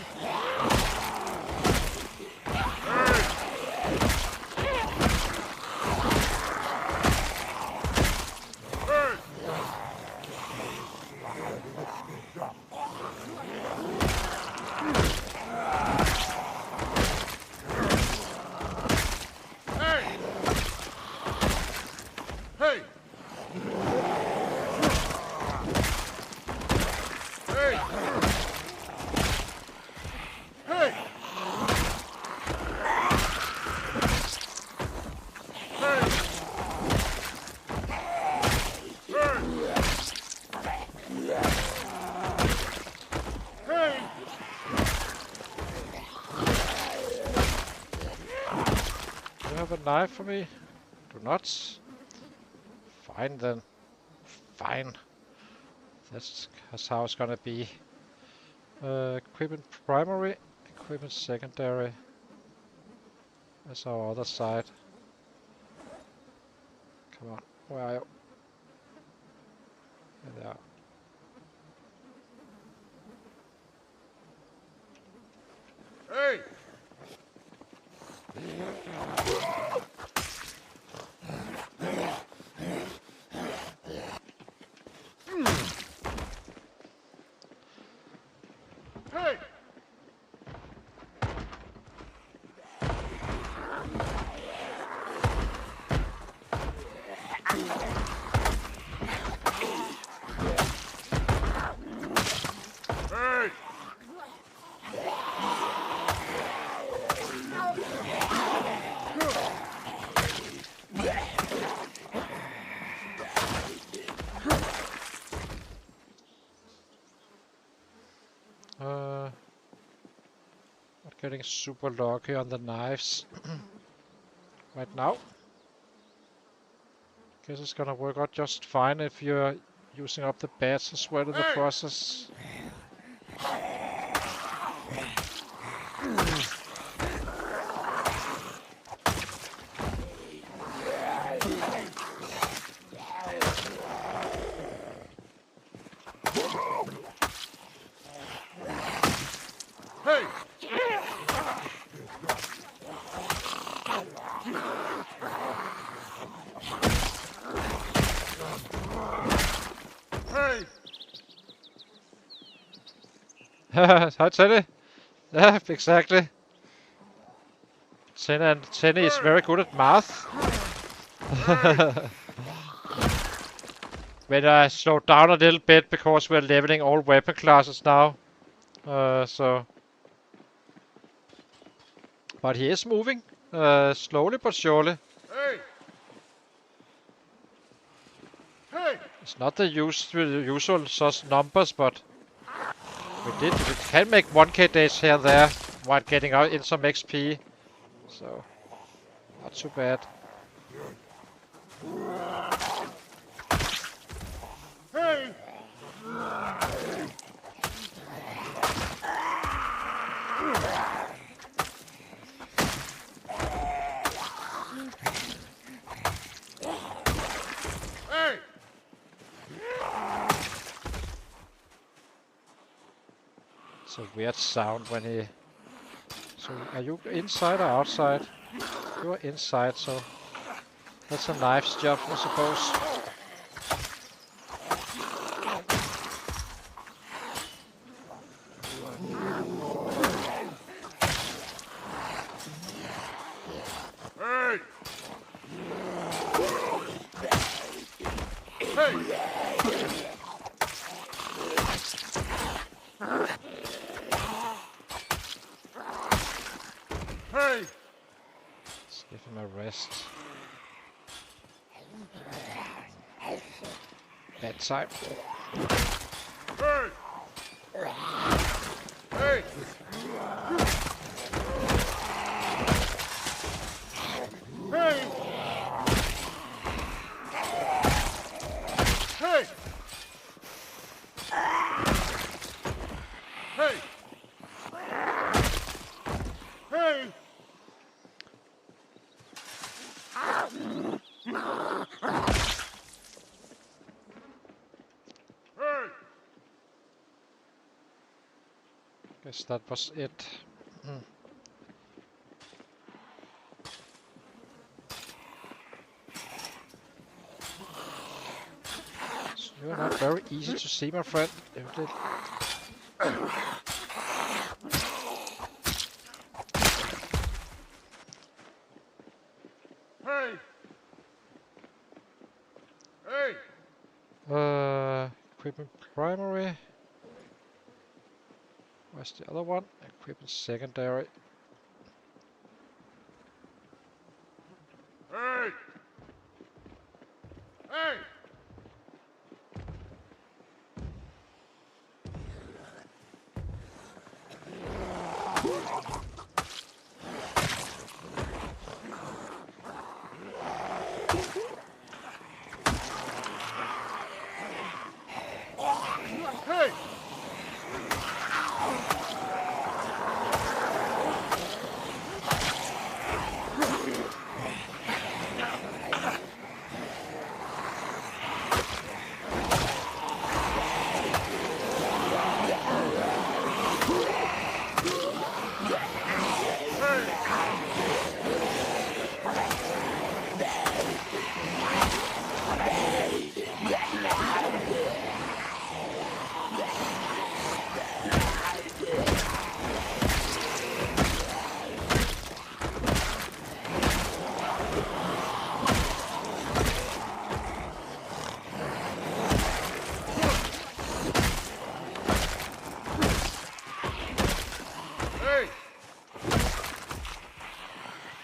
Knife for me? Do not. Fine then. Fine. That's how it's gonna be. Equipment primary, equipment secondary. That's our other side. Come on, where are you? There they are. Hey! Hey! Hey! Not getting super lucky on the knives right now. Guess it's gonna work out just fine if you're using up the bats as well in the process. Hey! Hey! Hi Tenny! Yeah, exactly. Tenny is very good at math. But I slowed down a little bit because we're leveling all weapon classes now. So. But he is moving, slowly but surely. Hey! Hey! It's not the usual sus numbers, but we can make 1k days here and there while getting out in some XP. So, not too bad. Hey! Hey! It's a weird sound when he... So, are you inside or outside? You are inside, so... That's a knife's job, I suppose. Hey! Hey! Hey! Let's give him a rest. Bedtime. Hey! Hey! Hey! Hey! Hey! Hey! Hey! Guess that was it. So you're not very easy to see, my friend. You did. Hey! Hey! Equipment primary. Where's the other one? Equipment secondary. Hey! Hey!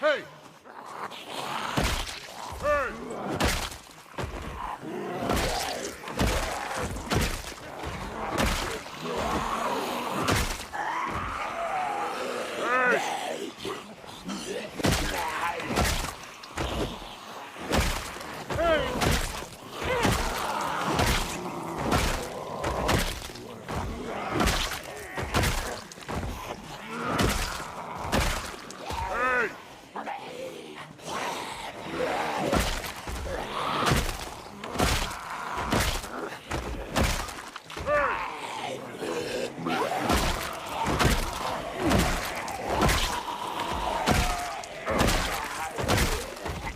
Hey! Hey!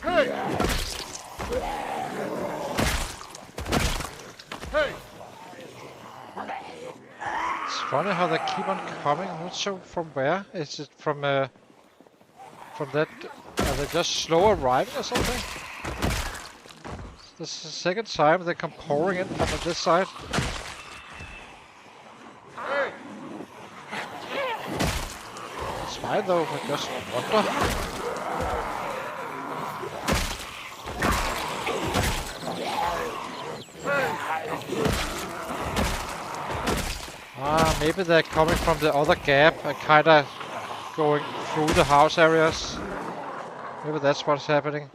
Hey! Hey! Funny how they keep on coming. I'm not sure from where. Is it from that? Are they just slow arriving or something? This is the second time they come pouring in from this side. It's fine though. I just wonder. Hey! Ah, maybe they're coming from the other gap and kinda going through the house areas. Maybe that's what's happening.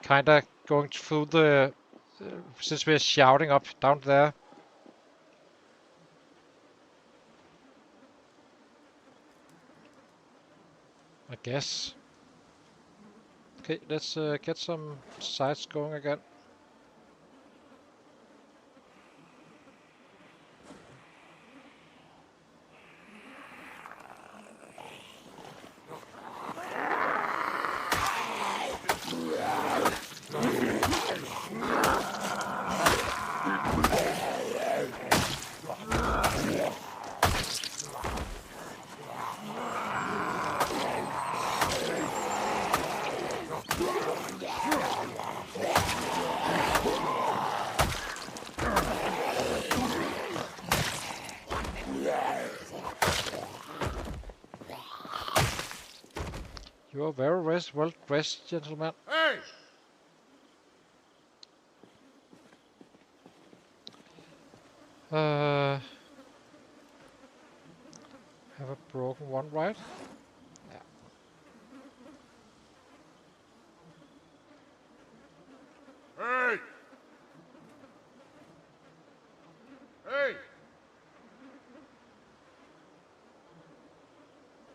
Kinda going through the... since we're shouting up down there. I guess. Okay, let's get some sights going again. You are very well dressed, gentlemen. Hey! Have a broken one, right? Yeah. Hey! Hey!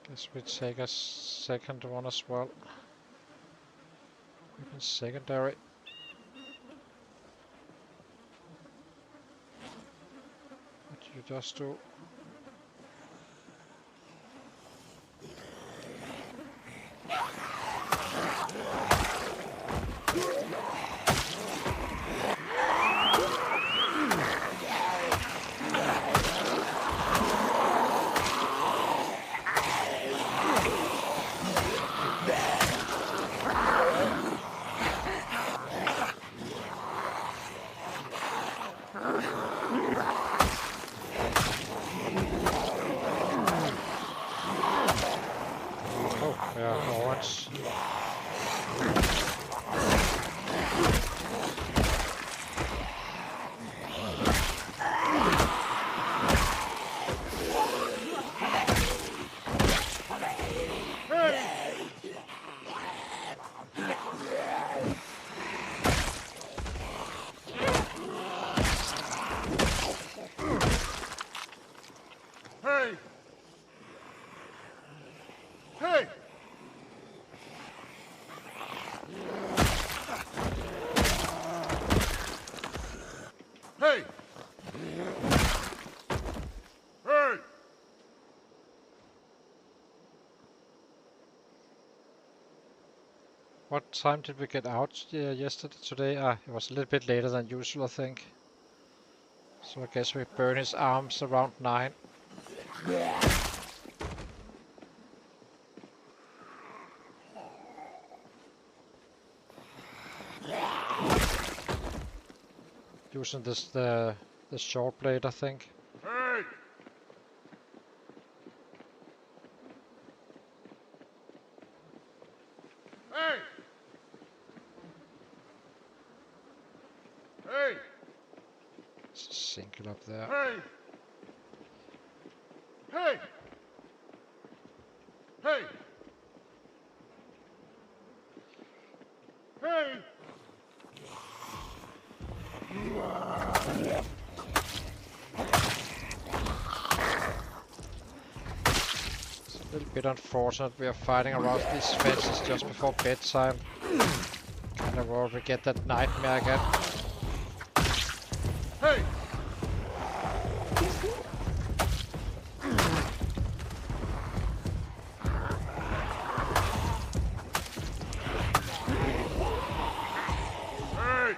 Guess we take a second one as well. Weapon secondary. What do you just do? Oh, yeah, orange. Hey! Hey! Hey! Hey! What time did we get out yesterday? Today? It was a little bit later than usual, I think. So I guess we burn his arms around 9. Using the short blade, I think. Hey! Hey! Hey! It's a single up there. Hey! Hey! Hey! Hey! It's a little bit unfortunate we are fighting around these fences just before bedtime. Kinda worried we get that nightmare again. Hey! Hey!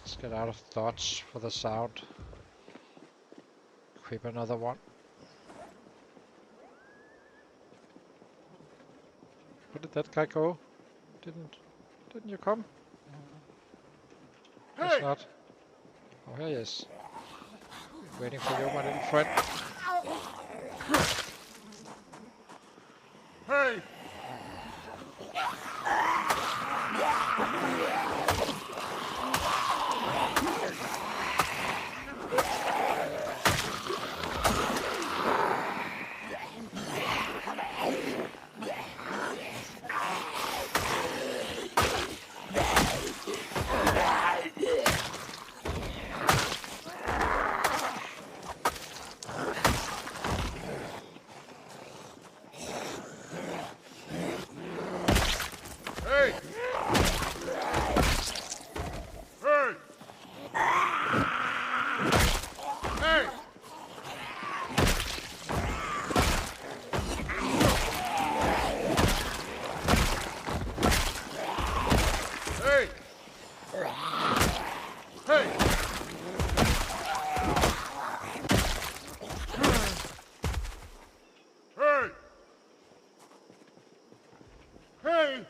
Let's get out of dodge for the sound. Equip another one. Where did that guy go? Didn't you come? Guess Hey! not. Oh, here he is. Waiting for you, my little friend. Hey! Hey!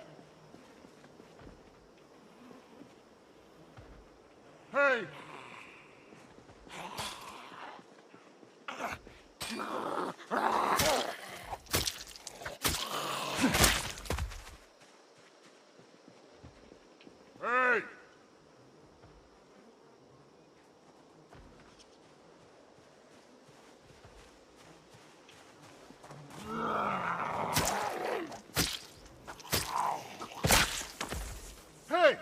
Hey! Hey! Hey!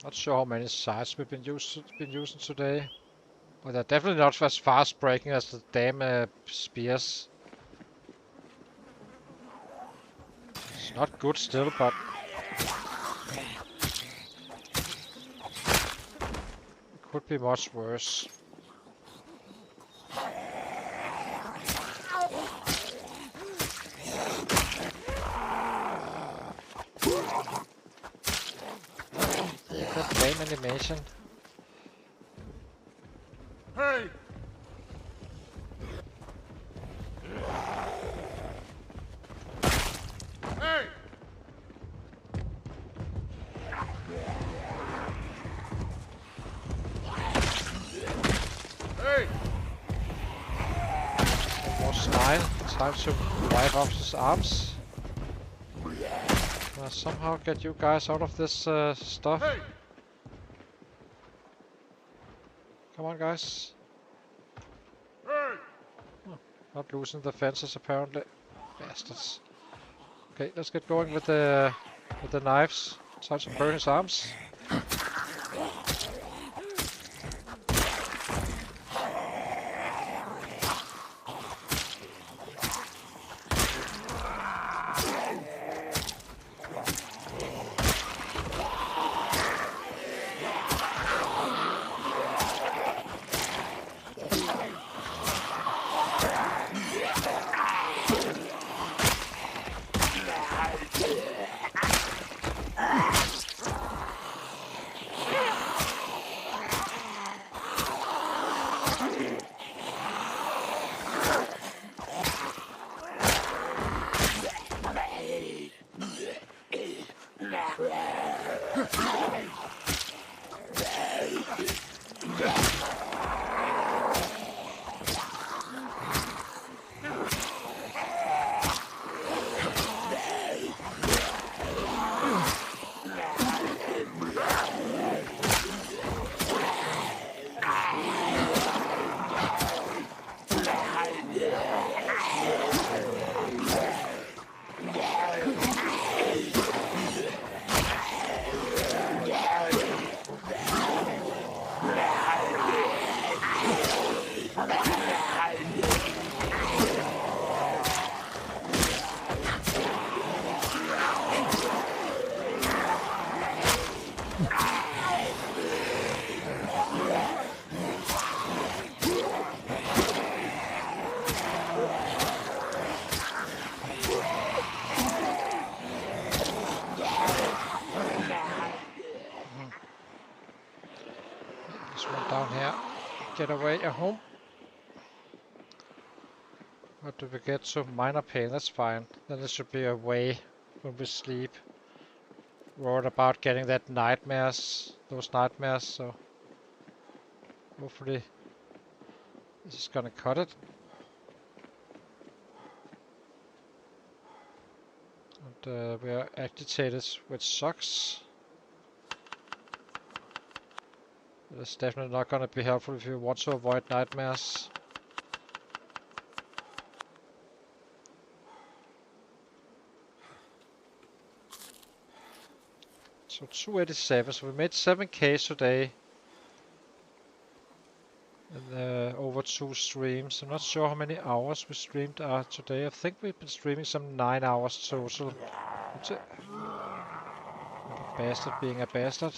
Not sure how many sides we've been using today, but they're definitely not as fast breaking as the damn spears. It's not good still, but it could be much worse. That flame animation. Hey! Hey! Hey! Almost 9. Time to wipe off his arms. Somehow get you guys out of this stuff. Hey! Come on, guys. Hey! Not losing the fences apparently. Bastards. Okay, let's get going with the knives. Time to burn his arms. Get away at home. What do we get to? Minor pain, that's fine. Then it should be away when we sleep. Worried about getting that nightmares, those nightmares, so hopefully this is gonna cut it. And we are agitated, which sucks. It's definitely not gonna be helpful if you want to avoid nightmares. So 287, so we made 7k today. And over 2 streams. I'm not sure how many hours we streamed today. I think we've been streaming some 9 hours total. What's it? A bastard being a bastard.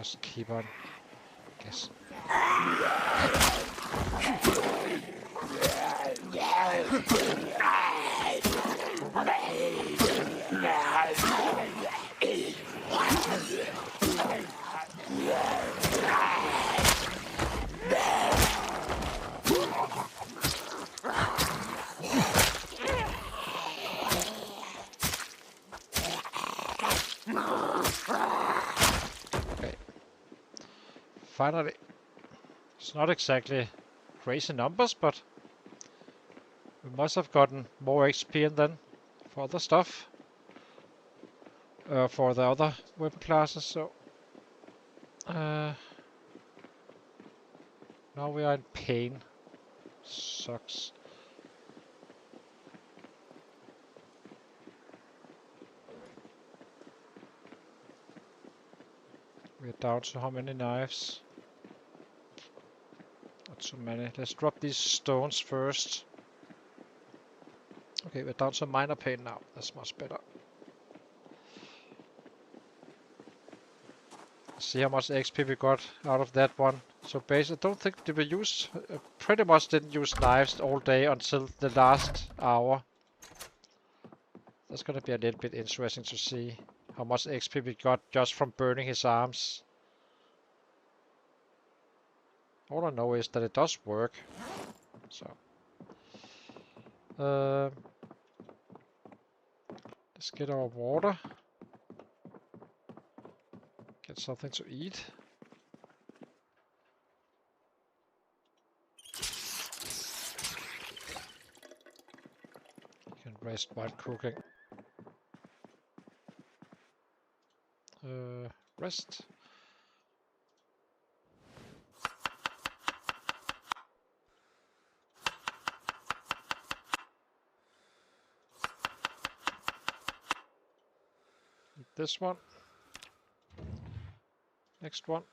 just keep on, I guess. Okay. Finally. It's not exactly crazy numbers, but we must have gotten more XP in then for other stuff. For the other weapon classes, so now we are in pain. Sucks. We're down to how many knives? Not so many. Let's drop these stones first. Okay, we're down to minor pain now. That's much better. See how much XP we got out of that one. So basically, I don't think we used, pretty much didn't use knives all day until the last hour. That's gonna be a little bit interesting to see how much XP we got just from burning his arms. All I know is that it does work. So let's get our water. Get something to eat. You can rest while cooking. Rest. Eat this one. Next one.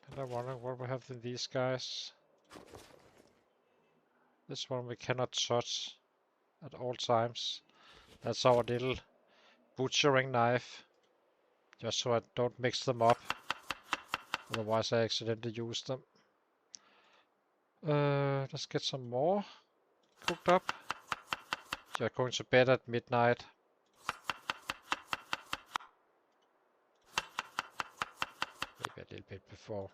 And I'm wondering what we have in these guys. This one we cannot touch at all times. That's our little butchering knife. Just so I don't mix them up. Otherwise I accidentally use them. Let's get some more cooked up. You're going to bed at midnight. Maybe a little bit before.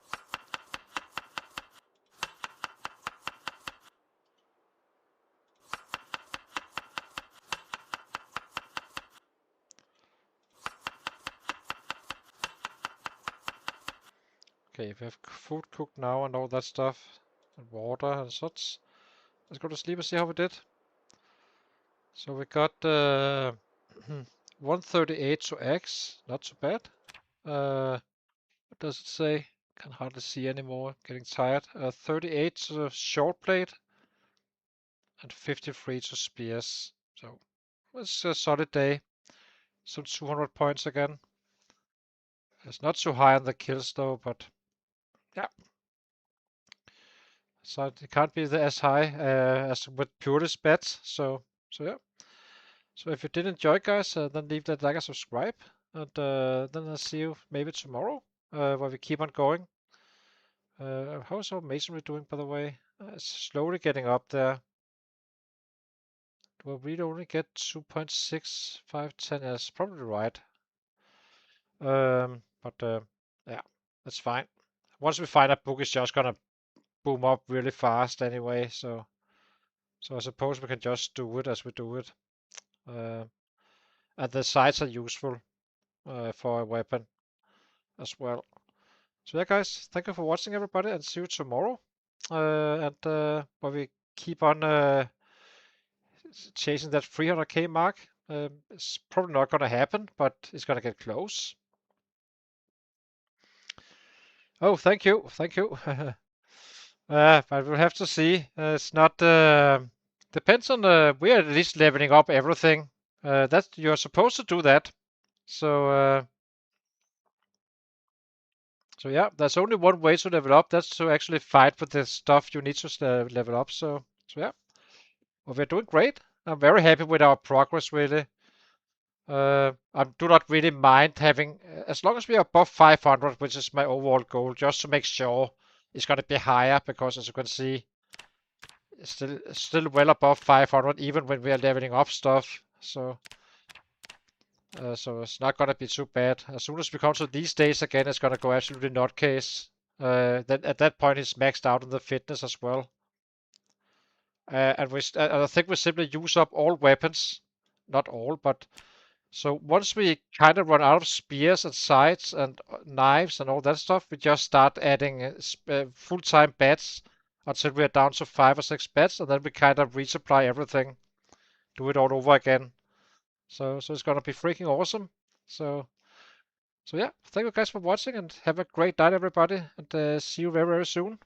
Okay, we have food cooked now and all that stuff. And water and such. Let's go to sleep and see how we did. So we got 138 to X. Not too bad. What does it say? Can hardly see anymore. Getting tired. 38 to short blade. And 53 to spears. So it's a solid day. Some 200 points again. It's not so high on the kills though, but yeah. So it can't be as high as with purest bets. So yeah. So if you did enjoy, guys, then leave that like and subscribe, and then I'll see you maybe tomorrow, where we keep on going. How's our masonry doing, by the way? It's slowly getting up there. Do I really only get 2.6510? That's probably right. But yeah, that's fine. Once we find a book, it's just gonna boom up really fast anyway. So I suppose we can just do it as we do it. And the sides are useful for a weapon as well. So yeah, guys, thank you for watching, everybody, and see you tomorrow. Where we keep on chasing that 300k mark. It's probably not gonna happen, but it's gonna get close. Oh, thank you. But we'll have to see. It's not. Depends on we are at least leveling up everything. That you're supposed to do that. So so yeah, there's only one way to level up. That's to actually fight with the stuff you need to level up. So yeah, well, we're doing great. I'm very happy with our progress, really. I do not really mind having, as long as we are above 500, which is my overall goal, just to make sure it's going to be higher, because as you can see, it's still well above 500, even when we are leveling up stuff. So it's not going to be too bad. As soon as we come to these days again, it's going to go absolutely nutcase. Then at that point, it's maxed out on the fitness as well. And I think we simply use up all weapons. Not all, but so once we kind of run out of spears and scythes and knives and all that stuff, we just start adding full-time bats until we are down to 5 or 6 bats, and then we kind of resupply everything, do it all over again. So it's gonna be freaking awesome. So yeah, thank you guys for watching, and have a great night, everybody, and see you very, very soon.